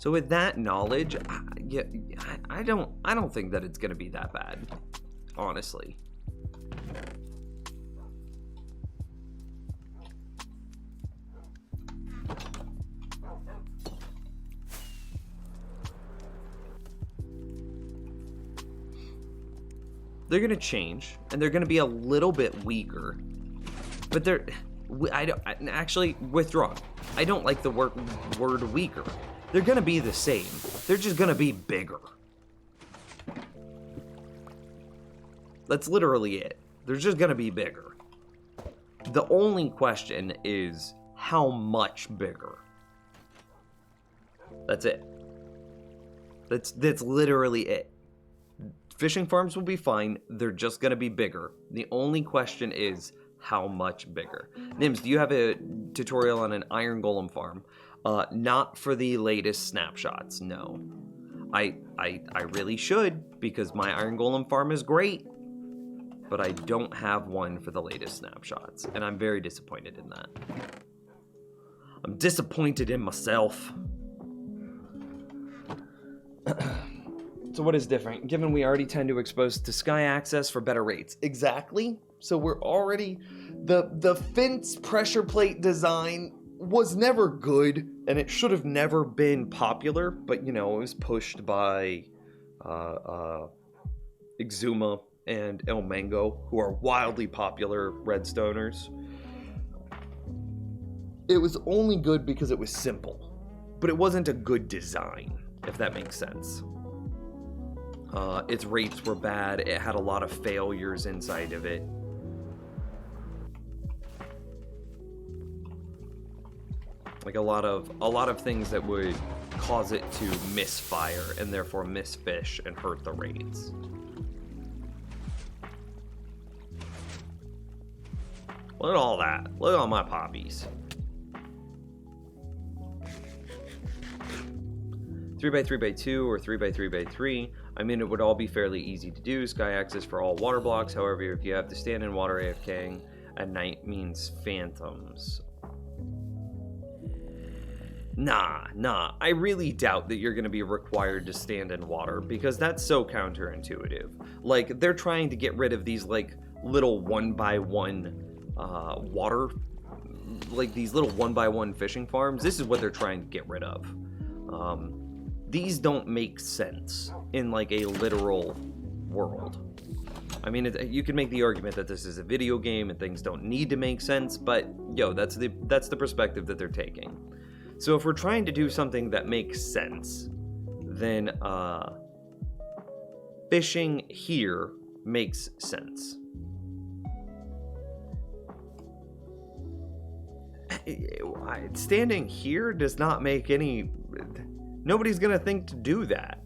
So with that knowledge, I don't think that it's gonna be that bad, honestly. They're gonna change, and they're gonna be a little bit weaker, but actually withdraw. I don't like the word weaker. They're gonna be the same. They're just gonna be bigger. That's literally it. They're just gonna be bigger. The only question is how much bigger. That's it. That's literally it. Fishing farms will be fine. They're just gonna be bigger. The only question is how much bigger. Nims, do you have a tutorial on an iron golem farm? Not for the latest snapshots, no. I really should, because my iron golem farm is great, but I don't have one for the latest snapshots, and I'm very disappointed in that. I'm disappointed in myself. So what is different? Given we already tend to expose to sky access for better rates. Exactly. So we're already... The fence pressure plate design was never good, and it should have never been popular, but, you know, it was pushed by Exuma and El Mango, who are wildly popular redstoners. It was only good because it was simple, but it wasn't a good design, if that makes sense. Its rates were bad. It had a lot of failures inside of it. Like a lot of things that would cause it to misfire and therefore misfish and hurt the rates. Look at all that. Look at all my poppies. 3x3x2 or 3x3x3. I mean, it would all be fairly easy to do. Sky access for all water blocks. However, if you have to stand in water AFKing at night means phantoms. Nah. I really doubt that you're going to be required to stand in water, because that's so counterintuitive. Like, they're trying to get rid of these, like, little 1x1 water, like these little 1x1 fishing farms. This is what they're trying to get rid of. These don't make sense in, like, a literal world. I mean, you can make the argument that this is a video game and things don't need to make sense, but, yo, that's the perspective that they're taking. So if we're trying to do something that makes sense, then fishing here makes sense. standing here does not make any... Nobody's gonna think to do that.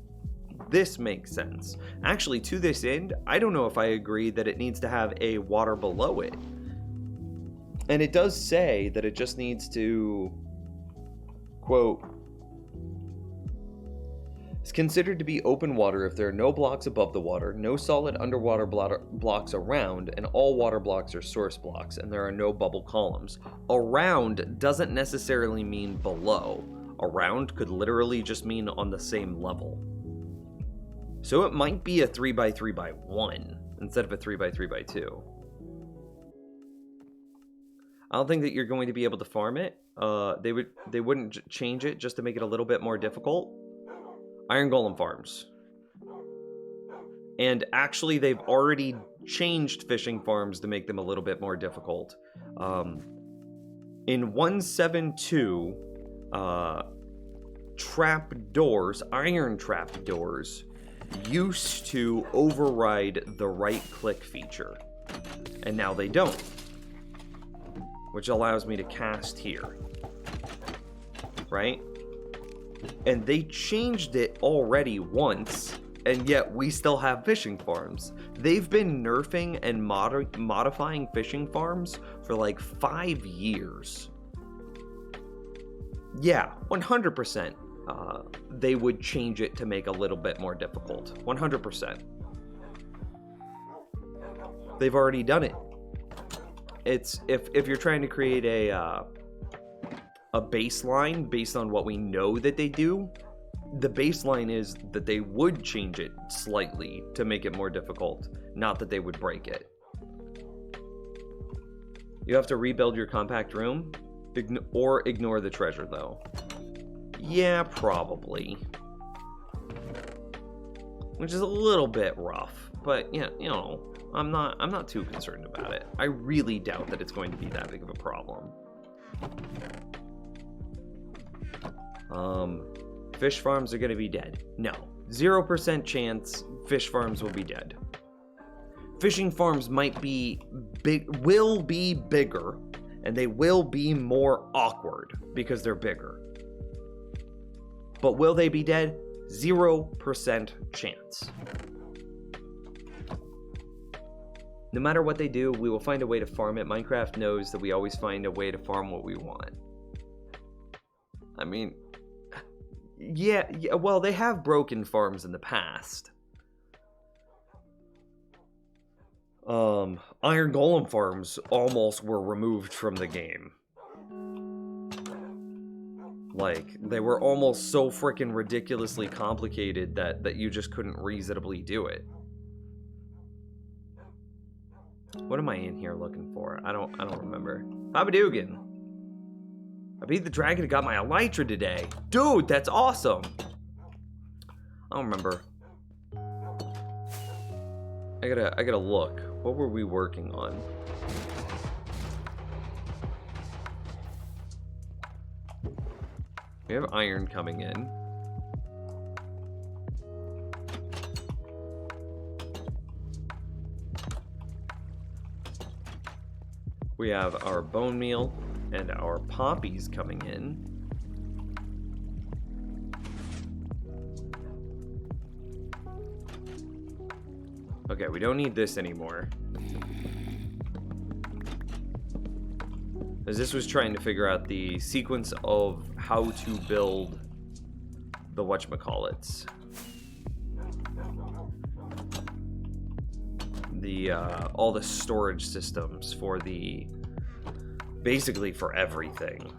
This makes sense. Actually, to this end, I don't know if I agree that it needs to have a water below it. And it does say that it just needs to, quote, it's considered to be open water if there are no blocks above the water, no solid underwater blocks around, and all water blocks are source blocks, and there are no bubble columns. Around doesn't necessarily mean below. Around could literally just mean on the same level. So it might be a 3x3x1 instead of a 3x3x2. I don't think that you're going to be able to farm it. They wouldn't change it just to make it a little bit more difficult. Iron Golem farms. And actually, they've already changed fishing farms to make them a little bit more difficult. In 1.7.2, trapdoors, iron trapdoors, used to override the right-click feature. And now they don't. Which allows me to cast here. Right? And they changed it already once, and yet we still have fishing farms. They've been nerfing and modifying fishing farms for like 5 years. Yeah, 100%. They would change it to make a little bit more difficult. 100%. They've already done it. It's if you're trying to create a baseline based on what we know that they do, the baseline is that they would change it slightly to make it more difficult, not that they would break it. You have to rebuild your compact room, or ignore the treasure though. Yeah, probably. Which is a little bit rough, but yeah, you know, I'm not too concerned about it. I really doubt that it's going to be that big of a problem. Fish farms are going to be dead. No. 0% chance fish farms will be dead. Fishing farms might be will be bigger, and they will be more awkward because they're bigger. But will they be dead? 0% chance. No matter what they do, we will find a way to farm it. Minecraft knows that we always find a way to farm what we want. I mean, yeah, well, they have broken farms in the past. Iron Golem farms almost were removed from the game. Like, they were almost so freaking ridiculously complicated that you just couldn't reasonably do it. What am I in here looking for? I don't remember. Habadoogan. I beat the dragon and got my elytra today. Dude, that's awesome. I don't remember. I gotta look. What were we working on? We have iron coming in. We have our bone meal and our poppies coming in. Okay, we don't need this anymore. As this was trying to figure out the sequence of how to build the whatchamacallits. All the storage systems for basically for everything.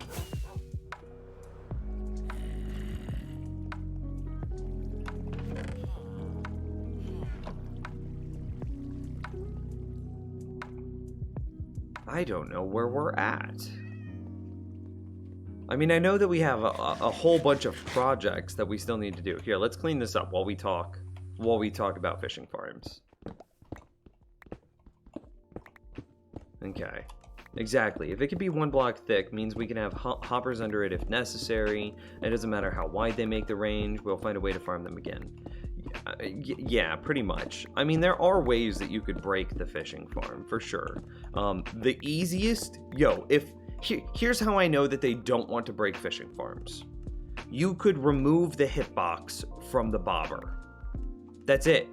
I don't know where we're at. I mean, I know that we have a whole bunch of projects that we still need to do. Here, let's clean this up while we talk about fishing farms. Okay. Exactly. If it can be 1 block thick, means we can have hoppers under it if necessary. It doesn't matter how wide they make the range. We'll find a way to farm them again. Yeah, pretty much. I mean, there are ways that you could break the fishing farm, for sure. The easiest... Here's how I know that they don't want to break fishing farms. You could remove the hitbox from the bobber. That's it.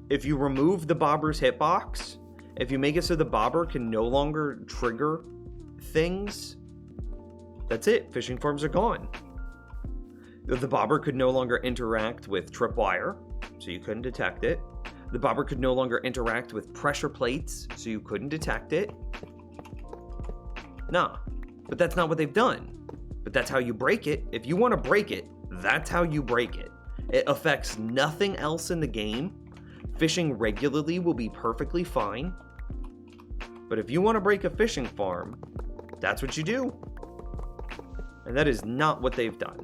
If you remove the bobber's hitbox, if you make it so the bobber can no longer trigger things, that's it. Fishing farms are gone. The bobber could no longer interact with tripwire, so you couldn't detect it. The bobber could no longer interact with pressure plates, so you couldn't detect it. Nah, but that's not what they've done. But that's how you break it. If you want to break it, that's how you break it. It affects nothing else in the game. Fishing regularly will be perfectly fine. But if you want to break a fishing farm, that's what you do. And that is not what they've done.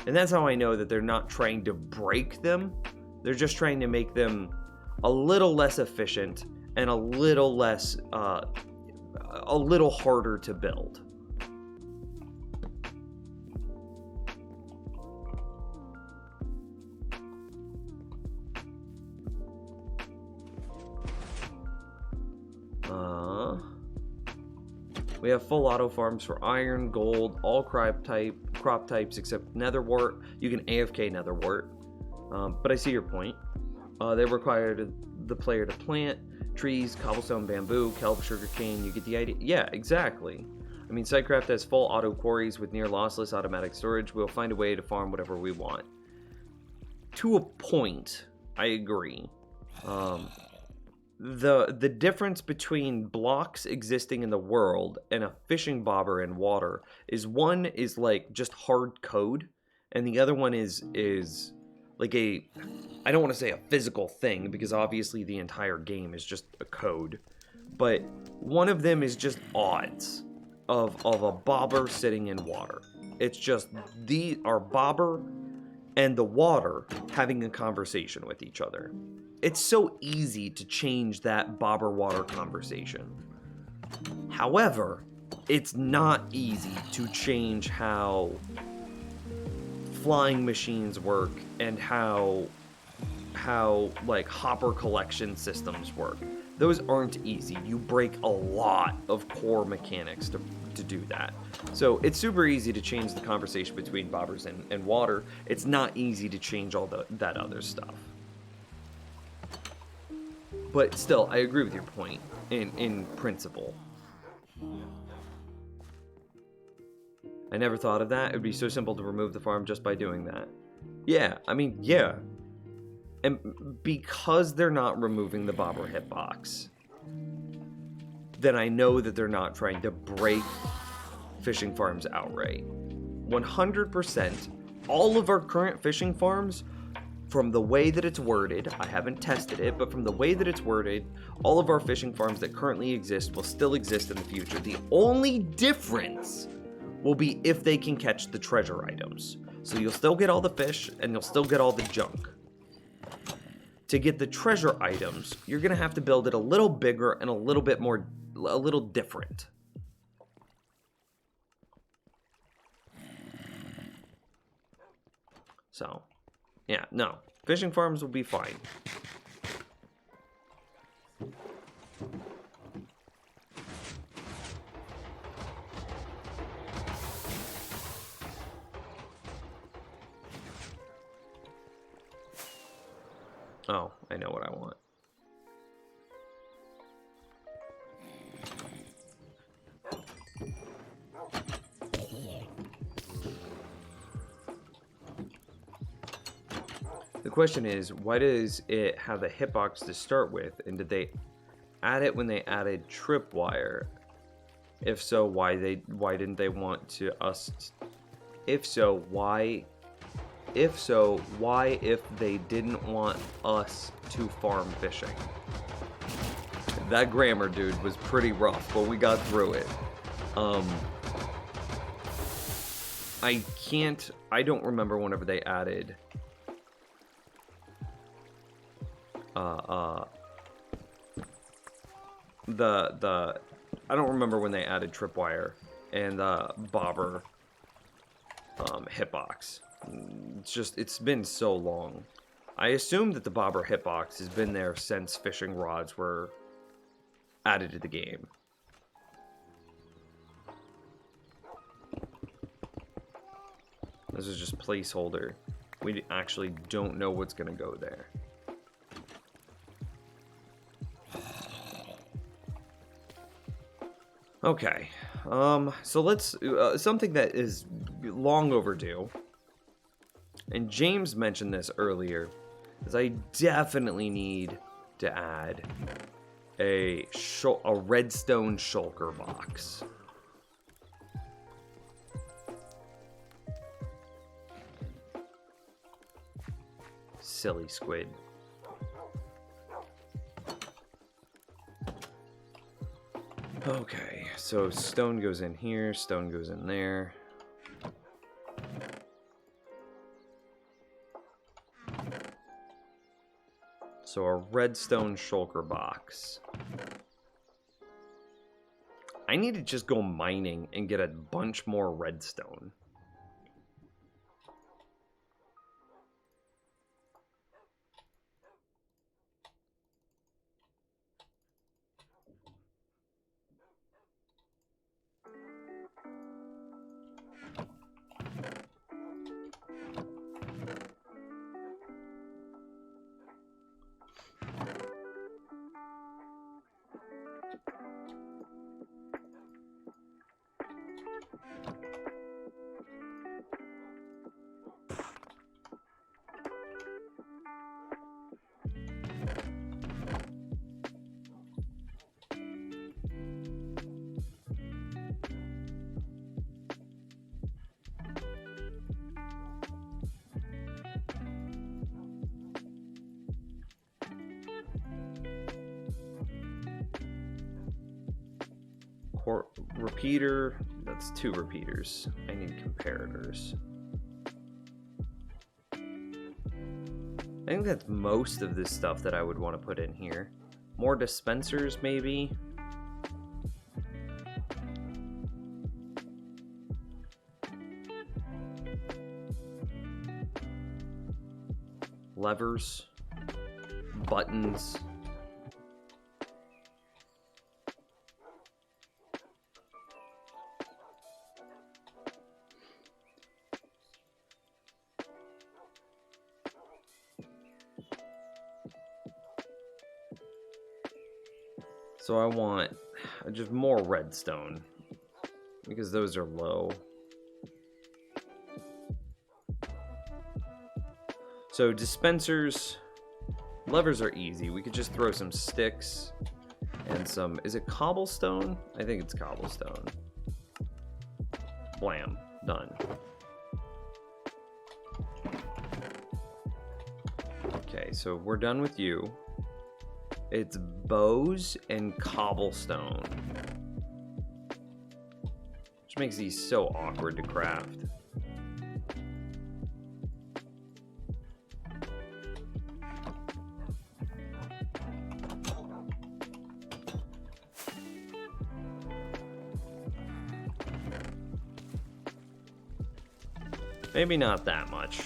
And that's how I know that they're not trying to break them. They're just trying to make them a little less efficient and a little less, a little harder to build. We have full auto farms for iron, gold, all crop types except netherwort. You can AFK netherwort, but I see your point. They require the player to plant trees, cobblestone, bamboo, kelp, sugarcane. You get the idea. Yeah, exactly. I mean, SiteCraft has full auto quarries with near lossless automatic storage. We'll find a way to farm whatever we want. To a point, I agree. The difference between blocks existing in the world and a fishing bobber in water is one is like just hard code, and the other one is like a, I don't want to say a physical thing because obviously the entire game is just a code, but one of them is just odds of a bobber sitting in water. It's just our bobber and the water having a conversation with each other. It's so easy to change that bobber water conversation. However, it's not easy to change how flying machines work and how like hopper collection systems work. Those aren't easy. You break a lot of core mechanics to do that. So it's super easy to change the conversation between bobbers and water. It's not easy to change all that other stuff. But still, I agree with your point in principle. I never thought of that. It would be so simple to remove the farm just by doing that. Yeah, I mean, yeah. And because they're not removing the bobber hitbox, then I know that they're not trying to break fishing farms outright. 100%, all of our current fishing farms, from the way that it's worded, I haven't tested it, but from the way that it's worded, all of our fishing farms that currently exist will still exist in the future. The only difference will be if they can catch the treasure items. So you'll still get all the fish, and you'll still get all the junk. To get the treasure items, you're gonna have to build it a little bigger and a little different. So, yeah, no. Fishing farms will be fine. Oh, I know what I want. The question is, why does it have the hitbox to start with, and did they add it when they added tripwire? If so, why didn't they want to us? If so, why? If so, why if they didn't want us to farm fishing? That grammar, dude, was pretty rough, but we got through it. I don't remember whenever they added I don't remember when they added tripwire and bobber hitbox. It's been so long. I assume that the bobber hitbox has been there since fishing rods were added to the game. This is just placeholder. We actually don't know what's going to go there. Okay, so let's, something that is long overdue, and James mentioned this earlier, is I definitely need to add a redstone shulker box. Silly squid. Okay, so stone goes in here, stone goes in there. So a redstone shulker box. I need to just go mining and get a bunch more redstone. Repeater, that's 2 repeaters. I need comparators. I think that's most of this stuff that I would want to put in here. More dispensers, maybe. Levers. Buttons. So I want just more redstone, because those are low. So dispensers, levers are easy. We could just throw some sticks and some, is it cobblestone? I think it's cobblestone. Blam, done. Okay, so we're done with you. It's bows and cobblestone. Which makes these so awkward to craft. Maybe not that much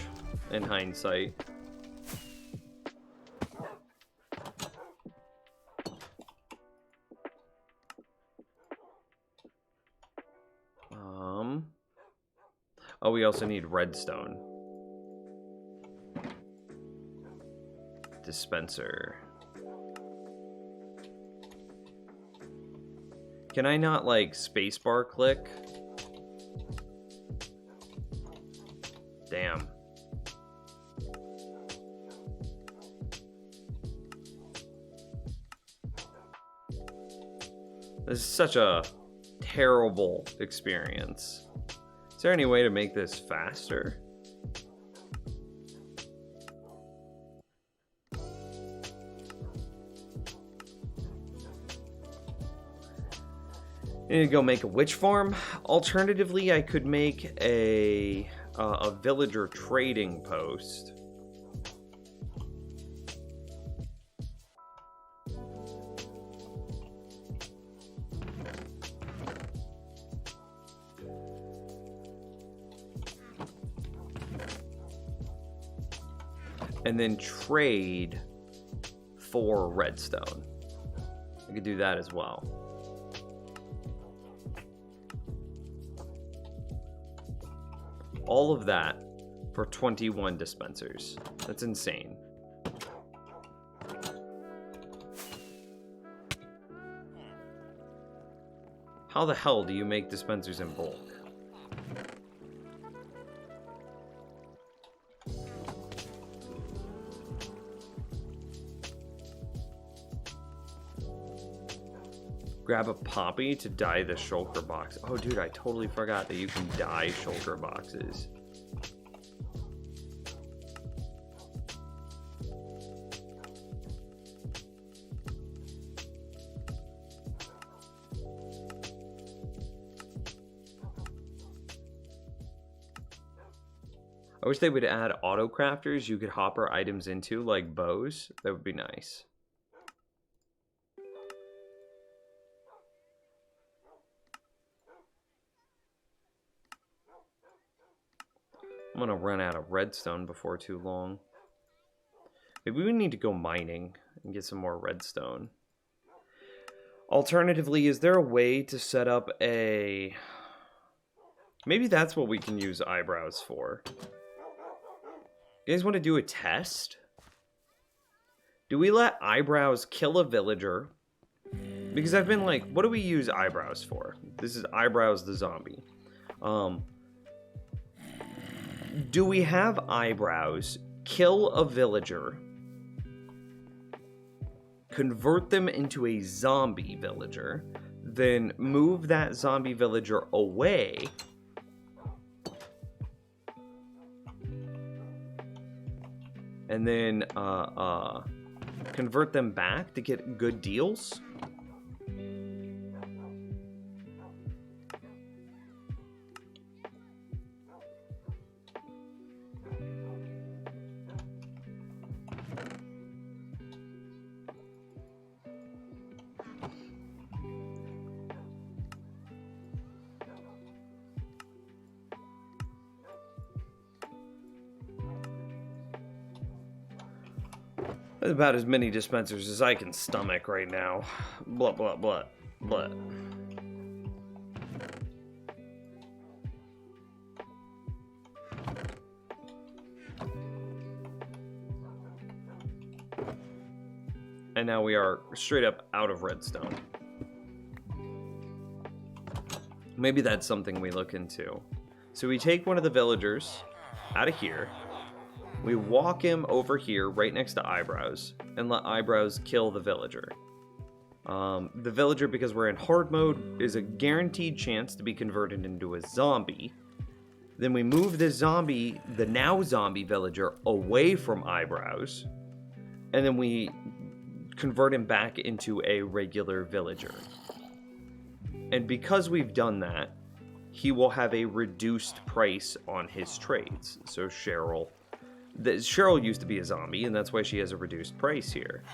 in hindsight. Oh, we also need redstone. Dispenser. Can I not, like, spacebar click? Damn. This is such a terrible experience. Is there any way to make this faster? I need to go make a witch farm. Alternatively, I could make a villager trading post. and then trade for redstone. I could do that as well. All of that for 21 dispensers. That's insane. How the hell do you make dispensers in bulk? Grab a poppy to dye the shulker box. Oh, dude, I totally forgot that you can dye shulker boxes. I wish they would add auto crafters you could hopper items into, like bows. That would be nice. I'm gonna run out of redstone before too long. Maybe we need to go mining and get some more redstone. Alternatively, is there a way to set up a... Maybe that's what we can use eyebrows for. You guys want to do a test? Do we let eyebrows kill a villager? Because I've been like, what do we use eyebrows for? This is eyebrows the zombie. Do we have eyebrows kill a villager, convert them into a zombie villager, then move that zombie villager away, and then convert them back to get good deals? That's about as many dispensers as I can stomach right now. Blah, blah, blah, blah. And now we are straight up out of redstone. Maybe that's something we look into. So we take one of the villagers out of here. We walk him over here right next to Eyebrows and let Eyebrows kill the villager. The villager, because we're in hard mode, is a guaranteed chance to be converted into a zombie. Then we move the zombie, the now zombie villager, away from Eyebrows. And then we convert him back into a regular villager. And because we've done that, he will have a reduced price on his trades. So Cheryl used to be a zombie, and that's why she has a reduced price here.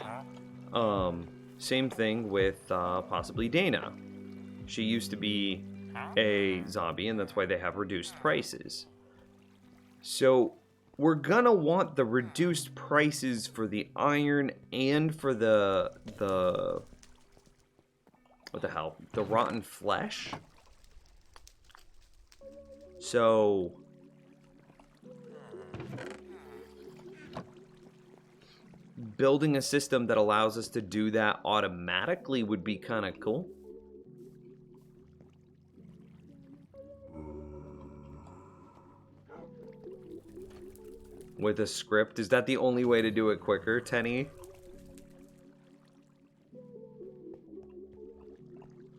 Same thing with possibly Dana. She used to be a zombie, and that's why they have reduced prices. So we're gonna want the reduced prices for the iron and for the what the hell? The rotten flesh. So building a system that allows us to do that automatically would be kind of cool. With a script, is that the only way to do it quicker, Tenny?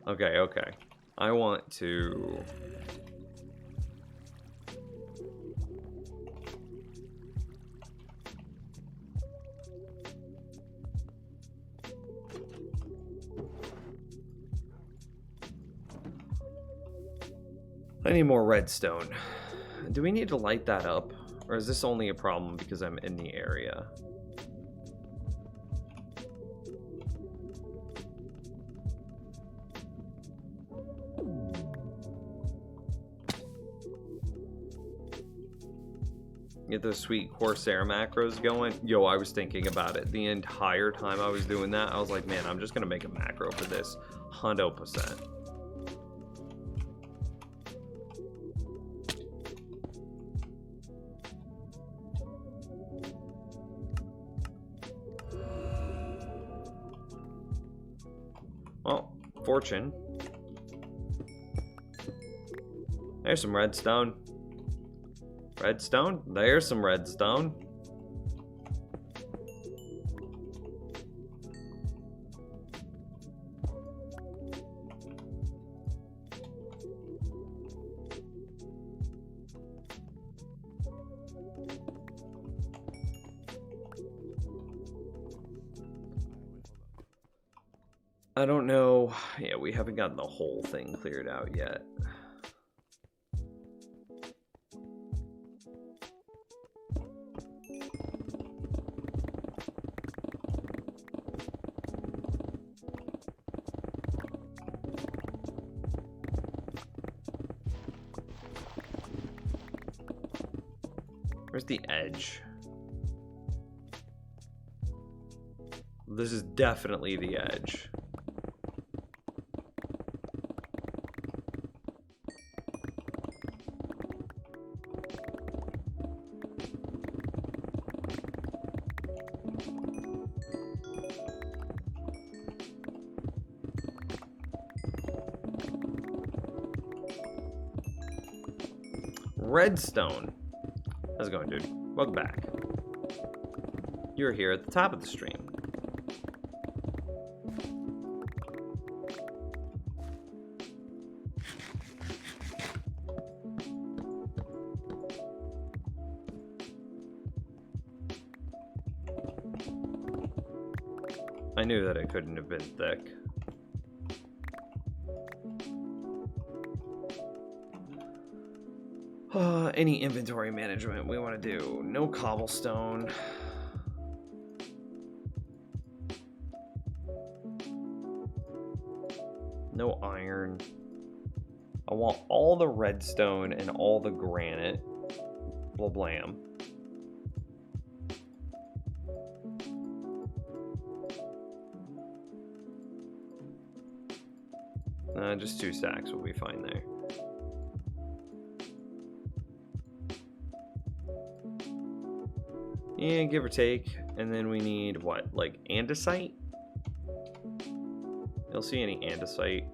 Okay. I want to... I need more redstone. Do we need to light that up? Or is this only a problem because I'm in the area? Get those sweet Corsair macros going. Yo, I was thinking about it the entire time I was doing that. I was like, man, I'm just gonna make a macro for this 100%. Well, fortune. There's some redstone. Redstone? There's some redstone. I don't know. Yeah, we haven't gotten the whole thing cleared out yet. Where's the edge? This is definitely the edge. Redstone. How's it going, dude? Welcome back. You're here at the top of the stream. I knew that it couldn't have been thick. Any inventory management we want to do. No cobblestone. No iron. I want all the redstone and all the granite. Blah blam. Just 2 stacks will be fine there. Yeah, give or take. And then we need what? Like andesite? You'll see any andesite.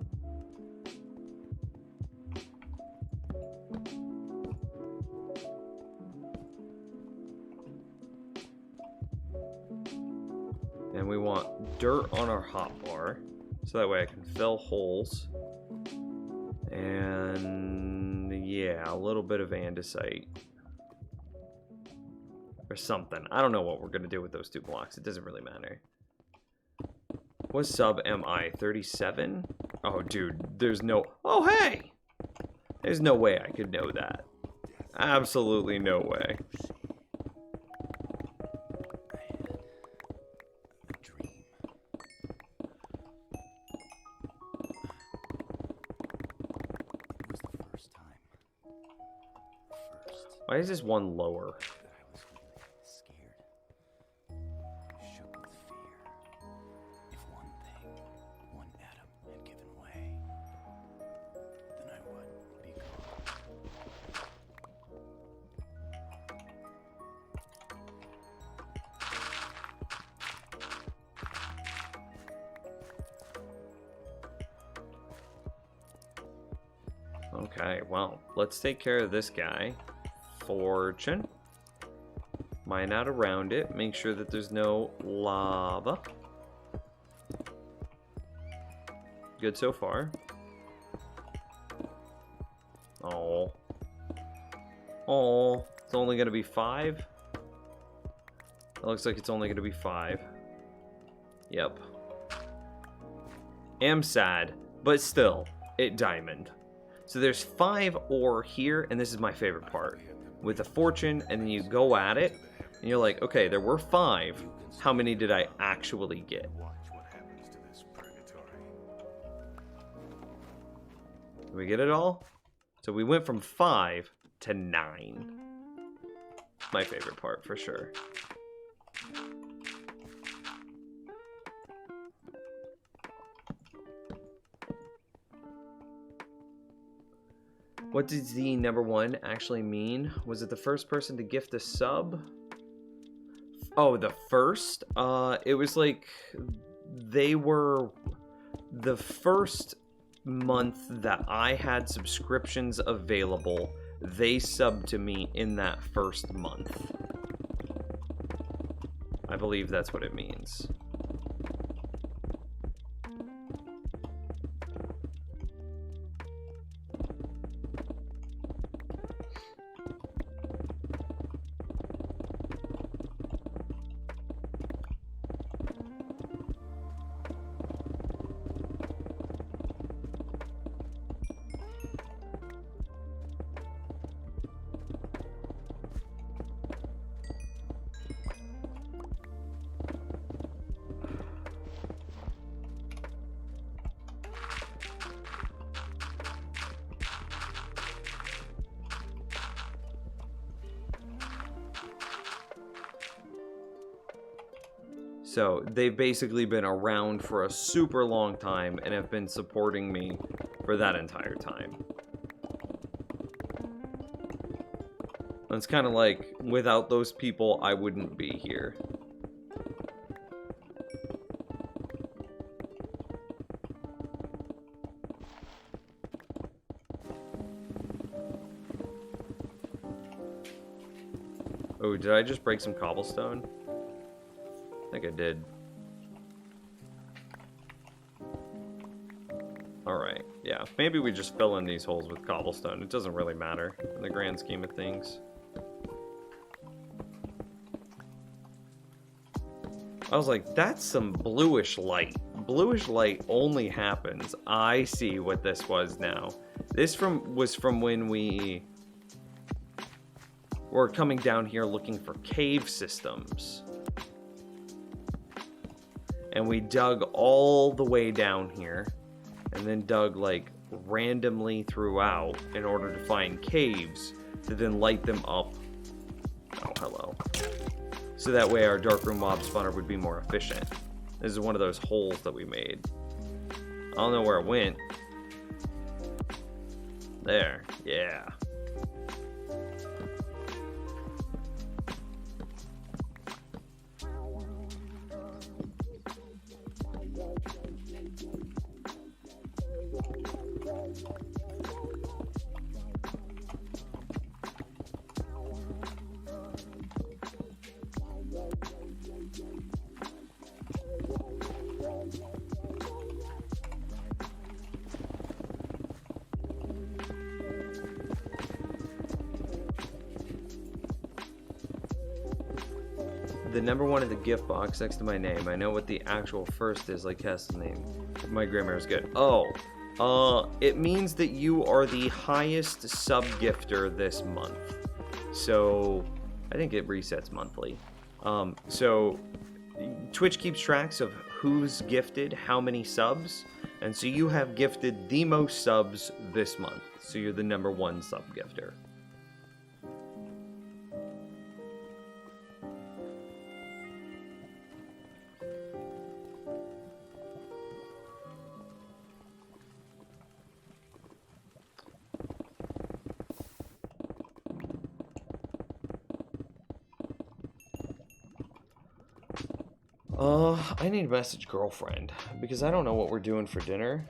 And we want dirt on our hotbar, so that way I can fill holes. And yeah, a little bit of andesite. Or something. I don't know what we're going to do with those 2 blocks. It doesn't really matter. What sub am I? 37? Oh, dude, there's no... Oh, hey! There's no way I could know that. Absolutely no way. Why is this one lower? Okay, well, let's take care of this guy. Fortune. Mine out around it. Make sure that there's no lava. Good so far. Oh. Oh. It's only going to be 5? It looks like it's only going to be 5. Yep. Am sad, but still, it diamond. So there's 5 ore here, and this is my favorite part. With the fortune, and then you go at it, and you're like, okay, there were 5. How many did I actually get? Did we get it all? So we went from 5 to 9. my favorite part for sure. What does the number one actually mean? Was it the first person to gift a sub? Oh, the first? It was like they were the first month that I had subscriptions available. They subbed to me in that first month. I believe that's what it means. So they've basically been around for a super long time and have been supporting me for that entire time. It's kind of like, without those people, I wouldn't be here. Oh, did I just break some cobblestone? I think I did. Alright, yeah. Maybe we just fill in these holes with cobblestone. It doesn't really matter in the grand scheme of things. I was like, that's some bluish light. Bluish light only happens. I see what this was now. This was from when we were coming down here looking for cave systems. And we dug all the way down here, and then dug like randomly throughout in order to find caves to then light them up. Oh, hello. So that way our darkroom mob spawner would be more efficient. This is one of those holes that we made. I don't know where it went. There, yeah. The number one in the gift box next to my name. I know what the actual first is, like Cass's name. My grammar is good. Oh, it means that you are the highest sub gifter this month. So, I think it resets monthly. So, Twitch keeps tracks of who's gifted how many subs. And so you have gifted the most subs this month. So you're the number one sub gifter. I need to message girlfriend, because I don't know what we're doing for dinner.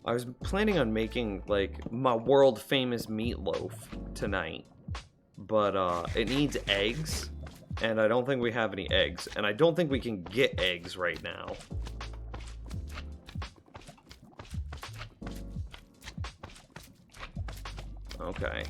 I was planning on making, like, my world famous meatloaf tonight, but it needs eggs. And I don't think we have any eggs. And I don't think we can get eggs right now. Okay.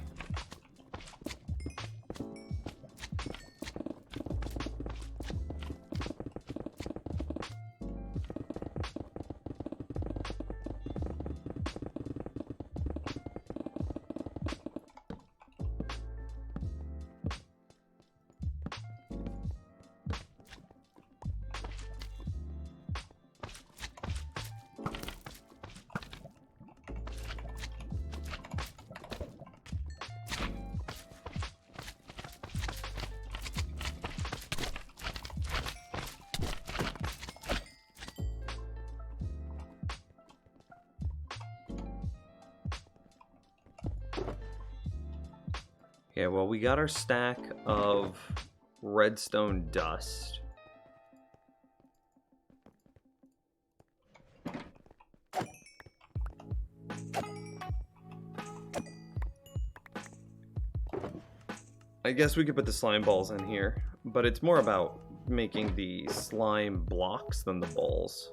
Okay, well, we got our stack of redstone dust. I guess we could put the slime balls in here, but it's more about making the slime blocks than the balls.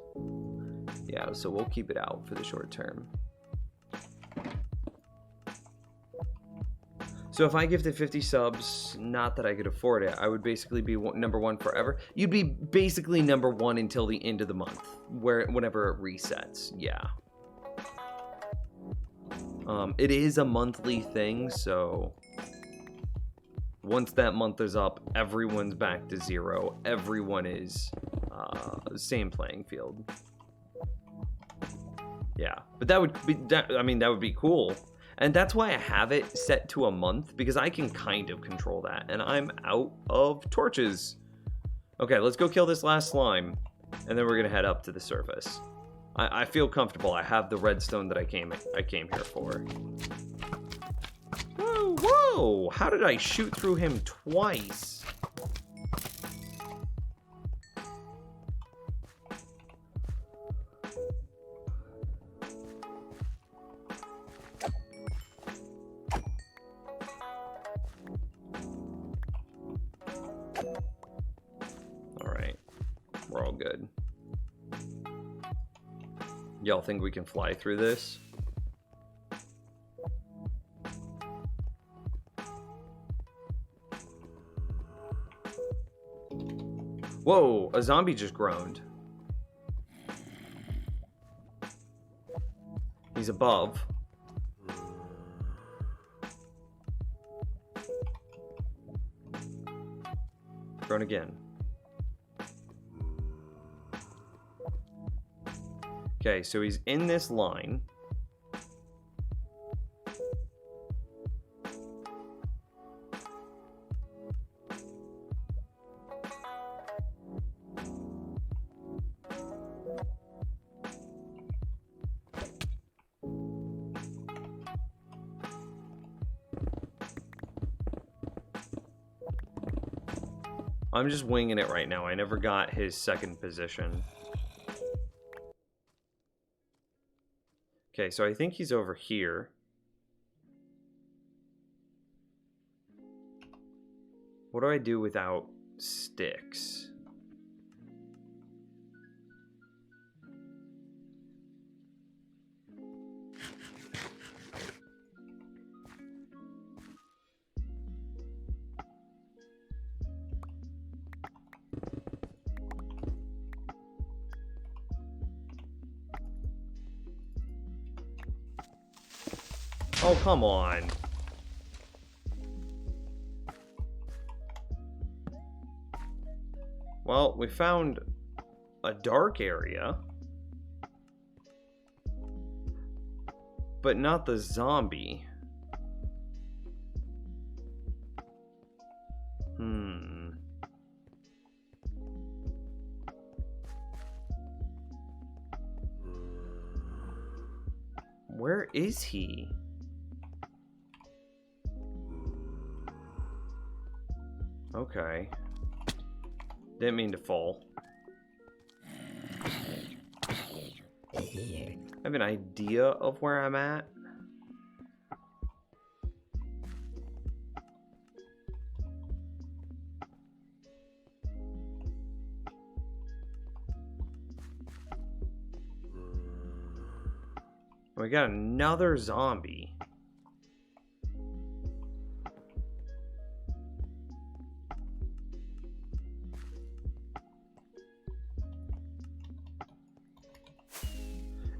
Yeah, so we'll keep it out for the short term. So if I gifted 50 subs, not that I could afford it, I would basically be number one forever. You'd be basically number one until the end of the month, whenever it resets. Yeah. It is a monthly thing, so once that month is up, everyone's back to zero. Everyone is same playing field. Yeah, but that would be that would be cool. And that's why I have it set to a month, because I can kind of control that. And I'm out of torches. Okay, let's go kill this last slime, and then we're gonna head up to the surface. I feel comfortable. I have the redstone that I came here for. Whoa, whoa! How did I shoot through him twice? Alright. We're all good. Y'all think we can fly through this? Whoa, a zombie just groaned. He's above. Groan again. Okay, so he's in this line. I'm just winging it right now. I never got his second position. Okay, so I think he's over here. What do I do without sticks? Oh, come on. Well, we found a dark area. But not the zombie. Where is he? Okay. Didn't mean to fall. I have an idea of where I'm at. We got another zombie.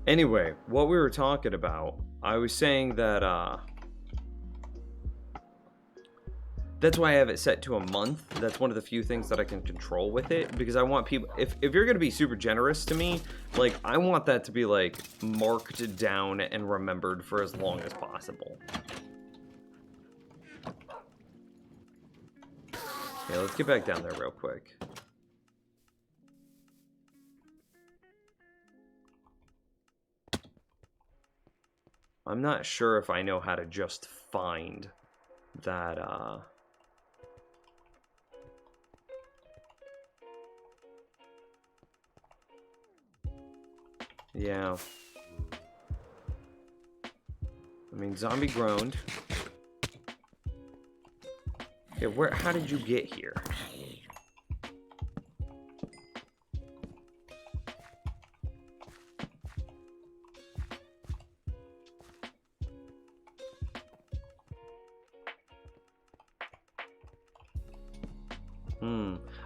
Anyway, what we were talking about, I was saying that, that's why I have it set to a month. That's one of the few things that I can control with it, because I want people, if you're going to be super generous to me, like, I want that to be, like, marked down and remembered for as long as possible. Okay, let's get back down there real quick. I'm not sure if I know how to just find that yeah. I mean, zombie groaned. Yeah, how did you get here?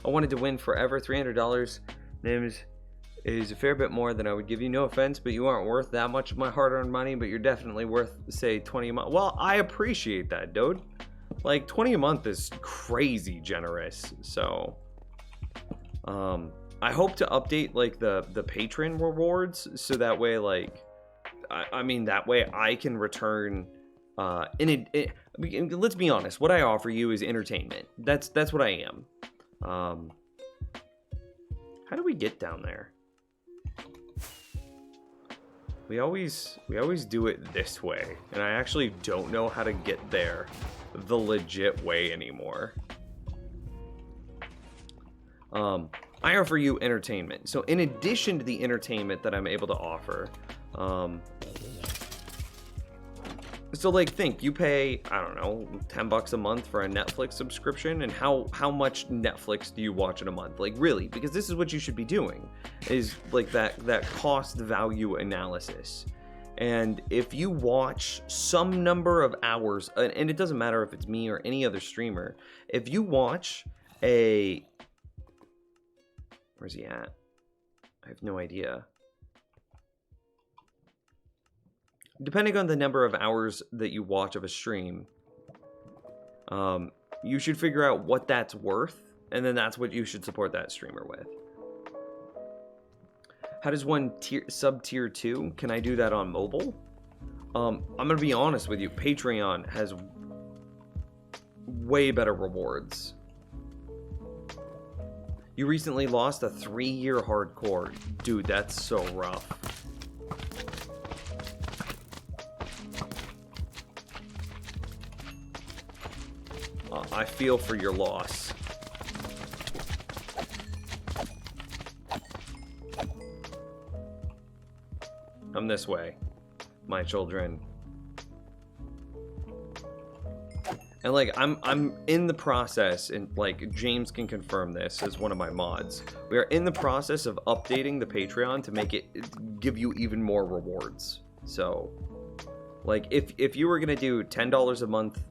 I wanted to win forever. $300 names is a fair bit more than I would give you. No offense, but you aren't worth that much of my hard-earned money, but you're definitely worth, say, 20 a month. Well, I appreciate that, dude. Like, 20 a month is crazy generous. So, I hope to update, like, the patron rewards, so that way, like, I mean, that way I can return, let's be honest, what I offer you is entertainment. That's what I am. How do we get down there? We always do it this way, and I actually don't know how to get there the legit way anymore. I offer you entertainment. So in addition to the entertainment that I'm able to offer, so like think you pay, I don't know, $10 a month for a Netflix subscription, and how much Netflix do you watch in a month? Like really, because this is what you should be doing, is like that cost value analysis. And if you watch some number of hours, and it doesn't matter if it's me or any other streamer, if you watch where's he at? I have no idea. Depending on the number of hours that you watch of a stream, you should figure out what that's worth, and then that's what you should support that streamer with. How does one sub tier 2? Can I do that on mobile? I'm gonna be honest with you. Patreon has way better rewards. You recently lost a 3-year hardcore. Dude, that's so rough. I feel for your loss. I'm this way, my children. And like I'm in the process, and like James can confirm this as one of my mods. We are in the process of updating the Patreon to make it give you even more rewards. So like if you were gonna do $10 a month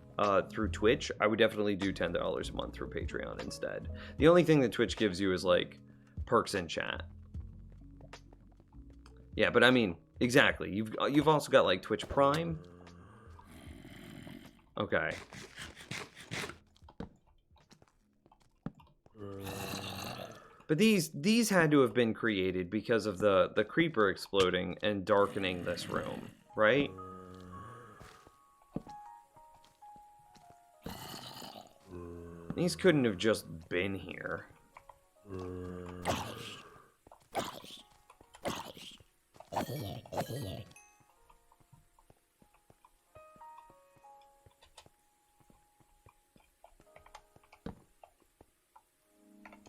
through Twitch, I would definitely do $10 a month through Patreon instead. The only thing that Twitch gives you is like perks in chat. Yeah, but I mean, exactly. You've also got like Twitch Prime. Okay. But these had to have been created because of the creeper exploding and darkening this room, right? These couldn't have just been here.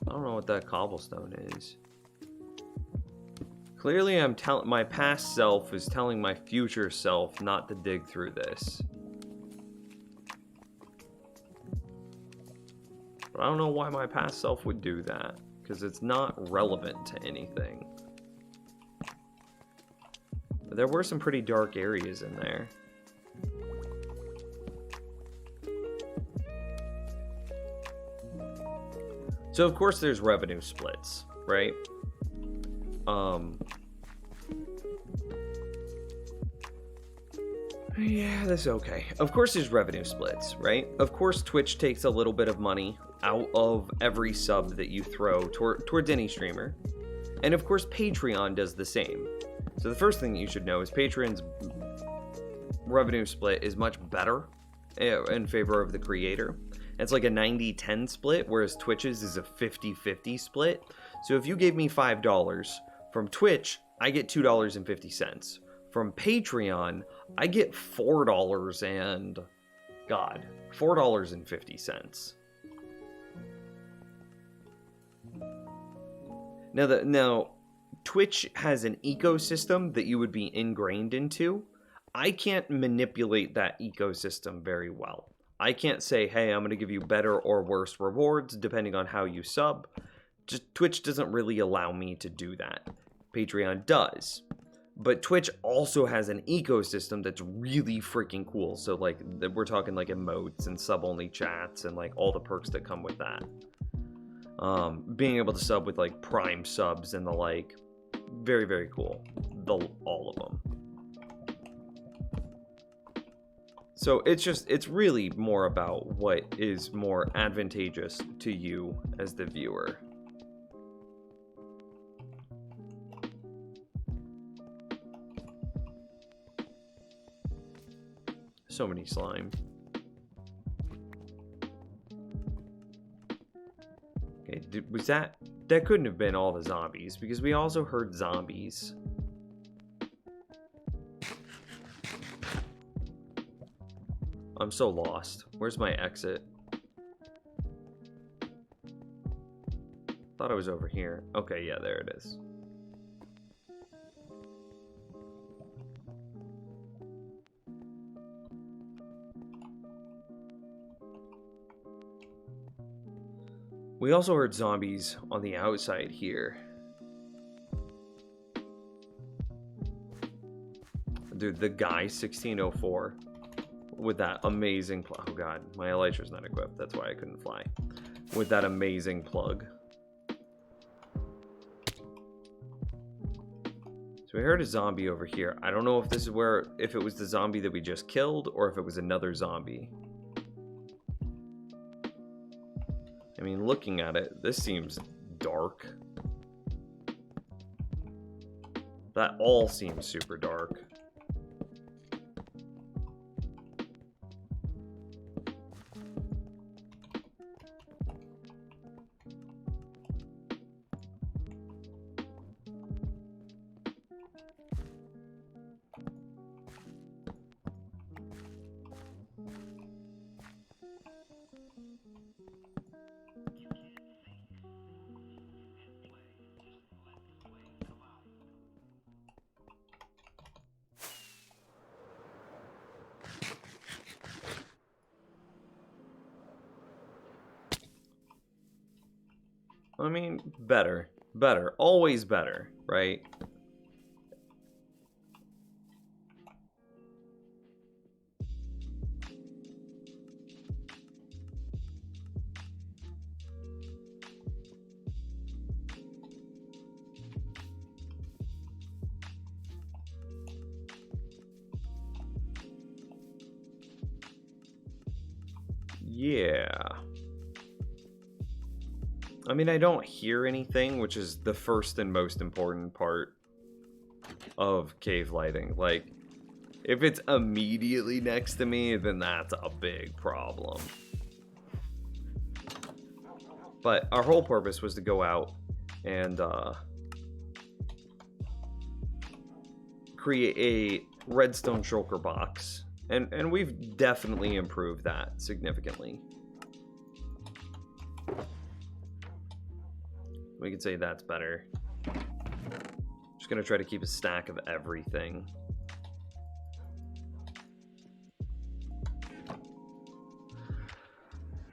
I don't know what that cobblestone is. Clearly my past self is telling my future self not to dig through this. But I don't know why my past self would do that, because it's not relevant to anything. But there were some pretty dark areas in there. So of course there's revenue splits, right? Yeah, that's okay. Of course there's revenue splits, right? Of course Twitch takes a little bit of money out of every sub that you throw towards any streamer. And of course Patreon does the same. So the first thing you should know is Patreon's revenue split is much better in favor of the creator. It's like a 90-10 split, whereas Twitch's is a 50-50 split. So if you gave me $5 from Twitch, I get $2.50. From Patreon, I get $4 and God, $4.50. Now, Twitch has an ecosystem that you would be ingrained into. I can't manipulate that ecosystem very well. I can't say, hey, I'm going to give you better or worse rewards depending on how you sub. Just Twitch doesn't really allow me to do that. Patreon does. But Twitch also has an ecosystem that's really freaking cool. So, like, we're talking, like, emotes and sub-only chats and, like, all the perks that come with that. Being able to sub with, like, Prime subs and the like. Very, very cool. All of them. So, it's really more about what is more advantageous to you as the viewer. So many slime. Okay, was that couldn't have been all the zombies, because we also heard zombies. I'm so lost. Where's my exit? Thought I was over here. Okay, yeah, there it is. We also heard zombies on the outside here. Dude, the guy 1604 with that amazing oh god, my elytra's not equipped. That's why I couldn't fly. With that amazing plug. So we heard a zombie over here. I don't know if this is if it was the zombie that we just killed or if it was another zombie. I mean, looking at it, this seems dark. That all seems super dark. I mean, better. Better. Always better, right? Yeah. I mean, I don't hear anything, which is the first and most important part of cave lighting. Like, if it's immediately next to me, then that's a big problem. But our whole purpose was to go out and create a redstone shulker box. And we've definitely improved that significantly. We could say that's better. Just gonna try to keep a stack of everything.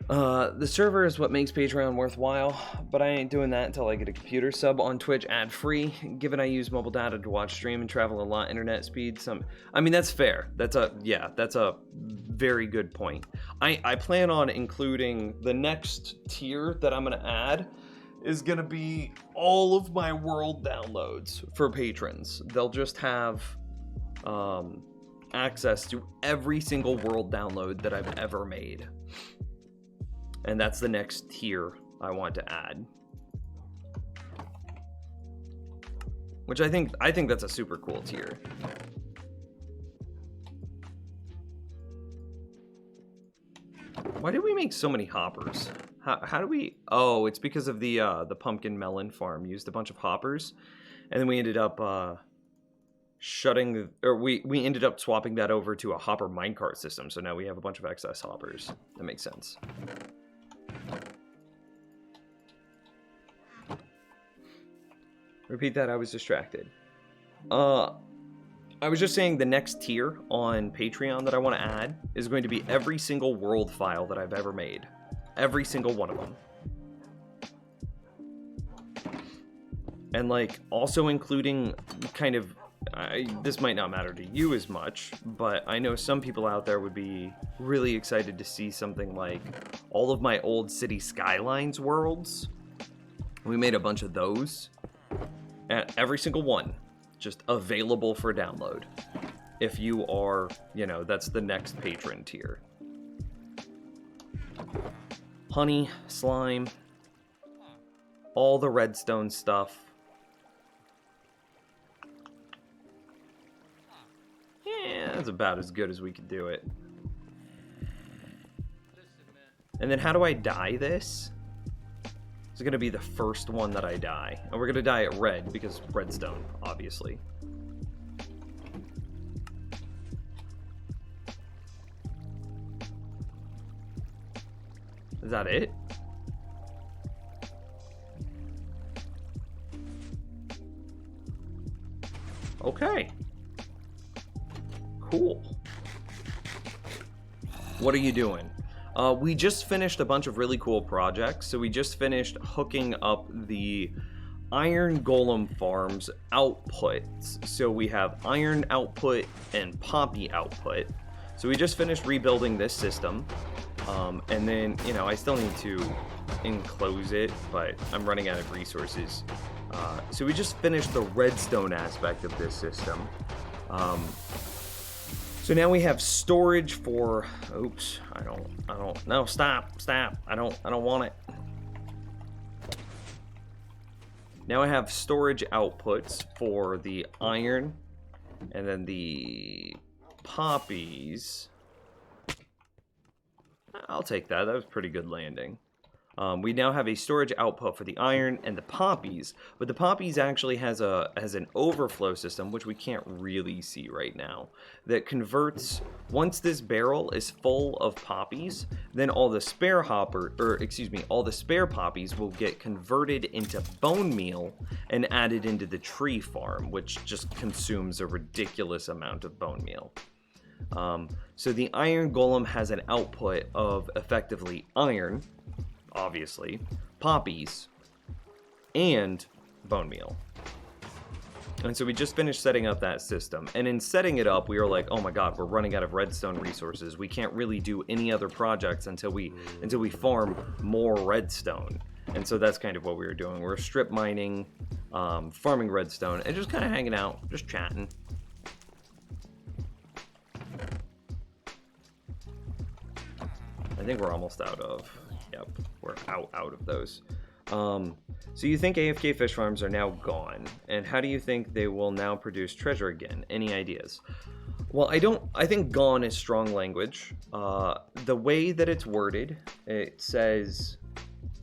The server is what makes Patreon worthwhile, but I ain't doing that until I get a computer sub on Twitch ad-free, given I use mobile data to watch stream and travel a lot internet speed. I mean, that's fair. That's a very good point. I plan on including the next tier that I'm gonna add is gonna be all of my world downloads for patrons. They'll just have access to every single world download that I've ever made. And that's the next tier I want to add. Which I think that's a super cool tier. Why did we make so many hoppers? How do we... Oh, it's because of the pumpkin melon farm used a bunch of hoppers. And then we ended up shutting, or we ended up swapping that over to a hopper minecart system. So now we have a bunch of excess hoppers. That makes sense. Repeat that, I was distracted. I was just saying the next tier on Patreon that I want to add is going to be every single world file that I've ever made. Every single one of them. And like also including kind of, this might not matter to you as much, but I know some people out there would be really excited to see something like all of my old City Skylines worlds. We made a bunch of those. And every single one just available for download. If you are, you know, that's the next patron tier. Honey, slime, all the redstone stuff. Yeah, that's about as good as we could do it. And then how do I dye this? It's gonna be the first one that I dye. And we're gonna dye it red because redstone, obviously. Is that it? Okay. Cool. What are you doing? We just finished a bunch of really cool projects. So we just finished hooking up the Iron Golem Farms outputs. So we have iron output and poppy output. So we just finished rebuilding this system. And then, you know, I still need to enclose it, but I'm running out of resources. So we just finished the redstone aspect of this system. So now we have storage for, oops, I don't, no, stop, I don't want it. Now I have storage outputs for the iron and then the poppies. I'll take that, that was pretty good landing. We now have a storage output for the iron and the poppies, but the poppies actually has an overflow system, which we can't really see right now, that converts, once this barrel is full of poppies, then all the spare all the spare poppies will get converted into bone meal and added into the tree farm, which just consumes a ridiculous amount of bone meal. So the iron golem has an output of effectively iron, obviously, poppies, and bone meal. And so we just finished setting up that system. And in setting it up, we were like, oh my god, we're running out of redstone resources. We can't really do any other projects until we farm more redstone. And so that's kind of what we were doing. We're strip mining, farming redstone, and just kind of hanging out, just chatting. I think we're almost out of... Yep, we're out of those. So you think AFK fish farms are now gone, and how do you think they will now produce treasure again? Any ideas? Well, I think gone is strong language. The way that it's worded, it says,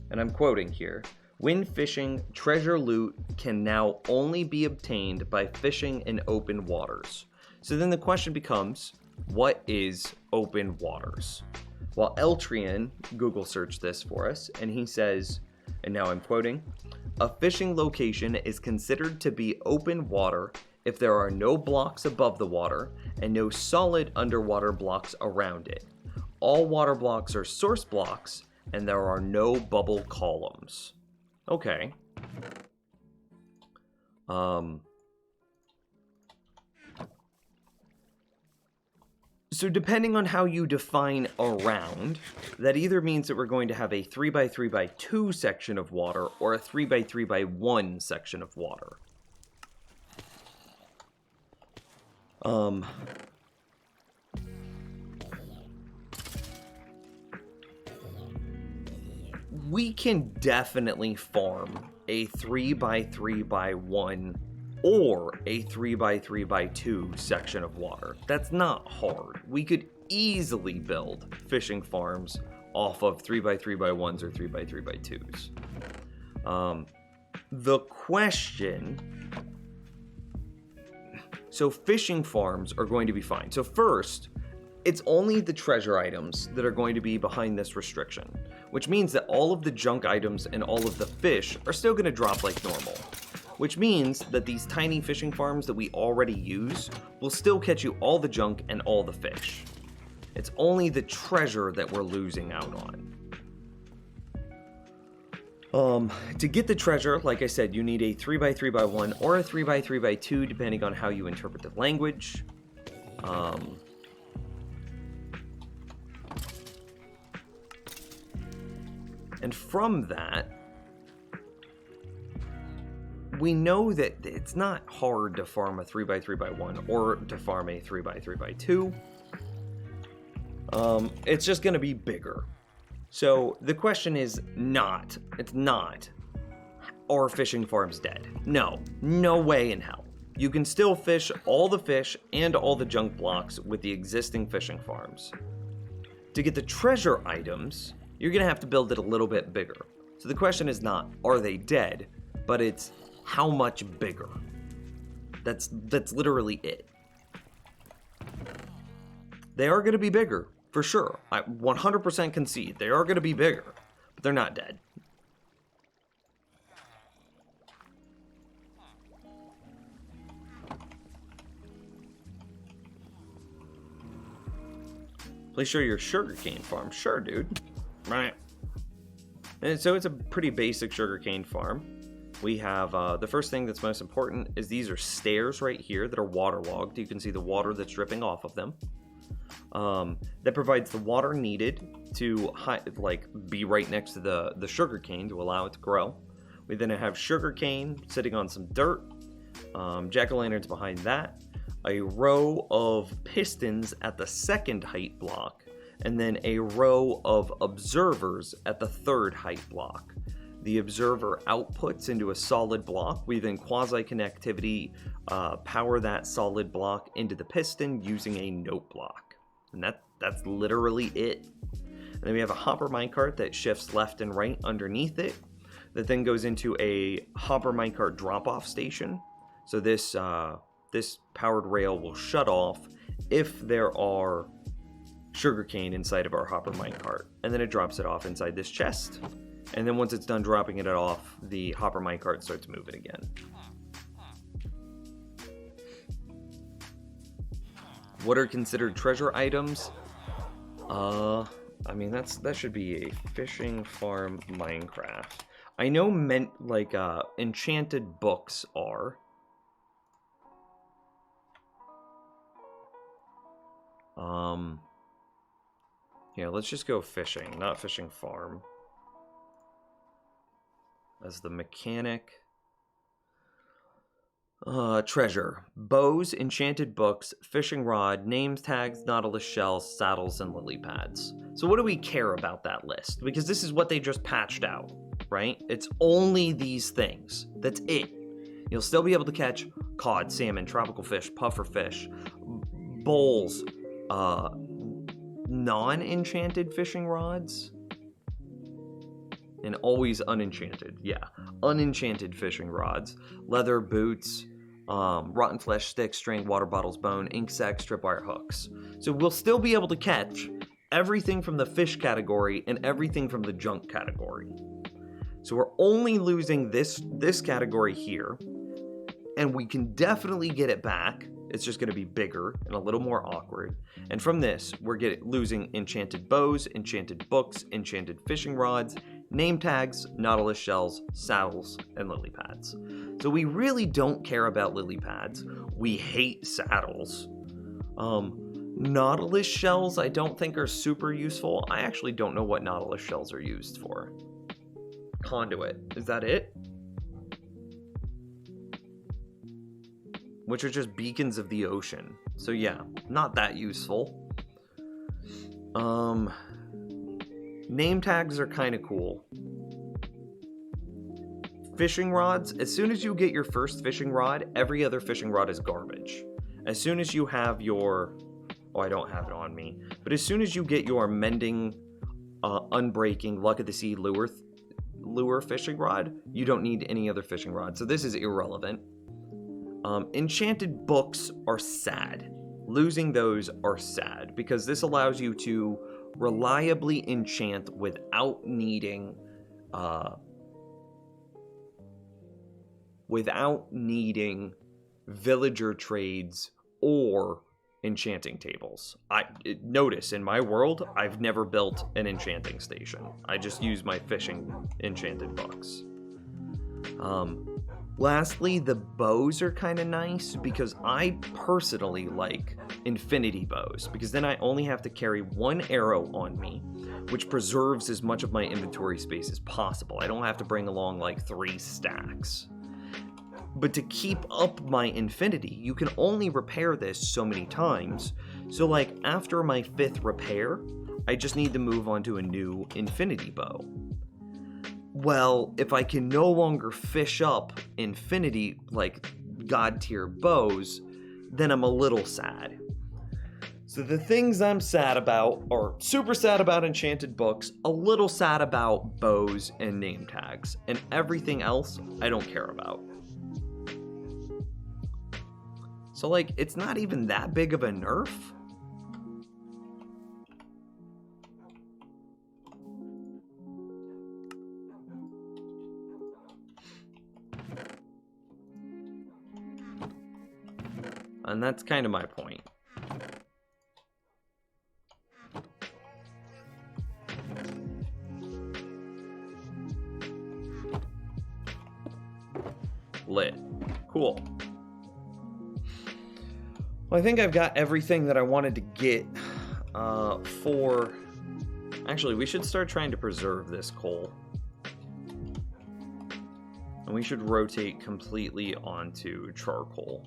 and I'm quoting here, when fishing, treasure loot can now only be obtained by fishing in open waters. So then the question becomes, what is open waters? Well, Eltrian Google searched this for us, and he says, and now I'm quoting, a fishing location is considered to be open water if there are no blocks above the water and no solid underwater blocks around it. All water blocks are source blocks, and there are no bubble columns. Okay. So depending on how you define around, that either means that we're going to have a 3x3x2 section of water or a 3x3x1 section of water. We can definitely farm a 3x3x1 or a 3x3x2 section of water. That's not hard. We could easily build fishing farms off of 3x3x1s or 3x3x2s. The question... So fishing farms are going to be fine. So first, it's only the treasure items that are going to be behind this restriction, which means that all of the junk items and all of the fish are still going to drop like normal, which means that these tiny fishing farms that we already use will still catch you all the junk and all the fish. It's only the treasure that we're losing out on. To get the treasure, like I said, you need a 3x3x1 or a 3x3x2, depending on how you interpret the language. And from that, we know that it's not hard to farm a 3x3x1 or to farm a 3x3x2. It's just going to be bigger. So the question is it's not, are fishing farms dead? No way in hell. You can still fish all the fish and all the junk blocks with the existing fishing farms. To get the treasure items, you're going to have to build it a little bit bigger. So the question is not, are they dead? But it's, how much bigger? That's literally it. They are going to be bigger, for sure. I 100% concede. They are going to be bigger, but they're not dead. Please show your sugarcane farm. Sure, dude. Right. And so it's a pretty basic sugarcane farm. We have, the first thing that's most important is these are stairs right here that are waterlogged. You can see the water that's dripping off of them. That provides the water needed to be right next to the sugarcane to allow it to grow. We then have sugarcane sitting on some dirt. Jack-o'-lanterns behind that. A row of pistons at the second height block, and then a row of observers at the third height block. The observer outputs into a solid block. We then quasi-connectivity power that solid block into the piston using a note block. And that's literally it. And then we have a hopper minecart that shifts left and right underneath it. That then goes into a hopper minecart drop-off station. So this powered rail will shut off if there are sugarcane inside of our hopper minecart. And then it drops it off inside this chest. And then once it's done dropping it off, the hopper minecart starts moving again. What are considered treasure items? I mean, that should be a fishing farm Minecraft. I know enchanted books are. Yeah, let's just go fishing, not fishing farm. As the mechanic. Treasure. Bows, enchanted books, fishing rod, name tags, nautilus shells, saddles, and lily pads. So what do we care about that list? Because this is what they just patched out, right? It's only these things. That's it. You'll still be able to catch cod, salmon, tropical fish, puffer fish, bowls, non-enchanted fishing rods, and always unenchanted. Yeah, unenchanted fishing rods, leather boots, rotten flesh sticks, string, water bottles, bone, ink sacs, tripwire hooks. So we'll still be able to catch everything from the fish category and everything from the junk category. So we're only losing this category here, and we can definitely get it back. It's just going to be bigger and a little more awkward. And from this, we're losing enchanted bows, enchanted books, enchanted fishing rods, name tags, nautilus shells, saddles, and lily pads. So we really don't care about lily pads. We hate saddles. Nautilus shells I don't think are super useful. I actually don't know what nautilus shells are used for. Conduit, is that it? Which are just beacons of the ocean. So yeah, not that useful. Name tags are kind of cool. Fishing rods, as soon as you get your first fishing rod, every other fishing rod is garbage. As soon as you have your... Oh, I don't have it on me. But as soon as you get your mending, unbreaking, luck of the sea lure fishing rod, you don't need any other fishing rod. So this is irrelevant. Enchanted books are sad. Losing those are sad because this allows you to reliably enchant without needing villager trades or enchanting tables. Notice in my world, I've never built an enchanting station. I just use my fishing enchanted books. Lastly, the bows are kind of nice because I personally like infinity bows because then I only have to carry one arrow on me, which preserves as much of my inventory space as possible. I don't have to bring along like 3 stacks. But to keep up my infinity, you can only repair this so many times. So like after my 5th repair, I just need to move on to a new infinity bow. Well, if I can no longer fish up infinity, like god tier bows, then I'm a little sad. So the things I'm sad about are super sad about enchanted books, a little sad about bows and name tags, and everything else I don't care about. So like, it's not even that big of a nerf. And that's kind of my point. Lit. Cool. Well, I think I've got everything that I wanted to get for... Actually, we should start trying to preserve this coal. And we should rotate completely onto charcoal.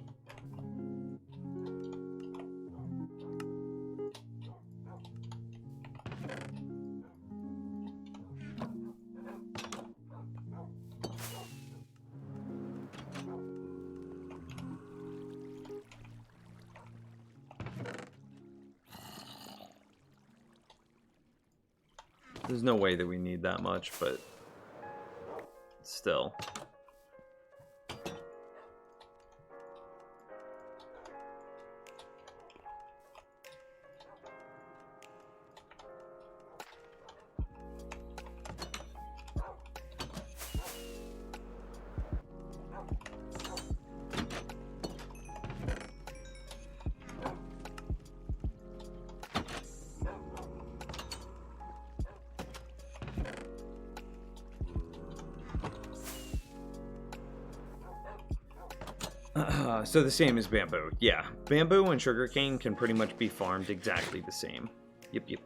There's no way that we need that much, but still. So the same as bamboo. Yeah, bamboo and sugarcane can pretty much be farmed exactly the same. Yep.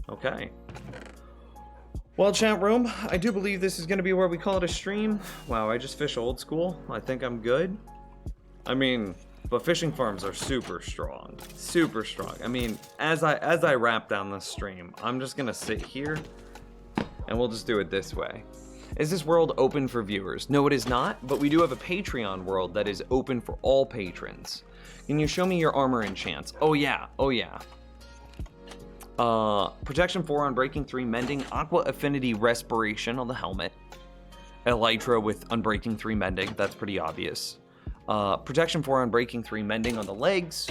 Okay. Well, chat room, I do believe this is going to be where we call it a stream. Wow, I just fish old school. I think I'm good. I mean... But fishing farms are super strong. Super strong. I mean, as I wrap down this stream, I'm just gonna sit here and we'll just do it this way. Is this world open for viewers? No, it is not, but we do have a Patreon world that is open for all patrons. Can you show me your armor enchants? Oh yeah. Protection 4 on Breaking 3 Mending, Aqua Affinity Respiration on the helmet, Elytra with Unbreaking 3 Mending, that's pretty obvious. Protection 4 on Breaking 3 Mending on the legs,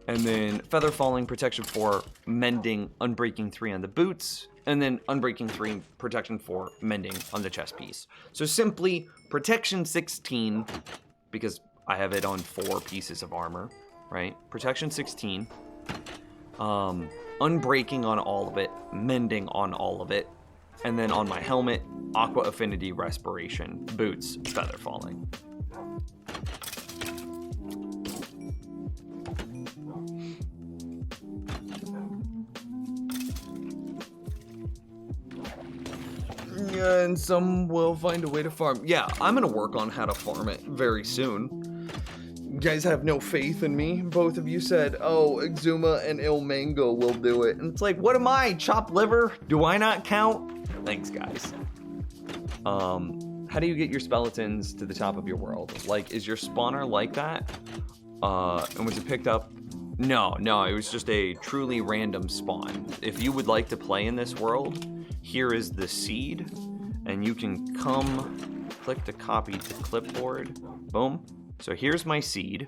and then Feather Falling, Protection 4 Mending, Unbreaking 3 on the boots, and then Unbreaking 3, Protection 4 Mending on the chest piece. So simply Protection 16, because I have it on 4 pieces of armor, right? Protection 16, Unbreaking on all of it, Mending on all of it, and then on my helmet, Aqua Affinity Respiration, boots, Feather Falling. And some will find a way to farm. Yeah, I'm gonna work on how to farm it very soon. You guys have no faith in me. Both of you said, oh, Exuma and Ilmango will do it. And it's like, what am I, chopped liver? Do I not count? Thanks, guys. How do you get your skeletons to the top of your world? Like, is your spawner like that? And was it picked up No, it was just a truly random spawn. If you would like to play in this world, here is the seed, and you can come, click to copy to clipboard, boom. So here's my seed,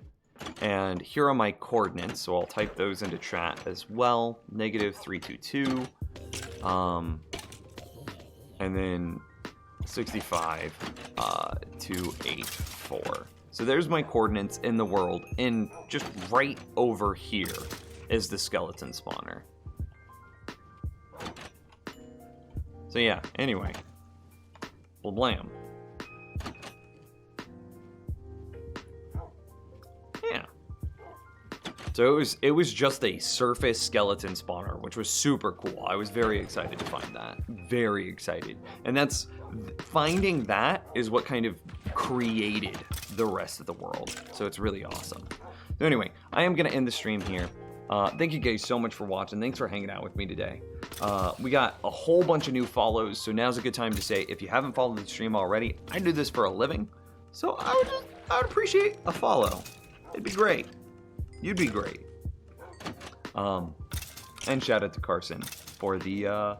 and here are my coordinates, so I'll type those into chat as well, -322, and then 65, 284. So there's my coordinates in the world, and just right over here is the skeleton spawner. So yeah, anyway. Well, blam. Yeah. So it was just a surface skeleton spawner, which was super cool. I was very excited to find that. Very excited. And finding that is what kind of created the rest of the world. So it's really awesome. So anyway, I am going to end the stream here. Thank you guys so much for watching. Thanks for hanging out with me today. We got a whole bunch of new follows, so now's a good time to say, if you haven't followed the stream already, I do this for a living, so I would appreciate a follow. It'd be great. You'd be great. And shout out to Carson for the,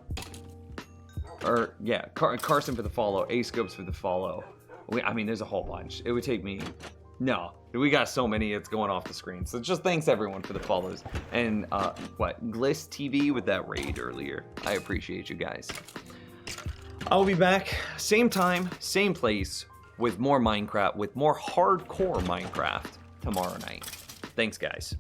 Carson for the follow, A-Scopes for the follow. I mean, there's a whole bunch. It would take me... No, we got so many, it's going off the screen. So just thanks everyone for the follows. And, Gliss TV with that raid earlier. I appreciate you guys. I'll be back, same time, same place, with more Minecraft, with more hardcore Minecraft tomorrow night. Thanks, guys.